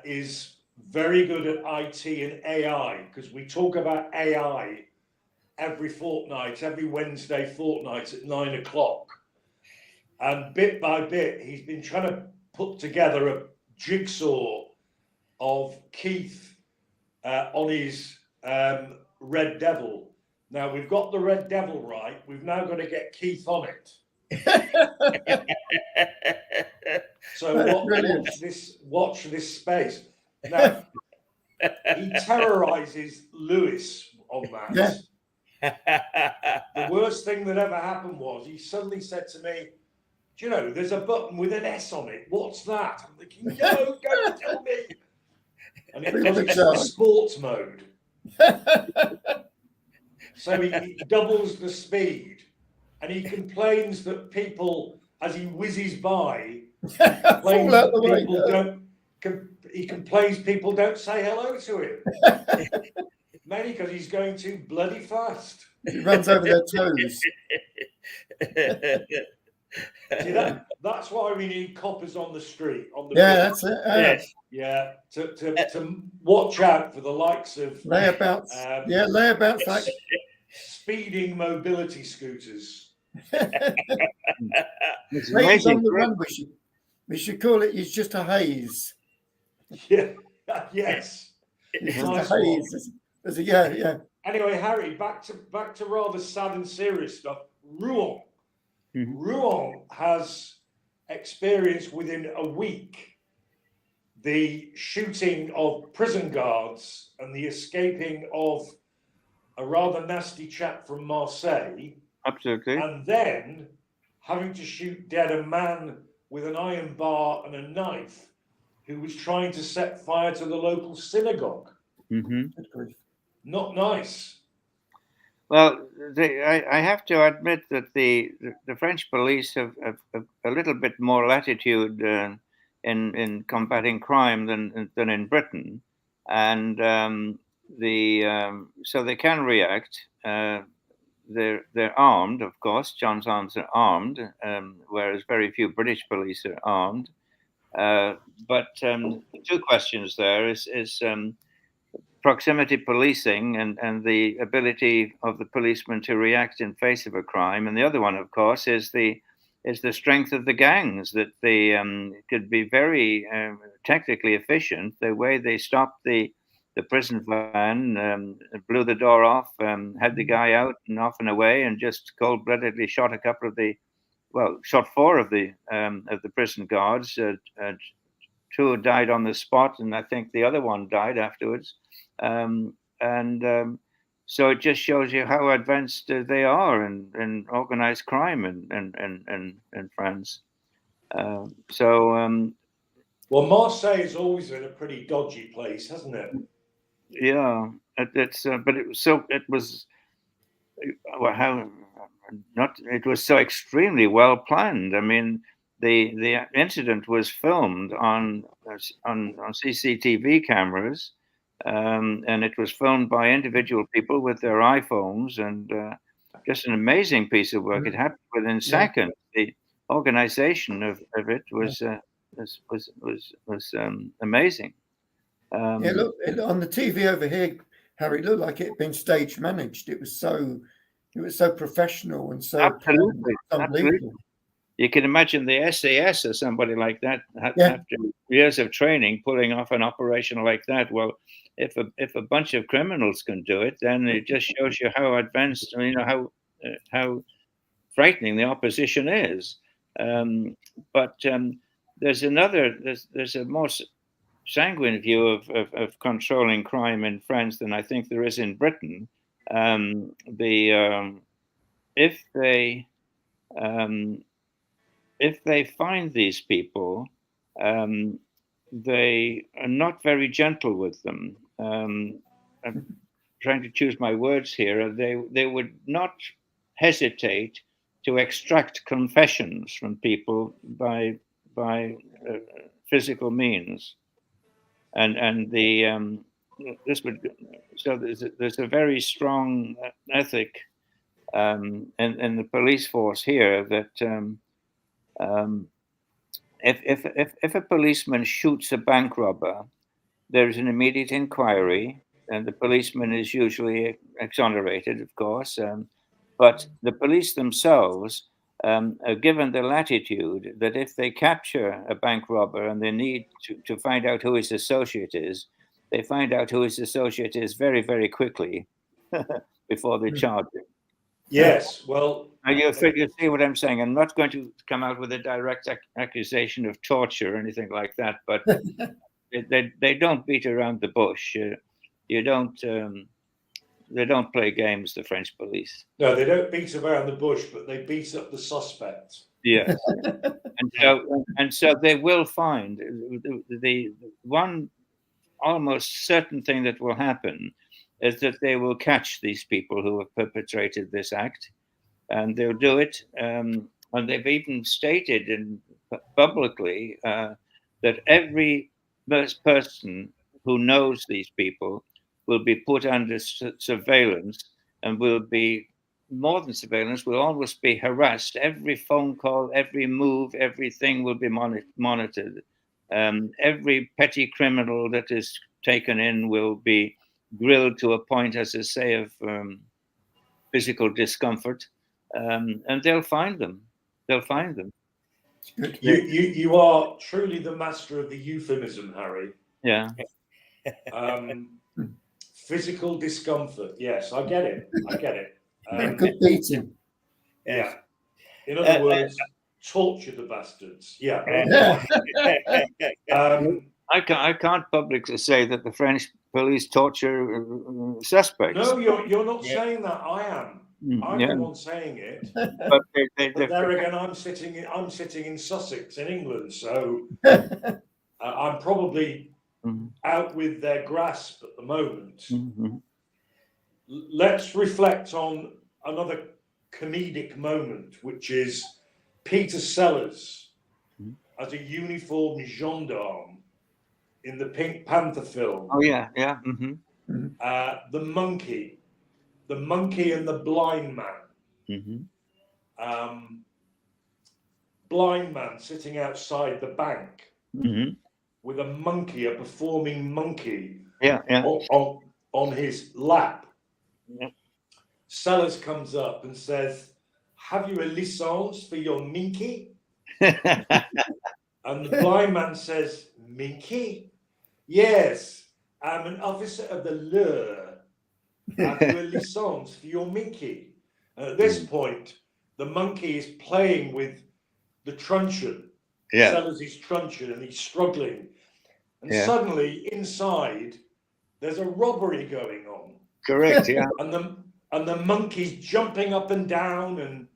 is very good at IT and AI, because we talk about AI every Wednesday fortnight at 9 o'clock. And bit by bit, he's been trying to put together a jigsaw of Keith on his Red Devil. Now, we've got the Red Devil right. We've now got to get Keith on it. So watch this space. Now, he terrorizes Lewis on that. Yeah. The worst thing that ever happened was he suddenly said to me, "Do you know, there's a button with an S on it. What's that?" I'm thinking, "No, don't tell me." And it's the sports mode. So he doubles the speed, and he complains that people, as he whizzes by, he complains people don't say hello to him. Mainly because he's going too bloody fast. He runs over their toes. See, that's why we need coppers on the street. That's it. Yes. Yeah, to watch out for the likes of layabouts. Layabouts like speeding mobility scooters. Haze on the run. We should call it. It's just a haze. Yeah. Yes. It's just a haze. Yeah. Anyway, Harry, back to rather sad and serious stuff. Rouen. Rouen has experienced within a week the shooting of prison guards and the escaping of a rather nasty chap from Marseille, Absolutely. and then having to shoot dead a man with an iron bar and a knife who was trying to set fire to the local synagogue. Mm-hmm. Not nice. Well, I have to admit that the French police have a little bit more latitude in combating crime than in Britain, and so they can react. They're armed, of course. John's arms are armed, whereas very few British police are armed. But two questions there is proximity policing and the ability of the policeman to react in face of a crime, and the other one, of course, is the strength of the gangs, that they could be very technically efficient. The way they stopped the prison van, blew the door off, had the guy out and off and away, and just cold-bloodedly shot a couple of shot four of the prison guards. Two died on the spot, and I think the other one died afterwards. So it just shows you how advanced they are in organized crime in France. Well, Marseille has always been a pretty dodgy place, hasn't it? Yeah, but it was so extremely well planned. I mean, the incident was filmed on CCTV cameras, and it was filmed by individual people with their iPhones, and just an amazing piece of work. It happened within seconds. The organization of it was amazing. Look on the TV over here, Harry. It looked like it had been stage managed. It was so professional and so absolutely. unbelievable. You can imagine the SAS or somebody like that after years of training pulling off an operation like that. Well, if a bunch of criminals can do it, then it just shows you how advanced, how frightening the opposition is. But there's a more sanguine view of controlling crime in France than I think there is in Britain. If they find these people, they are not very gentle with them. I'm trying to choose my words here. They would not hesitate to extract confessions from people by physical means, and there's a very strong ethic in the police force here that. If a policeman shoots a bank robber, there is an immediate inquiry, and the policeman is usually exonerated, of course. But the police themselves are given the latitude that if they capture a bank robber and they need to find out who his associate is, they find out who his associate is very, very quickly before they charge him. Yes, well, you see what I'm saying. I'm not going to come out with a direct accusation of torture or anything like that, but they don't beat around the bush. They don't play games, the French police. No, they don't beat around the bush, but they beat up the suspect. Yes, and so they will find the one almost certain thing that will happen is that they will catch these people who have perpetrated this act, and they'll do it. And they've even stated publicly that every person who knows these people will be put under surveillance, and will be more than surveillance, will always be harassed. Every phone call, every move, everything will be monitored. Every petty criminal that is taken in will be grilled to a point, as I say, of physical discomfort, and they'll find them. They'll find them. You are truly the master of the euphemism, Harry. Yeah. Physical discomfort. Yes, I get it. Good beating. Yeah. In other words, torture the bastards. Yeah. I can't publicly say that the French police torture suspects. No, you're not saying that. I am. I'm Yeah. the one saying it. But But there again, I'm sitting in Sussex, in England, so I'm probably out with their grasp at the moment. Let's reflect on another comedic moment, which is Peter Sellers as a uniformed gendarme in the Pink Panther film. Oh yeah, yeah. The monkey and the blind man. Blind man sitting outside the bank with a monkey, a performing monkey, on his lap. Yeah. Sellers comes up and says, "Have you a licence for your minky?" And the blind man says, "Minky? Yes, I'm an officer of the law. Have you a licence for your minky?" And at this point, the monkey is playing with the truncheon. Sellers' truncheon, and he's struggling. And suddenly, inside, there's a robbery going on. Correct, yeah. And the monkey's jumping up and down and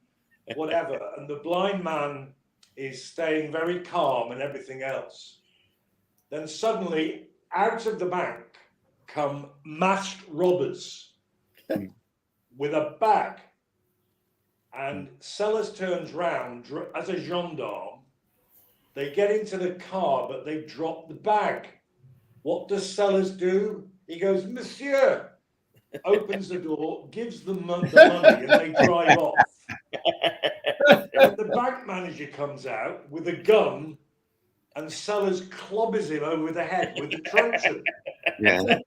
whatever. And the blind man is staying very calm and everything else. Then suddenly, out of the bank come masked robbers with a bag. And Sellers turns round as a gendarme. They get into the car, but they drop the bag. What does Sellers do? He goes, "Monsieur," opens the door, gives them the money, and they drive off. And the bank manager comes out with a gun, and Sellers clobbers him over the head with the truncheon. Yeah.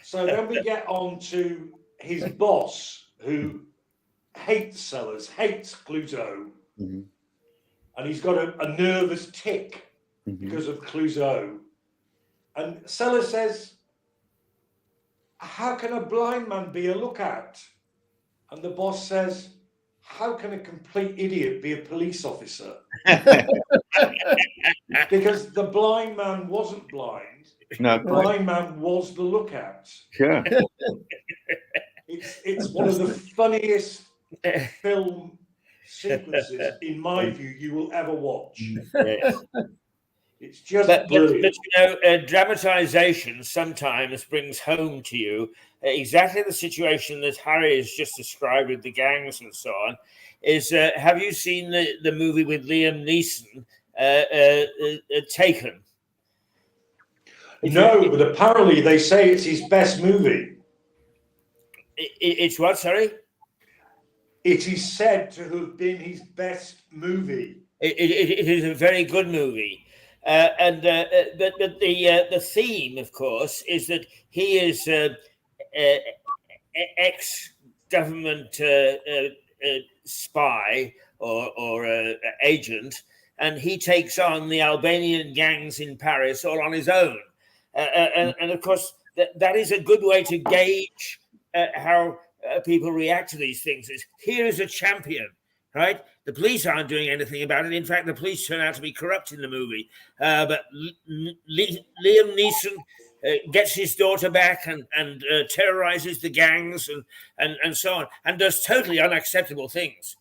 So then we get on to his boss, who hates Sellers, hates Clouseau, and he's got a nervous tic because of Clouseau. And Sellers says, "How can a blind man be a lookout?" And the boss says, "How can a complete idiot be a police officer?" Because the blind man wasn't blind. No, the blind man was the lookout. Sure. It's one of the funniest film sequences, in my view, you will ever watch. Yes. It's just But brilliant. you know, dramatization sometimes brings home to you exactly the situation that Harry has just described with the gangs and so on. Have you seen the movie with Liam Neeson, Taken? No, but apparently they say it's his best movie. It's what, sorry? It is said to have been his best movie. It is a very good movie. But the theme, of course, is that he is ex-government spy or agent, and he takes on the Albanian gangs in Paris all on his own. And of course, that is a good way to gauge how people react to these things. Here is a champion, right? The police aren't doing anything about it. In fact, the police turn out to be corrupt in the movie. But Liam Neeson gets his daughter back and terrorizes the gangs and so on, and does totally unacceptable things.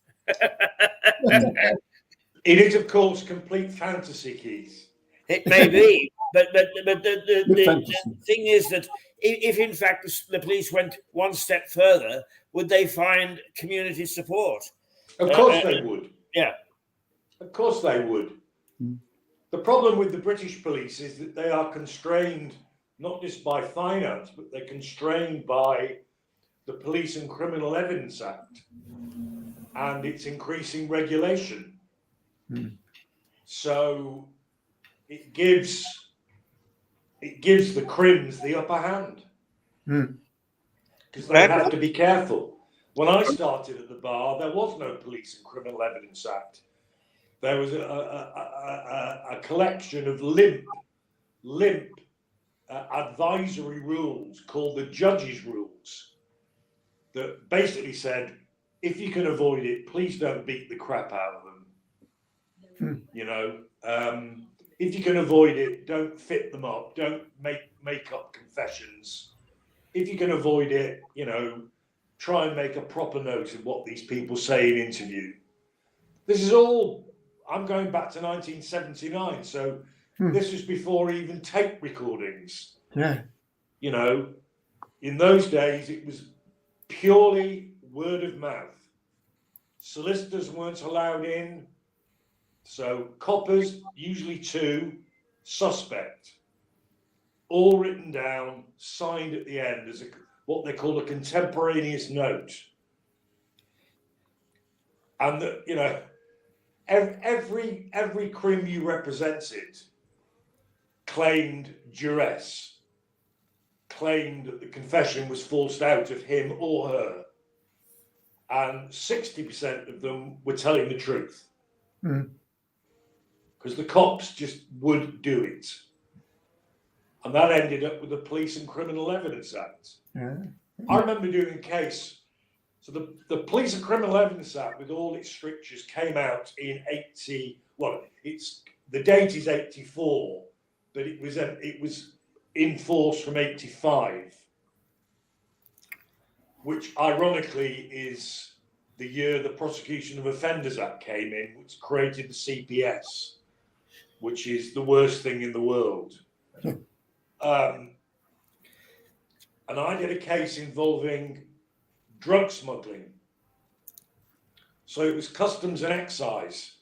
It is, of course, complete fantasy, Keith. It may be, but the thing is that if in fact the police went one step further, would they find community support? Of course they would. Yeah. Of course they would. The problem with the British police is that they are constrained not just by finance, but they're constrained by the Police and Criminal Evidence Act and its increasing regulation. So it gives the crims the upper hand because they have to be careful. When I started at the bar, there was no Police and Criminal Evidence Act. There was a collection of limp advisory rules called the Judge's Rules that basically said, if you can avoid it, please don't beat the crap out of them. You know, if you can avoid it, don't fit them up. Don't make up confessions. If you can avoid it, you know, try and make a proper note of what these people say in interview. This is all, I'm going back to 1979, so this was before even tape recordings. Yeah. You know, in those days, it was purely word of mouth. Solicitors weren't allowed in, so coppers, usually 2, suspect, all written down, signed at the end as what they call a contemporaneous note. And you know, every crim you represented claimed duress, claimed that the confession was forced out of him or her, and 60% of them were telling the truth, because the cops just would do it. And that ended up with the Police and Criminal Evidence Act. Yeah. I remember doing a case. So the Police and Criminal Evidence Act, with all its strictures, came out in the date is 84, but it was in force from 85, which ironically is the year the Prosecution of Offenders Act came in, which created the CPS, which is the worst thing in the world. And I did a case involving drug smuggling. So it was Customs and Excise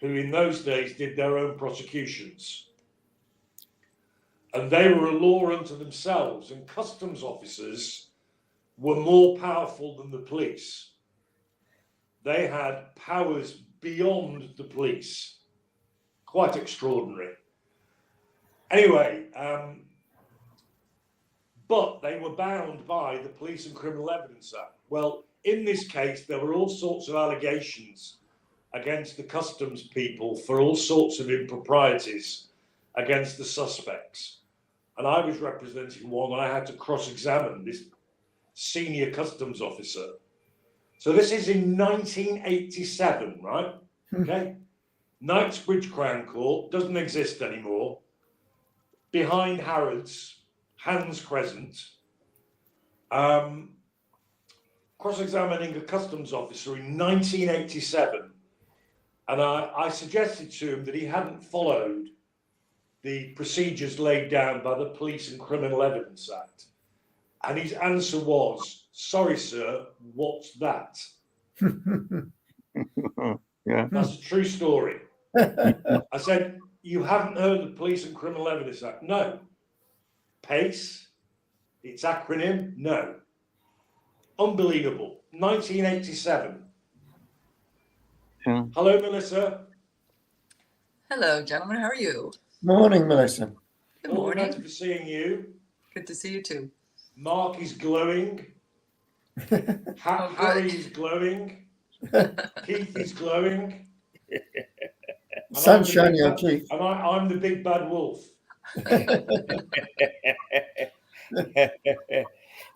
who in those days did their own prosecutions. And they were a law unto themselves, and customs officers were more powerful than the police. They had powers beyond the police. Quite extraordinary. Anyway, but they were bound by the Police and Criminal Evidence Act. Well, in this case, there were all sorts of allegations against the customs people for all sorts of improprieties against the suspects. And I was representing one, and I had to cross-examine this senior customs officer. So this is in 1987, right? Okay. Knightsbridge Crown Court doesn't exist anymore. Behind Harrods, Hans Crescent, cross-examining a customs officer in 1987, and I suggested to him that he hadn't followed the procedures laid down by the Police and Criminal Evidence Act, and his answer was, "Sorry, sir, what's that?" Yeah. That's a true story. I said, "You haven't heard of the Police and Criminal Evidence Act?" "No." PACE, its acronym? No. Unbelievable. 1987. Yeah. Hello, Melissa. Hello, gentlemen. How are you? Morning, Melissa. Good All the morning. better for seeing you. Good to see you too. Mark is glowing. Oh, Harry good. is glowing. Keith is glowing. Sun's shining on Keith. And I'm the big bad wolf.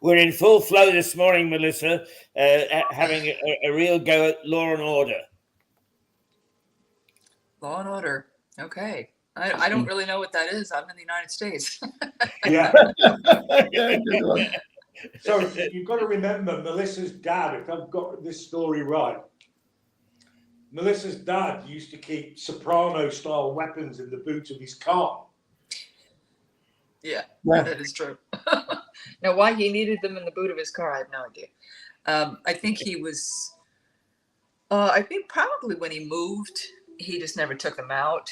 We're in full flow this morning, Melissa, having a real go at Law and Order. Law and Order. Okay. I don't really know what that is. I'm in the United States. Yeah. Yeah, good one. So you've got to remember Melissa's dad, if I've got this story right, Melissa's dad used to keep soprano-style weapons in the boot of his car. Yeah, Yeah. that is true. Now, why he needed them in the boot of his car, I have no idea. I think he was, I think probably when he moved, he just never took them out.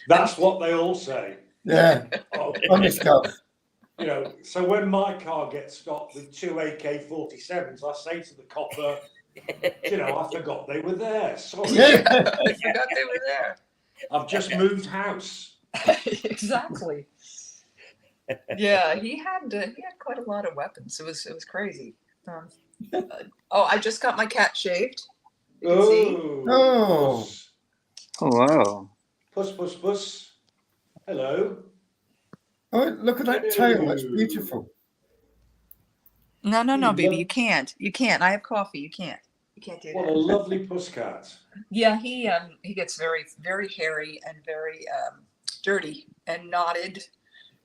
That's what they all say. Yeah. Oh, On his cuff. you know, so when my car gets stopped with 2 AK-47s, I say to the copper, you know, I forgot they were there. Sorry. Yeah. I forgot they were there. I've just moved house. Exactly. Yeah, he had quite a lot of weapons. It was crazy. I just got my cat shaved. You can see. Oh. Oh, wow. Puss, puss, puss. Hello. Oh, look at that tail. That's beautiful. No, You baby, love- you can't. You can't. I have coffee. You can't. You can't do What that. a lovely pusscat. Yeah, he gets very, very hairy and very dirty and knotted.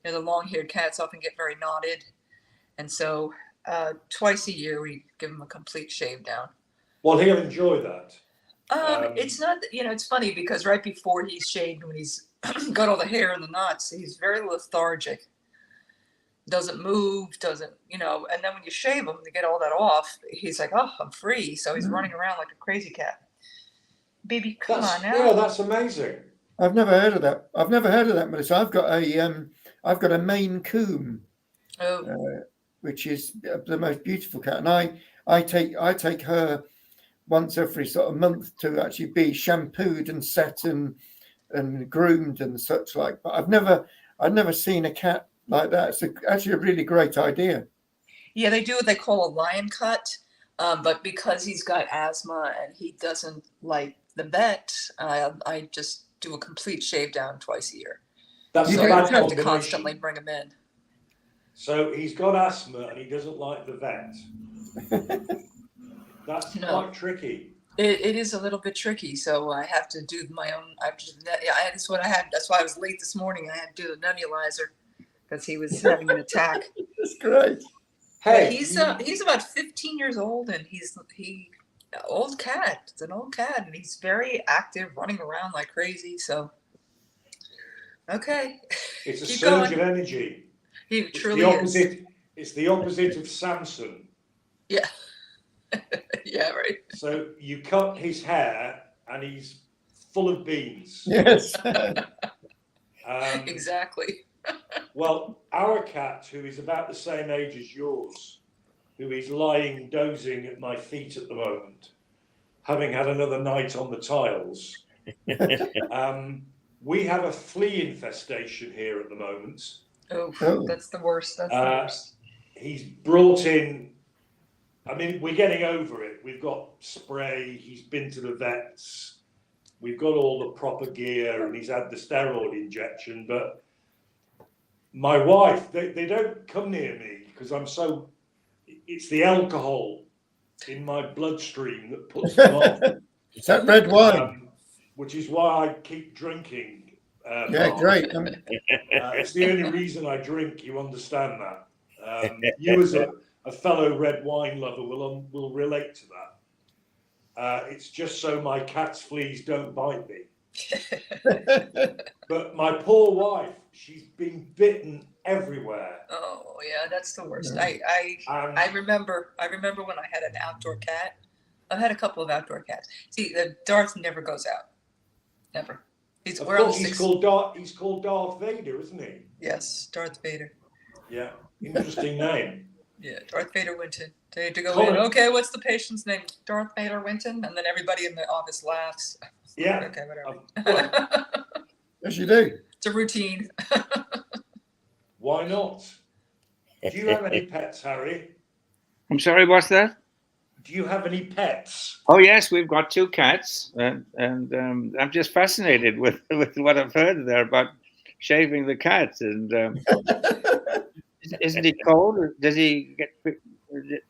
You know, the long-haired cats often get very knotted, and so twice a year we give him a complete shave down. Well, he'll enjoy that. It's not, you know, it's funny because right before he's shaved, when he's got all the hair and the knots, he's very lethargic. Doesn't move, doesn't, you know, and then when you shave him to get all that off, he's like, oh, I'm free. So he's running around like a crazy cat. Baby, come on now. Yeah, that's amazing. I've never heard of that. I've never heard of that, Melissa. I've got a Maine Coon, which is the most beautiful cat, and I take her once every sort of month to actually be shampooed and set and groomed and such like. But I've never seen a cat like that. It's actually a really great idea. Yeah, they do what they call a lion cut, but because he's got asthma and he doesn't like the vet, I just do a complete shave down twice a year. That's so a I bad don't have to combination. constantly bring him in. So he's got asthma and he doesn't like the vet. That's quite tricky. It is a little bit tricky, so I have to do my own. That's what I had. That's why I was late this morning. I had to do the nebulizer because he was having an attack. That's great. Hey, he's about 15 years old, and he's old cat. It's an old cat, and he's very active, running around like crazy. So, okay, It's a Keep surge going. of energy. He truly is. is. It's the opposite of Samson. Yeah. Yeah, right. So you cut his hair, and he's full of beans. Yes. Exactly. Well, our cat, who is about the same age as yours, who is lying dozing at my feet at the moment, having had another night on the tiles, we have a flea infestation here at the moment. Oh, that's the worst. That's the worst. He's brought in, I mean, we're getting over it. We've got spray, he's been to the vets, we've got all the proper gear, and he's had the steroid injection, but my wife, they don't come near me because it's the alcohol in my bloodstream that puts them off. Is that red wine? Which is why I keep drinking. Yeah, great. It's the only reason I drink, you understand that. You as a fellow red wine lover will relate to that. It's just so my cat's fleas don't bite me. But my poor wife, she's been bitten everywhere. Oh yeah, that's the worst. I remember when I had an outdoor cat. I've had a couple of outdoor cats. See, Darth never goes out. Never. He's called Darth Vader, isn't he? Yes, Darth Vader. Yeah, interesting name. Yeah, Darth Vader Winton. They had to go in. Okay, what's the patient's name? Darth Vader Winton, and then everybody in the office laughs. Yeah. Okay, whatever. Yes, you do. It's a routine. Why not? Do you have any pets, Harry? I'm sorry, what's that? Do you have any pets? Oh yes, we've got 2 cats, and I'm just fascinated with what I've heard there about shaving the cats. And isn't he cold? Does he get?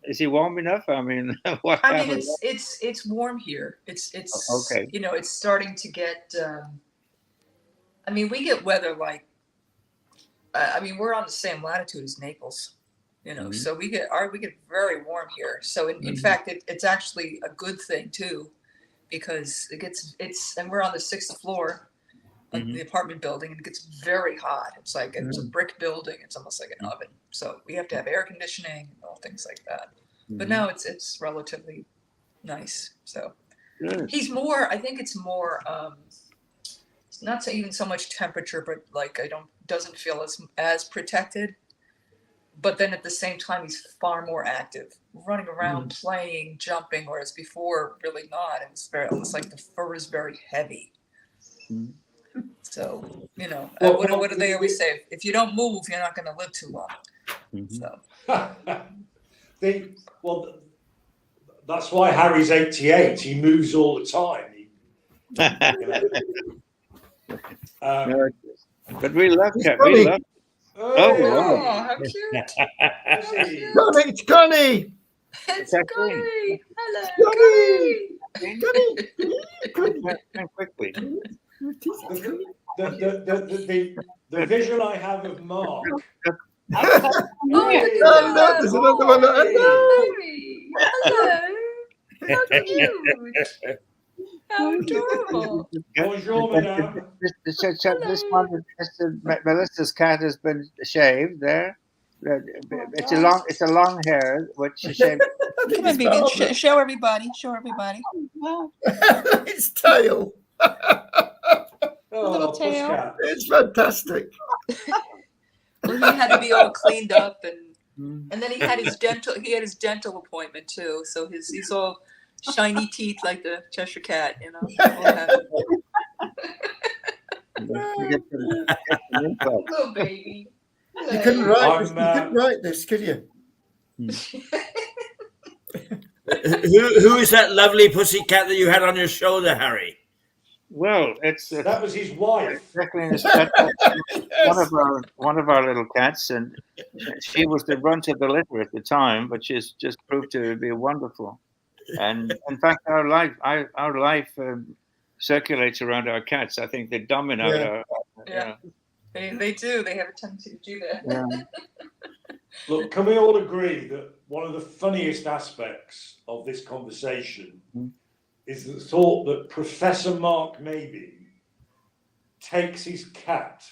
Is he warm enough? I mean, what? I mean, it's warm here. It's okay. You know, it's starting to get. I mean, we get weather like. I mean, we're on the same latitude as Naples. You know, so we get very warm here. So in fact, it's actually a good thing too, because and we're on the 6th floor of the apartment building, and it gets very hot. It's like it's a brick building. It's almost like an oven. So we have to have air conditioning and all things like that. But now it's relatively nice. So he's more. I think it's more. It's not even so much temperature, but like doesn't feel as protected. But then at the same time, he's far more active, running around, playing, jumping, whereas before, really not. It was almost like the fur is very heavy. So, you know, what do they always say? If you don't move, you're not going to live too long. So. That's why Harry's 88. He moves all the time. But we love him. We love. Oh, wow. How cute. Connie, it's Connie. It's Kathleen. Connie. Hello, Connie. Come quickly. The visual I have of Mark. Oh, look at Oh, that look, there's another one. Hello. How cute. How adorable. Bonjour, madame. This one, Melissa's cat has been shaved there. It's a long hair which she shaved. Come on, baby. Show everybody. Show everybody. Its tail. Oh, tail. Pussycat. It's fantastic. Well, he had to be all cleaned up, and then he had his dental. He had his dental appointment too, so he's all shiny teeth like the Cheshire Cat, you know. All happy. Little baby. You couldn't write this, could you? Who is that lovely pussy cat that you had on your shoulder, Harry? Well, That was his wife. one of our little cats, and she was the runt of the litter at the time, but she's just proved to be wonderful. And in fact, our life circulates around our cats. I think they dominate our. Yeah. They do. They have a tendency to do that. Yeah. Look, can we all agree that one of the funniest aspects of this conversation is the thought that Professor Mark Maybe takes his cat,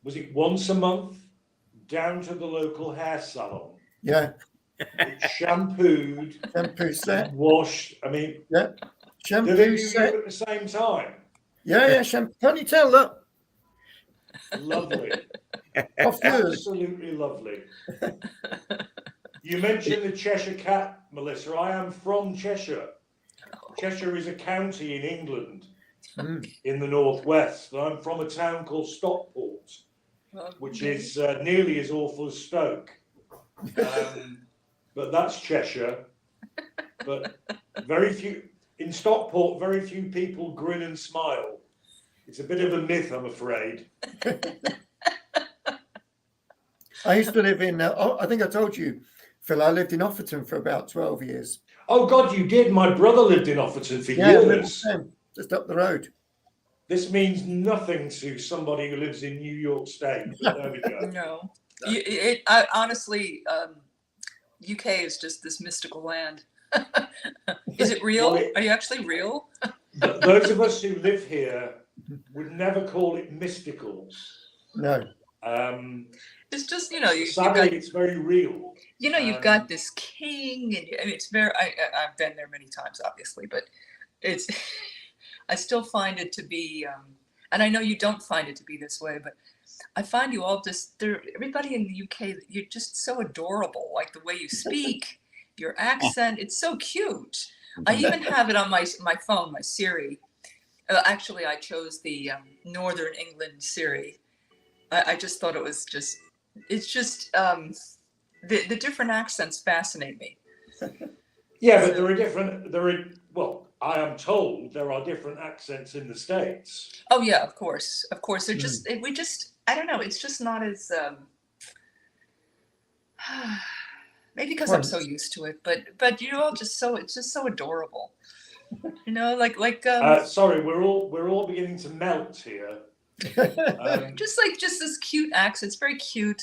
was it once a month, down to the local hair salon? Yeah. It's shampooed, Shampoo set. washed. I mean, Yeah. do Shampoo they do set. you at the same time? Yeah, shampoo. Ponytail, look. Lovely. Off yours. Absolutely lovely. You mentioned the Cheshire Cat, Melissa. I am from Cheshire. Cheshire is a county in England, in the northwest. I'm from a town called Stockport, which is nearly as awful as Stoke. But that's Cheshire. But in Stockport, very few people grin and smile. It's a bit of a myth, I'm afraid. I used to live in, I think I told you, Phil, I lived in Offerton for about 12 years. Oh, God, you did. My brother lived in Offerton for years. Just up the road. This means nothing to somebody who lives in New York State. There we go. No. Honestly, UK is just this mystical land. Is it real? Are you actually real? Those of us who live here would never call it mystical. No. It's just, sadly, it's very real. You've got this king, and I mean, it's very. I've been there many times, obviously, but it's. I still find it to be, and I know you don't find it to be this way, but I find you all just. Everybody in the UK, you're just so adorable. Like the way you speak, your accent, it's so cute. I even have it on my phone, my Siri. Actually, I chose the Northern England Siri. I just thought it was just. It's just the different accents fascinate me. Yeah, but well, I am told there are different accents in the States. Oh yeah, of course. They're just I don't know. It's just not as maybe because I'm so used to it. But it's just so adorable. Like sorry, we're all beginning to melt here. just this cute accent. It's very cute.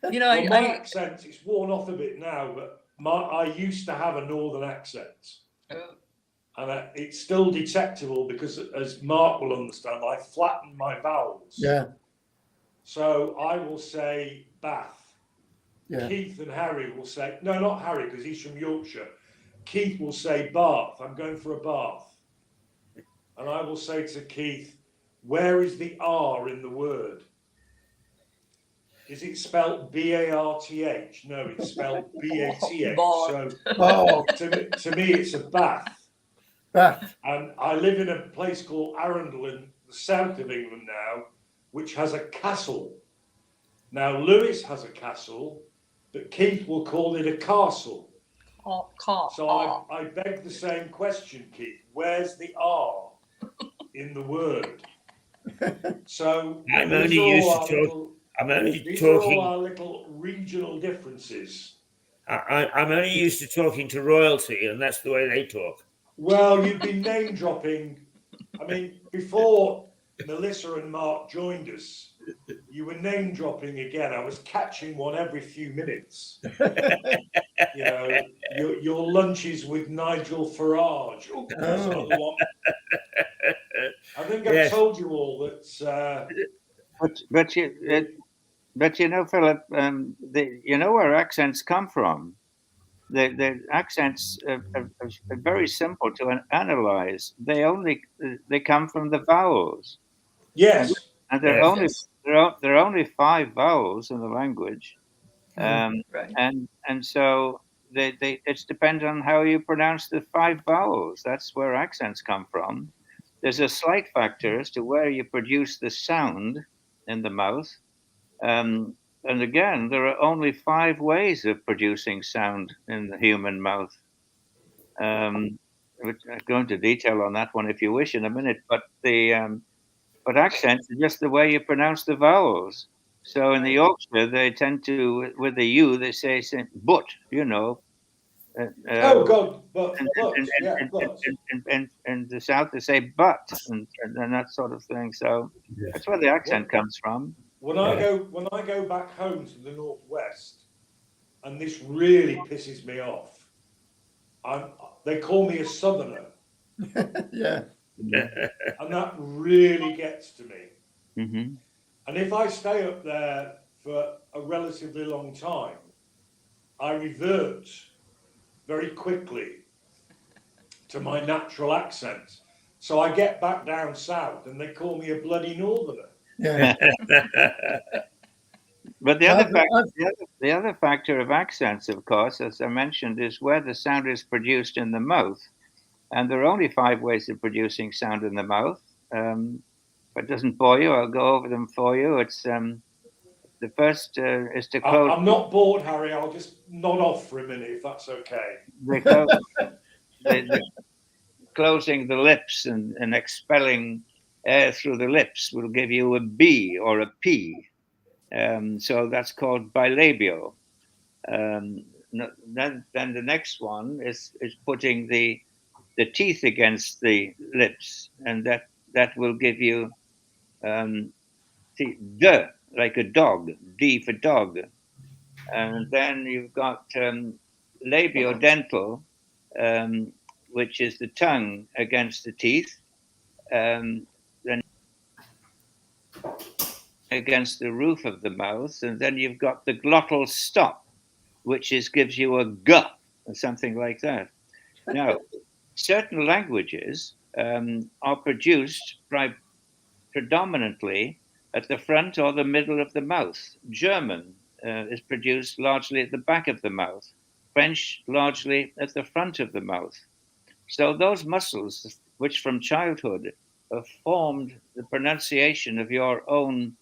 My accent, it's worn off a bit now, but I used to have a northern accent. And it's still detectable because, as Mark will understand, I flatten my vowels. Yeah. So I will say Bath. Yeah. Keith and Harry will say, no, not Harry, because he's from Yorkshire. Keith will say Bath. I'm going for a bath. And I will say to Keith, where is the R in the word? Is it spelled B-A-R-T-H? No, it's spelled B-A-T-H. So to me, it's a bath. Bath. And I live in a place called Arundel in the south of England now, which has a castle. Now, Lewis has a castle, but Keith will call it a castle. So I beg the same question, Keith. Where's the R in the word? So I'm only used to talk. I'm only these talking. are all our little regional differences. I'm only used to talking to royalty, and that's the way they talk. Well, you've been name dropping. I mean, before Melissa and Mark joined us, you were name dropping again. I was catching one every few minutes. You know, your lunches with Nigel Farage, or some other one. I think I've told you all that. But you know, Philip, you know where accents come from. The accents are very simple to analyze. They come from the vowels. Yes. And there are only 5 vowels in the language, Right. and so it's dependent on how you pronounce the 5 vowels. That's where accents come from. There's a slight factor as to where you produce the sound in the mouth. And again, there are only 5 ways of producing sound in the human mouth. I'll go into detail on that one if you wish in a minute. But accents are just the way you pronounce the vowels. So in the Yorkshire, they tend to, with the U, they say but, you know. Oh God, but and the South they say but, and that sort of thing. So that's where the accent comes from. When I go back home to the northwest, and this really pisses me off, they call me a southerner. Yeah. And that really gets to me. Mm-hmm. And if I stay up there for a relatively long time, I revert very quickly to my natural accent. So I get back down south and they call me a bloody northerner. Yeah. But the other factor of accents, of course, as I mentioned, is where the sound is produced in the mouth. And there are only 5 ways of producing sound in the mouth. If it doesn't bore you, I'll go over them for you. It's the first is to close. I'm not bored, Harry. I'll just nod off for a minute if that's okay. Closing the lips and expelling air through the lips will give you a B or a P. So that's called bilabial. Then the next one is putting the teeth against the lips, and that will give you D, like a dog, D for dog. And then you've got labiodental, which is the tongue against the teeth, then against the roof of the mouth, and then you've got the glottal stop, which gives you a G or something like that. Now, certain languages are produced predominantly at the front or the middle of the mouth. German is produced largely at the back of the mouth. French largely at the front of the mouth. So those muscles, which from childhood have formed the pronunciation of your own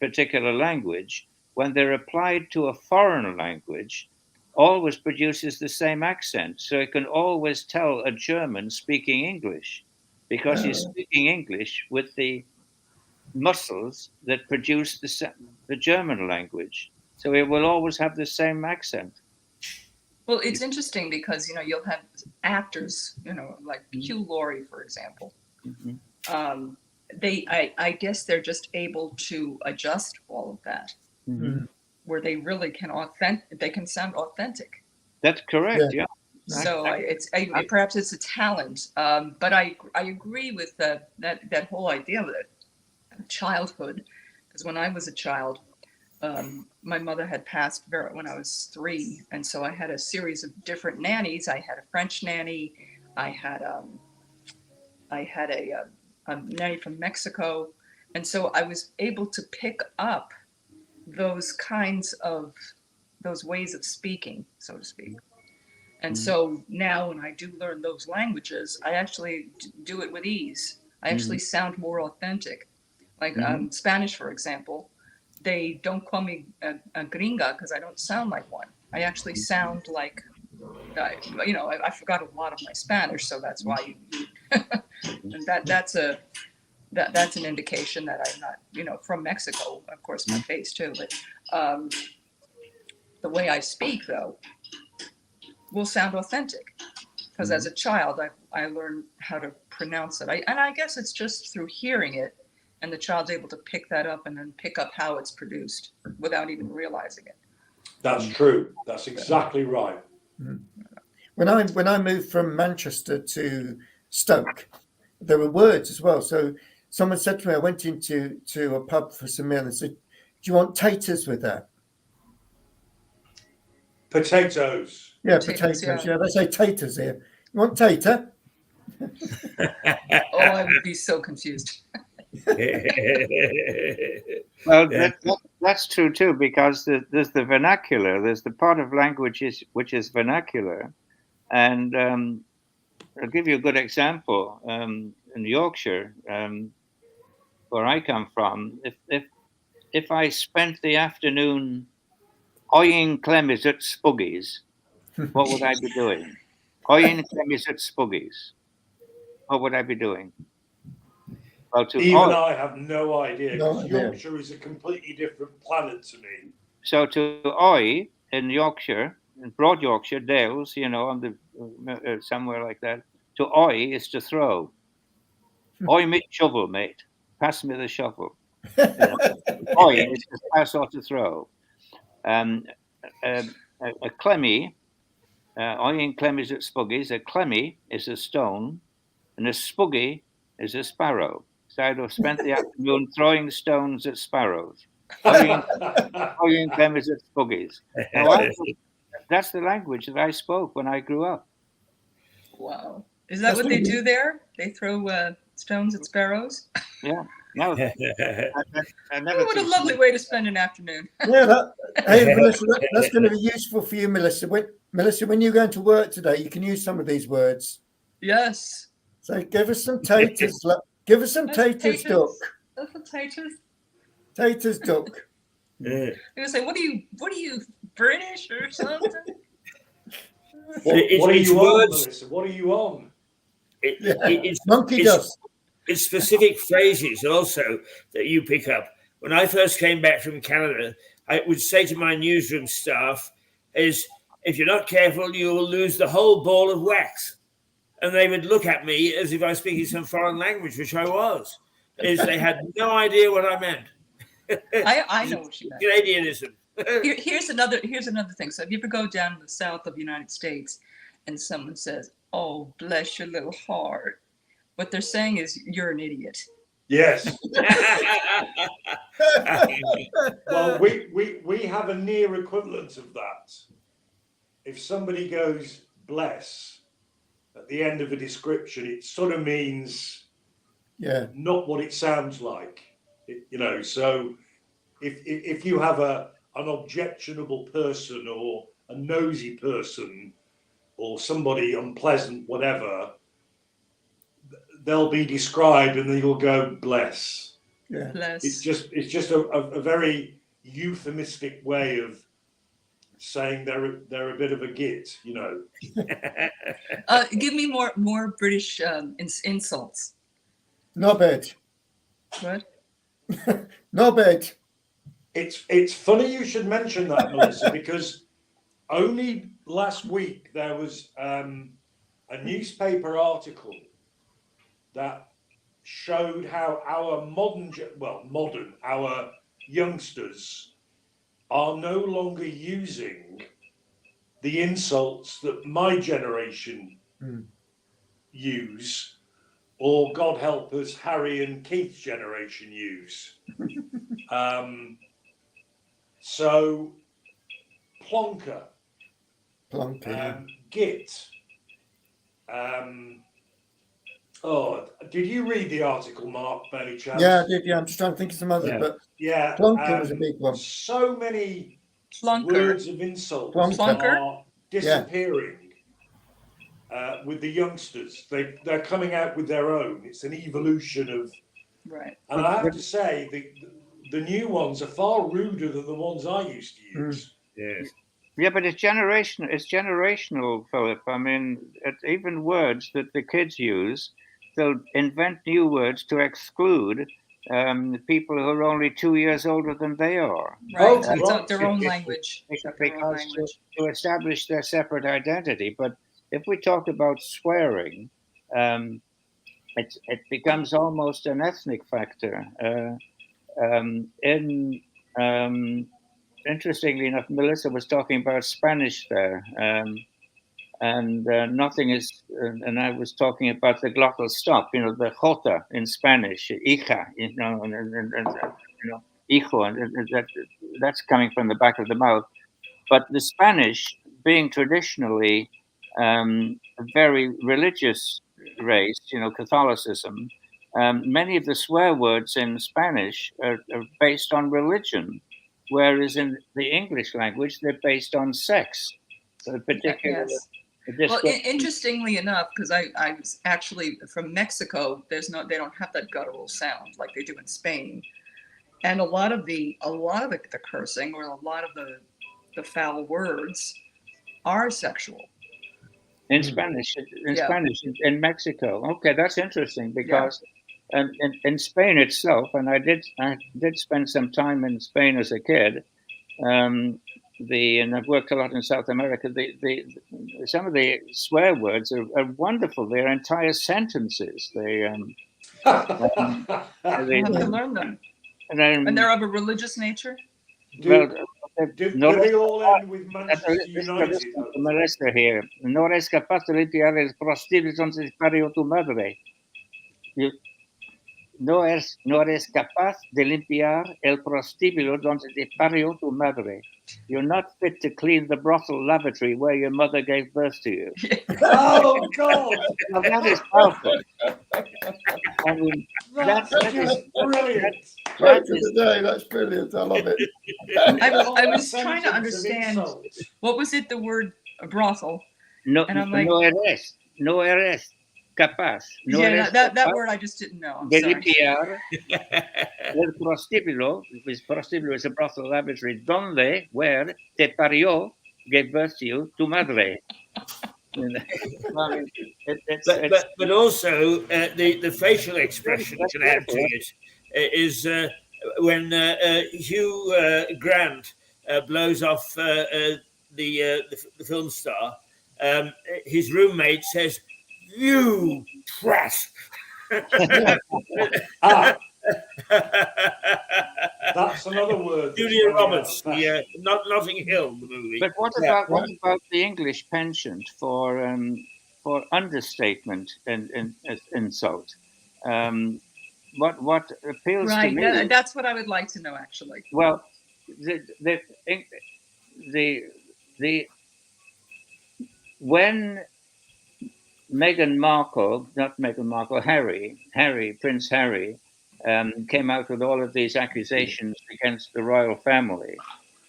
particular language, when they're applied to a foreign language, always produces the same accent. So you can always tell a German speaking English because he's speaking English with the muscles that produce the German language. So it will always have the same accent. Well, it's interesting because, you'll have actors, like Hugh Laurie, for example. Mm-hmm. I guess they're just able to adjust all of that, where they really they can sound authentic. That's correct. Yeah. So perhaps it's a talent, but I agree with that whole idea of it, childhood, because when I was a child, my mother had passed when I was 3, and so I had a series of different nannies. I had a French nanny, I had a nanny from Mexico, and so I was able to pick up those ways of speaking, so to speak. And so now when I do learn those languages, I actually do it with ease. I actually sound more authentic. Like Spanish, for example, they don't call me a gringa because I don't sound like one. I actually sound like, I forgot a lot of my Spanish, so that's why and that's an indication that I'm not, from Mexico, of course, my face too, but The way I speak, though, will sound authentic. Because as a child, I learned how to pronounce it. And I guess it's just through hearing it, and the child's able to pick that up and then pick up how it's produced without even realizing it. That's true. That's exactly right. When I moved from Manchester to Stoke, there were words as well. So someone said to me, I went into a pub for some meal and said, "Do you want taters with that?" Potatoes. Yeah, potatoes. Yeah, they say taters here. You want tater? Oh, I would be so confused. Well, that's true too, because there's the vernacular. There's the part of language which is vernacular, and I'll give you a good example. In Yorkshire, where I come from, if I spent the afternoon eyeing Clemmies at Spuggies, what would I be doing? Eyeing Clemmies at Spuggies, what would I be doing? Well, Even I have no idea, No because idea. Yorkshire is a completely different planet to me. So to eye in Yorkshire, in Broad Yorkshire, Dales, on the somewhere like that, to eye is to throw. Oi me shovel, mate. Pass me the shovel. Oi is to pass or to throw. A clemmy, eyeing clemmies at spuggies, a clemmy is a stone, and a spuggy is a sparrow. So I'd have spent the afternoon throwing stones at sparrows. Eyeing clemmies at spuggies. Now, that's the language that I spoke when I grew up. Wow. Is that what they do there? They throw stones at sparrows? Yeah. No. I never What a lovely way to spend an afternoon. Yeah, hey, Melissa, that's going to be useful for you, Melissa. When you're going to work today, you can use some of these words. Yes. So give us some taters. Give us some taters, duck. That's the taters. Taters, duck. You're gonna say, what are you, British or something? What are you on, Melissa? What are you on? It's monkey dust. It's specific phrases also that you pick up. When I first came back from Canada, I would say to my newsroom staff, "Is if you're not careful, you will lose the whole ball of wax." And they would look at me as if I was speaking some foreign language, which I was. Is they had no idea what I meant. I know what you meant. Canadianism. Here's another thing. So if you ever go down to the south of the United States and someone says, "Oh, bless your little heart," what they're saying is, "You're an idiot." Yes. Well, we have a near equivalent of that. If somebody goes bless at the end of a description, it sort of means not what it sounds like. So if you have an objectionable person or a nosy person or somebody unpleasant, whatever, they'll be described and then you'll go bless. Yeah. Bless. It's just a very euphemistic way of saying they're a bit of a git, Give me more British insults. No bad. What? No bad. It's funny you should mention that, Melissa, because only last week there was a newspaper article that showed how our our youngsters are no longer using the insults that my generation use, or God help us, Harry and Keith's generation use. So, plonker, git. Did you read the article, Mark, by any chance? Yeah, I did. Yeah, I'm just trying to think of some others, but plonker was a big one. So many words of insult are disappearing with the youngsters. They're coming out with their own. It's an evolution of. Right. And I have to say, the new ones are far ruder than the ones I used to use. Yes. Yeah, but it's generational, Philip. I mean, even words that the kids use, they'll invent new words to exclude people who are only 2 years older than they are. Right. Oh, It's right. their own language. Because to establish their separate identity. But if we talk about swearing, it becomes almost an ethnic factor. Interestingly enough, Melissa was talking about Spanish there, and nothing is. And I was talking about the glottal stop. You know, the jota in Spanish, hija. You know, hijo, and that's coming from the back of the mouth. But the Spanish, being traditionally a very religious race, you know, Catholicism, many of the swear words in Spanish are based on religion, whereas in the English language, they're based on sex. So particularly, Yes. Well, interestingly enough, because I was actually from Mexico, they don't have that guttural sound like they do in Spain, and a lot of the cursing or a lot of the foul words are sexual. In Spanish, in Mexico. Okay, that's interesting because in Spain itself, and I did spend some time in Spain as a kid. And I've worked a lot in South America. Some of the swear words are wonderful. They're entire sentences. I have to learn them. And they're of a religious nature. Do they all end with Manchester United? Melissa here. No eres capaz de limpiar el prostíbulo donde parió tu madre. No eres capaz de limpiar el prostíbulo donde te parió tu madre. You're not fit to clean the brothel lavatory where your mother gave birth to you. Oh, God! Now, that is powerful. I mean, that's brilliant. That's brilliant. I love it. I was trying to understand, what was it, the word brothel? No, and I'm like, no eres capaz. No eres that capaz word I just didn't know. I'm de sorry. limpiar el prostíbulo, which prostíbulo is a brothel lavatory, where te parió, gave birth to you, tu madre. But also the facial expression can add to it is when Hugh Grant blows off the film star. His roommate says, "You prat." That's another word. Julia Roberts, the Notting Hill, the movie. But what about the English penchant for understatement and insult? What appeals to me? That's what I would like to know, actually. Well, when Prince Harry, came out with all of these accusations against the royal family,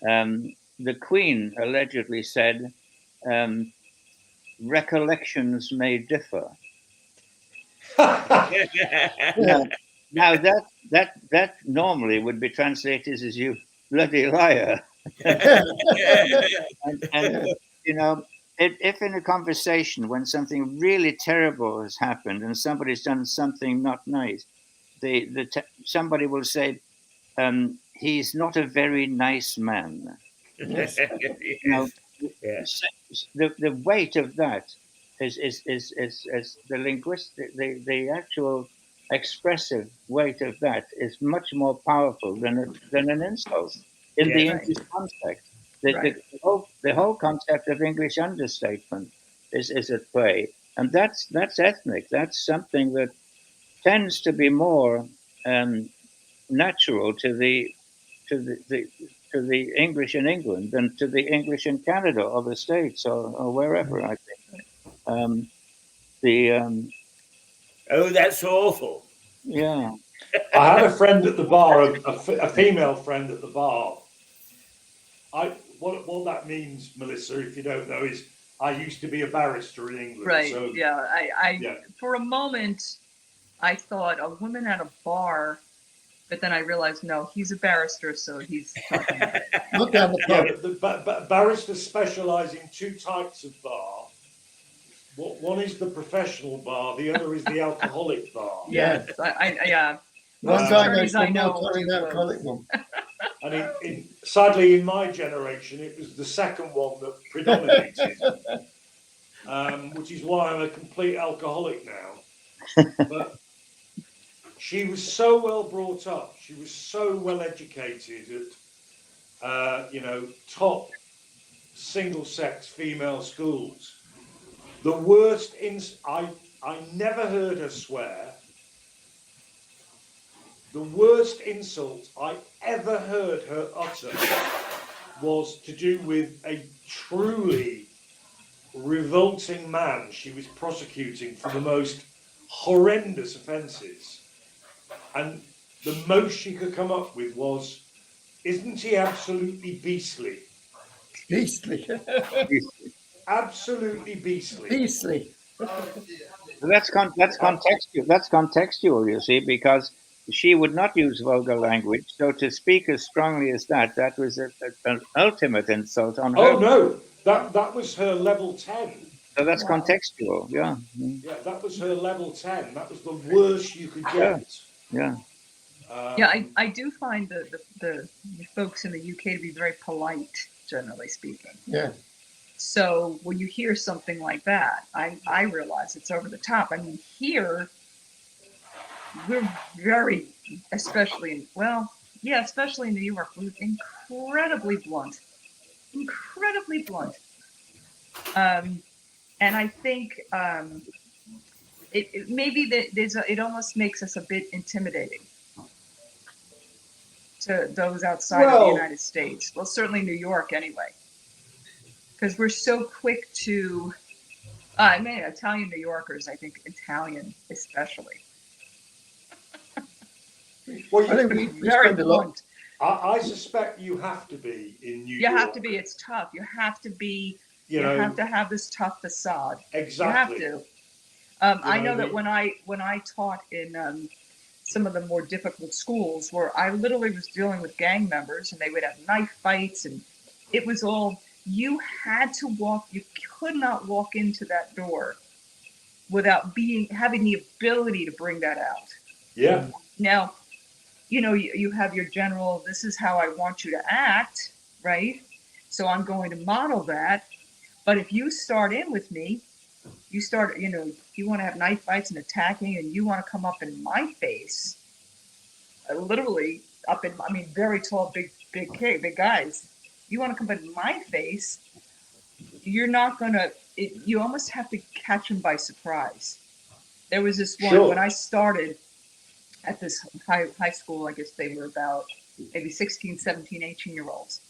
the Queen allegedly said, recollections may differ. Now that normally would be translated as "you bloody liar." and you know, if in a conversation when something really terrible has happened and somebody's done something not nice, somebody will say, he's not a very nice man. Yes. You know, the weight of that is the linguistic, the actual expressive weight of that is much more powerful than an insult in the English context. The whole concept of English understatement is at play, and that's ethnic. That's something that tends to be more natural to the English in England than to the English in Canada or the States or wherever. I think oh, that's awful. Yeah. I had a friend at the bar, a female friend at the bar. What that means, Melissa, if you don't know, is I used to be a barrister in England. Right. So, I for a moment I thought a woman at a bar, but then I realized no, he's a barrister, so he's talking about it. Look down the pub. But barristers specialise in two types of bar. One is the professional bar, the other is the alcoholic bar. Yes, One Most guy attorneys knows I one know more do than both. alcoholic one. And sadly, in my generation, it was the second one that predominated, which is why I'm a complete alcoholic now. But she was so well brought up. She was so well educated at, top single-sex female schools. The worst I never heard her swear. The worst insult I ever heard her utter was to do with a truly revolting man she was prosecuting for the most horrendous offences. And the most she could come up with was, "Isn't he absolutely beastly?" Beastly. Absolutely beastly. Beastly. That's contextual. That's contextual, you see, because she would not use vulgar language. So to speak as strongly as that was an ultimate insult on her. Oh no, that was her level 10. So that's Wow. contextual, yeah. Yeah, that was her level 10. That was the worst you could get. Yeah. Yeah, I do find the folks in the UK to be very polite, generally speaking. Yeah. So when you hear something like that, I realize it's over the top. I mean, here we're very, especially in New York, we're incredibly blunt, incredibly blunt. And I think it almost makes us a bit intimidating to those outside of the United States. Well, certainly New York anyway, because we're so quick to. Italian New Yorkers, I think Italian especially. Well, I think we very spend a lot. blunt. I suspect you have to be in New York. You have to be. It's tough. You have to be. You have to have this tough facade. Exactly. You have to. I know that when I taught in some of the more difficult schools, where I literally was dealing with gang members, and they would have knife fights, and it was all. You had to walk. You could not walk into that door without having the ability to bring that out. Yeah. Now, you have your general. This is how I want you to act, right? So I'm going to model that. But if you start in with me, you want to have knife fights and attacking, and you want to come up in my face, literally very tall, big guys. You want to come in my face, you're not going to, you almost have to catch them by surprise. There was this one, when I started at this high school, I guess they were about maybe 16, 17, 18-year-olds,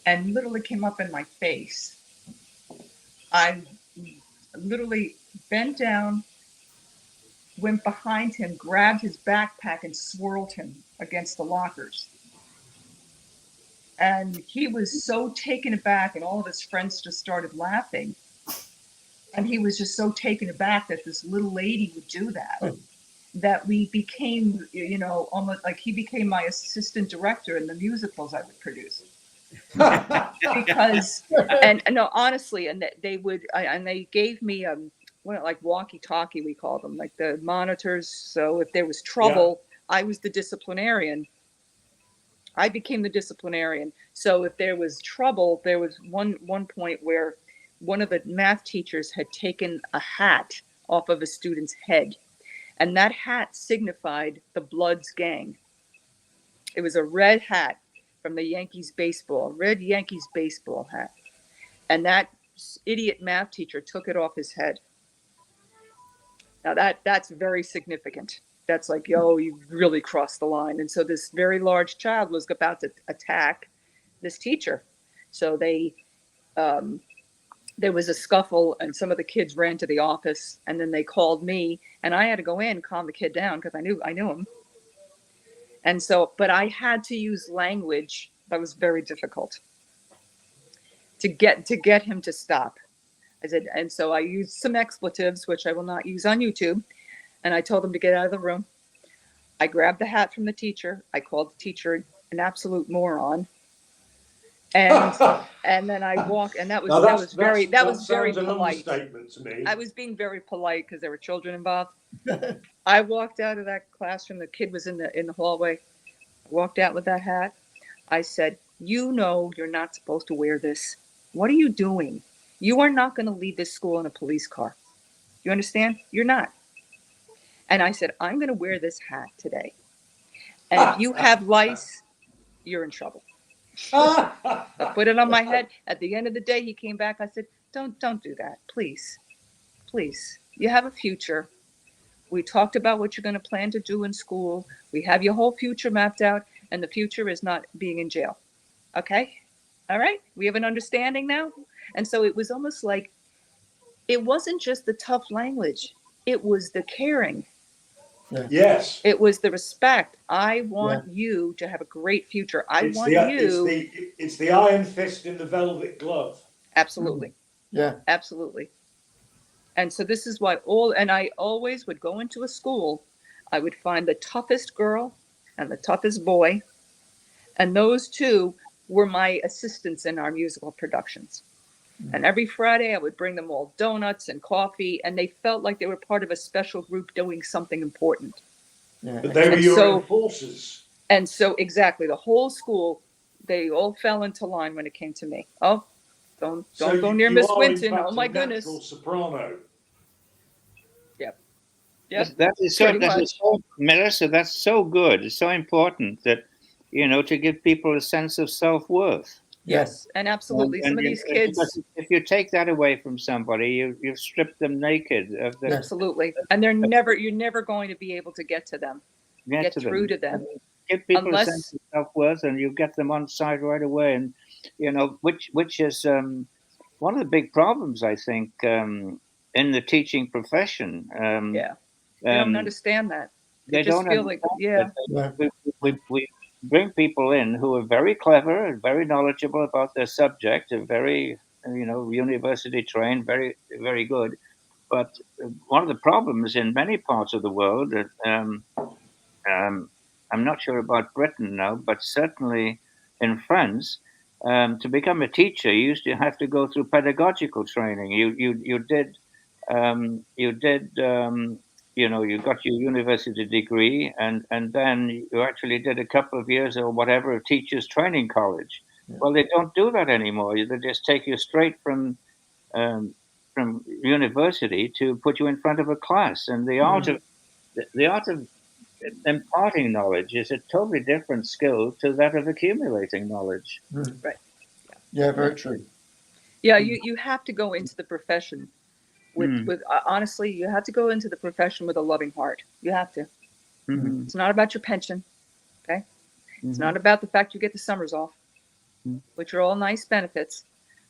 and literally came up in my face. I literally bent down, went behind him, grabbed his backpack, and swirled him against the lockers. And he was so taken aback, and all of his friends just started laughing. And he was just so taken aback that this little lady would do that, that we became, almost like he became my assistant director in the musicals I would produce. Because, and no, honestly, and they would, and they gave me like walkie-talkie, we call them, like the monitors. So if there was trouble, I was the disciplinarian. I became the disciplinarian. So if there was trouble, there was one point where one of the math teachers had taken a hat off of a student's head, and that hat signified the Bloods gang. It was a red hat from the Yankees baseball, red Yankees baseball hat. And that idiot math teacher took it off his head. Now that's very significant. That's like, you really crossed the line. And so this very large child was about to attack this teacher. So there was a scuffle, and some of the kids ran to the office, and then they called me, and I had to go in and calm the kid down because I knew him. And so, but I had to use language that was very difficult to get him to stop. I said, and so I used some expletives, which I will not use on YouTube. And I told him to get out of the room. I grabbed the hat from the teacher. I called the teacher an absolute moron. And then I walk, and that was Now that was very sounds an polite. understatement to me. I was being very polite because there were children involved. I walked out of that classroom. The kid was in the hallway. I walked out with that hat. I said, "You know, you're not supposed to wear this. What are you doing? You are not going to leave this school in a police car. You understand? You're not." And I said, "I'm going to wear this hat today. And if you have lice, you're in trouble." I put it on my head. At the end of the day, he came back. I said, don't do that. Please. Please. You have a future. We talked about what you're going to plan to do in school. We have your whole future mapped out, and the future is not being in jail. Okay? All right? We have an understanding now? And so it was almost like it wasn't just the tough language. It was the caring. Yeah. Yes. It was the respect. I want you to have a great future. It's the iron fist in the velvet glove. Absolutely. Yeah. Absolutely. And so this is why I always would go into a school. I would find the toughest girl and the toughest boy. And those two were my assistants in our musical productions. And every Friday I would bring them all donuts and coffee, and they felt like they were part of a special group doing something important. Yeah. But they were your enforcers. And so exactly, the whole school, they all fell into line when it came to me. Oh, don't go near Miss Winton. Oh my goodness. Soprano. Yep. That is so, Melissa, that's so good. It's so important that, to give people a sense of self-worth. Yes, and absolutely. Some of these kids, if you take that away from somebody, you've stripped them naked of the. Absolutely, and you're never going to be able to get to them, get through to them. Give people a sense of self-worth, and you get them on side right away. And which is one of the big problems, I think, in the teaching profession. They don't understand that. They just don't feel like, we bring people in who are very clever and very knowledgeable about their subject, and very, university trained, very, very good. But one of the problems in many parts of the world, I'm not sure about Britain now, but certainly in France, to become a teacher, you used to have to go through pedagogical training. You got your university degree, and then you actually did a couple of years or whatever of teachers training college. Yeah. Well, they don't do that anymore. They just take you straight from university to put you in front of a class. And the art of imparting knowledge is a totally different skill to that of accumulating knowledge. Right. Yeah, very true. Yeah, you have to go into the profession with honestly, you have to go into the profession with a loving heart. You have to. Mm-hmm. It's not about your pension, okay? It's not about the fact you get the summers off, which are all nice benefits,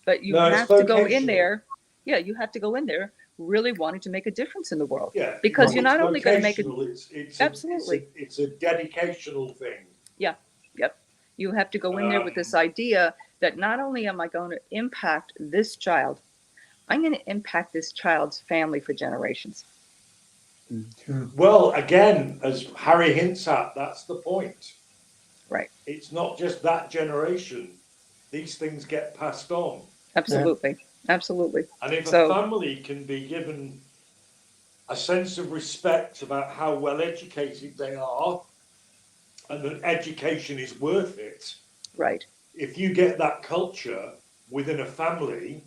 but you have to go in there. Yeah, you have to go in there really wanting to make a difference in the world. Yeah, because you're not only going to make absolutely. It's a dedicational thing. Yeah. Yep. You have to go in there with this idea that not only am I going to impact this child, I'm going to impact this child's family for generations. Well, again, as Harry hints at, that's the point. Right. It's not just that generation. These things get passed on. Absolutely. Yeah. Absolutely. And if a family can be given a sense of respect about how well educated they are, and that education is worth it. Right. If you get that culture within a family,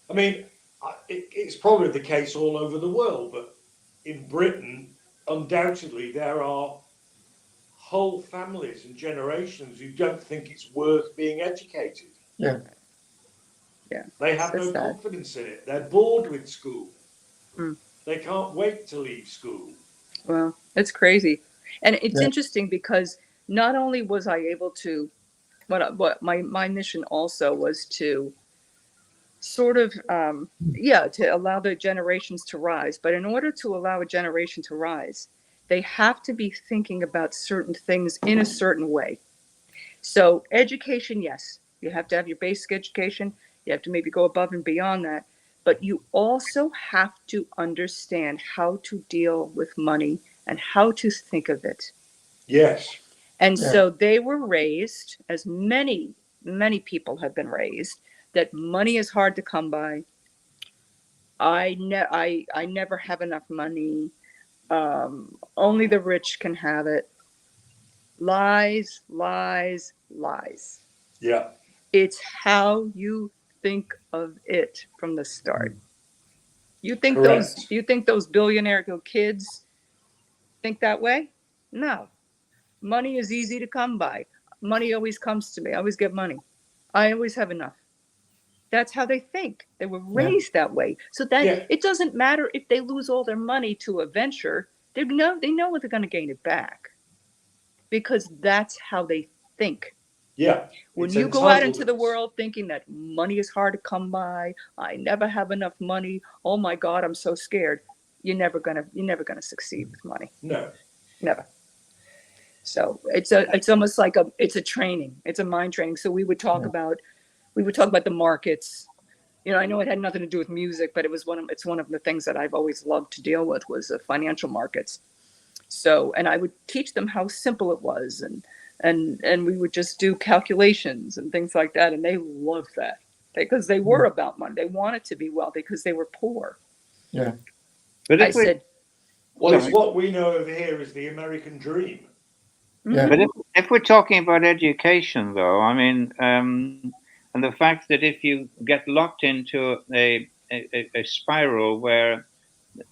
I mean, it's probably the case all over the world, but in Britain, undoubtedly, there are whole families and generations who don't think it's worth being educated. Yeah. Yeah. They have no confidence in it. They're bored with school. They can't wait to leave school. Well, it's crazy. And it's interesting because not only was I able to, what my mission also was to sort of, to allow the generations to rise. But in order to allow a generation to rise, they have to be thinking about certain things in a certain way. So education, yes, you have to have your basic education. You have to maybe go above and beyond that. But you also have to understand how to deal with money and how to think of it. Yes. And so they were raised, as many many people have been raised, that money is hard to come by. I never have enough money. Only the rich can have it. Lies, lies, lies. Yeah. It's how you think of it from the start. You think Correct. those billionaire kids think that way? No. Money is easy to come by. Money always comes to me. I always get money. I always have enough. That's how they think. They were raised that way. So that Yeah. it doesn't matter if they lose all their money to a venture. They know what they're going to gain it back, because that's how they think. Yeah. When It's you go out into the entitlements. world thinking that money is hard to come by, I never have enough money. Oh my God, I'm so scared. You're never gonna succeed with money. No. Never. So it's almost like it's a training. It's a mind training. So we would talk about the markets. You know, I know it had nothing to do with music, but it's one of the things that I've always loved to deal with was the financial markets. So, and I would teach them how simple it was, and we would just do calculations and things like that, and they loved that because they were about money. They wanted to be wealthy because they were poor. Yeah. But I said, well, it's what we know over here is the American dream. Yeah. But if we're talking about education, though, I mean, and the fact that if you get locked into a spiral where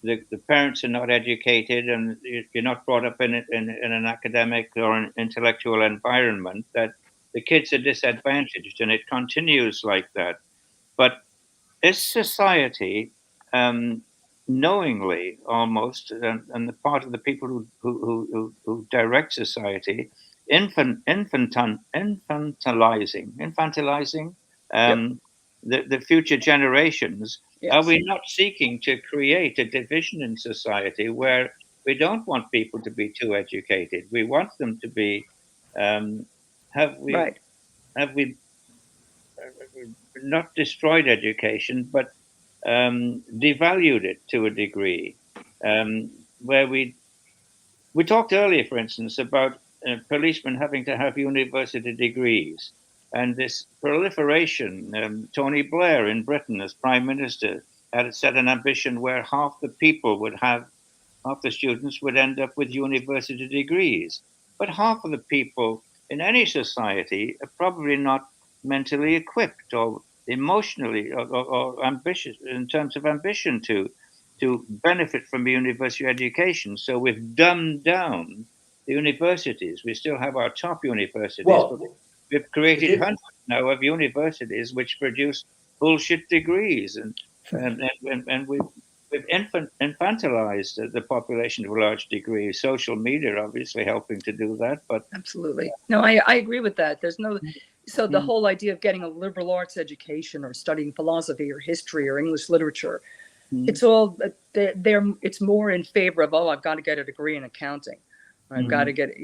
the parents are not educated and you're not brought up in an academic or an intellectual environment, that the kids are disadvantaged, and it continues like that. But is society knowingly almost, and the part of the people who direct society, infantilizing the future generations? Yes. Are we not seeking to create a division in society where we don't want people to be too educated? We want them to be. Have we not destroyed education, but devalued it to a degree, where we talked earlier, for instance, about policemen having to have university degrees, and this proliferation. Tony Blair in Britain, as Prime Minister, had set an ambition where half the students would end up with university degrees, but half of the people in any society are probably not mentally equipped or emotionally or ambitious in terms of ambition to benefit from a university education. So we've dumbed down the universities. We still have our top universities, but we've created hundreds now of universities which produce bullshit degrees, and we've infantilized the population to a large degree. Social media obviously helping to do that, but absolutely. No, I agree with that. There's no. So the whole idea of getting a liberal arts education or studying philosophy or history or English literature, it's all it's more in favor of, I've got to get a degree in accounting. I've got to get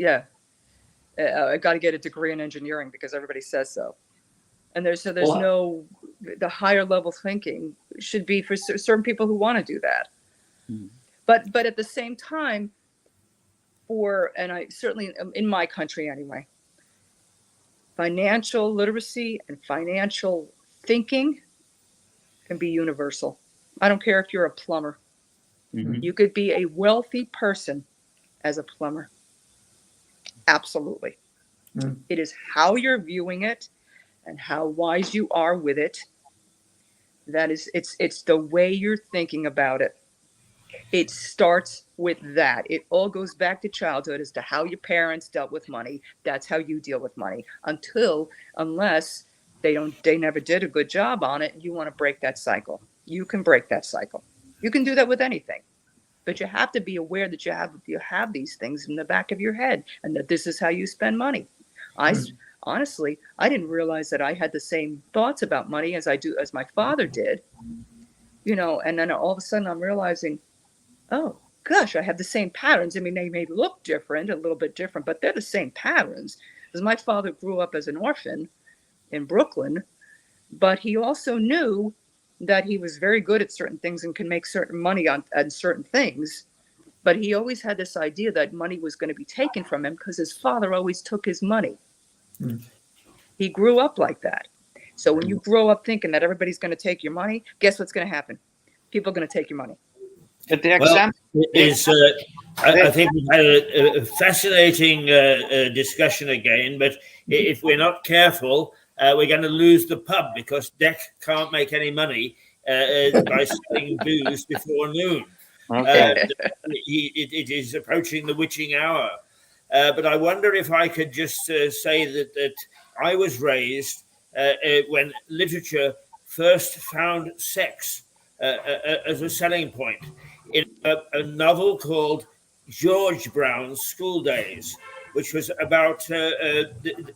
I've got to get a degree in engineering because everybody says so. And there's no, the higher level thinking should be for certain people who want to do that. But at the same time, and I certainly in my country anyway, financial literacy and financial thinking can be universal. I don't care if you're a plumber. You could be a wealthy person as a plumber. Absolutely. It is how you're viewing it and how wise you are with it. That is, it's the way you're thinking about it. It starts with that. It all goes back to childhood as to how your parents dealt with money. That's how you deal with money unless they never did a good job on it. You want to break that cycle. You can break that cycle. You can do that with anything, but you have to be aware that you have these things in the back of your head and that this is how you spend money. Honestly, I didn't realize that I had the same thoughts about money as my father did, and then all of a sudden I'm realizing, oh gosh, I have the same patterns. I mean, they may look different, a little bit different, but they're the same patterns. Because my father grew up as an orphan in Brooklyn, but he also knew that he was very good at certain things and can make certain money on certain things. But he always had this idea that money was going to be taken from him because his father always took his money. He grew up like that. So when you grow up thinking that everybody's going to take your money, guess what's going to happen? People are going to take your money. But the Well, example, I think we've had a fascinating discussion again, but if we're not careful, we're going to lose the pub because Deck can't make any money by selling booze before noon. Okay. It is approaching the witching hour. But I wonder if I could just say that I was raised when literature first found sex as a selling point in a novel called George Brown's School Days, which was about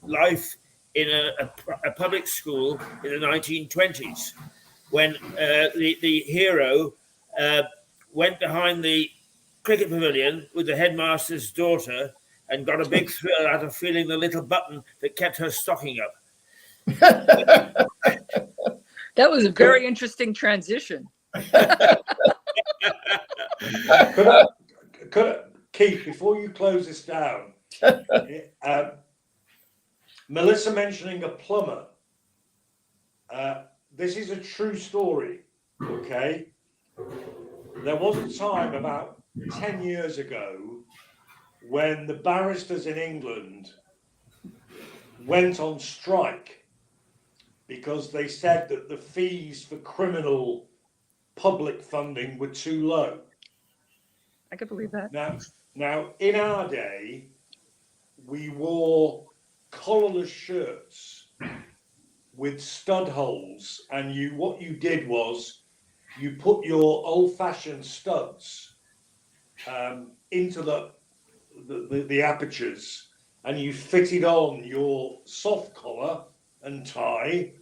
life in a public school in the 1920s, when the hero went behind the cricket pavilion with the headmaster's daughter and got a big thrill out of feeling the little button that kept her stocking up. That was a very interesting transition. Keith, before you close this down, Melissa mentioning a plumber. This is a true story, okay? There was a time about 10 years ago when the barristers in England went on strike because they said that the fees for criminal public funding were too low. I could believe that. Now, in our day, we wore collarless shirts with stud holes, and what you did was you put your old-fashioned studs into the apertures, and you fitted on your soft collar and tie,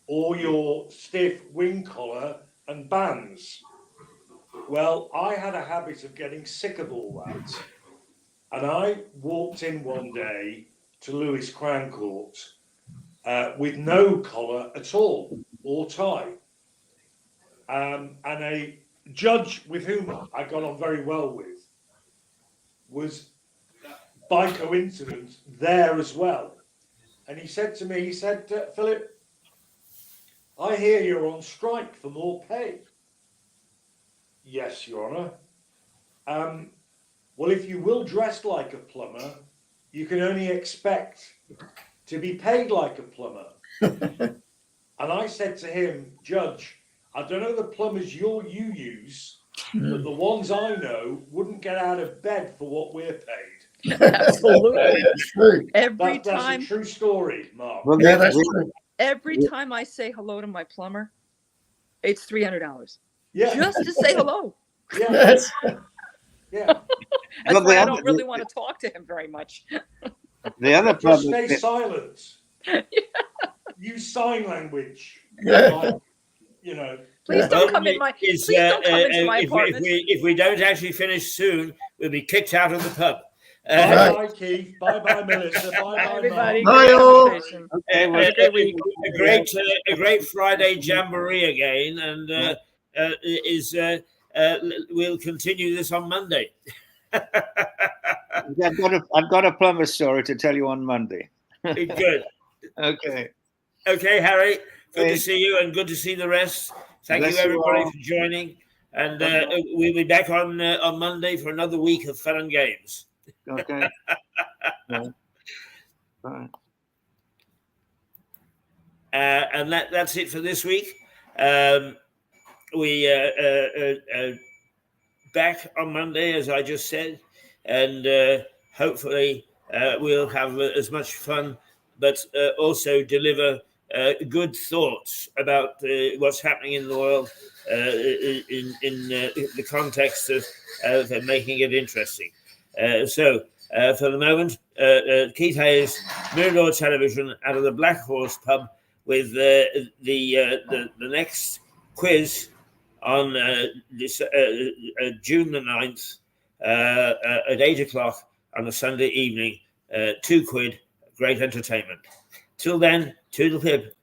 or your stiff wing collar and bands. Well, I had a habit of getting sick of all that, and I walked in one day to Lewis Crown Court with no collar at all or tie. And a judge with whom I got on very well with was by coincidence there as well. And he said to me, Philip, I hear you're on strike for more pay. Yes, Your Honour. Well, if you will dress like a plumber, you can only expect to be paid like a plumber. And I said to him, Judge, I don't know the plumbers you use, but the ones I know wouldn't get out of bed for what we're paid. Absolutely. That's a true story, Mark. Well, yeah, that's true. Every time I say hello to my plumber, it's $300. Yeah. Just to say hello. Yeah. Yes. Yeah. That's why I don't really want to talk to him very much. The other Just problem. stay silent. Use sign language. Yeah. You know. Please don't come in my. Please don't come into my apartment. If we don't actually finish soon, we'll be kicked out of the pub. Bye, Keith. Bye, Melissa. Bye, everybody. Bye, all. Okay, well, Have a great week. A great Friday Jamboree again, and we'll continue this on Monday. I've got a plumber story to tell you on Monday. Good. Okay. Okay, Harry. Good Hey. to see you, and good to see the rest. Thank Bless you, you everybody, all. for joining. And we'll be back on Monday for another week of fun and games. Okay. Bye. And that's it for this week. We back on Monday, as I just said, and hopefully we'll have as much fun, but also deliver good thoughts about what's happening in the world in the context of making it interesting. So for the moment, Keith Hayes, Mirador Television, out of the Black Horse Pub, with the next quiz on June the 9th at 8 o'clock on a Sunday evening. £2, great entertainment. Till then, toodle pip.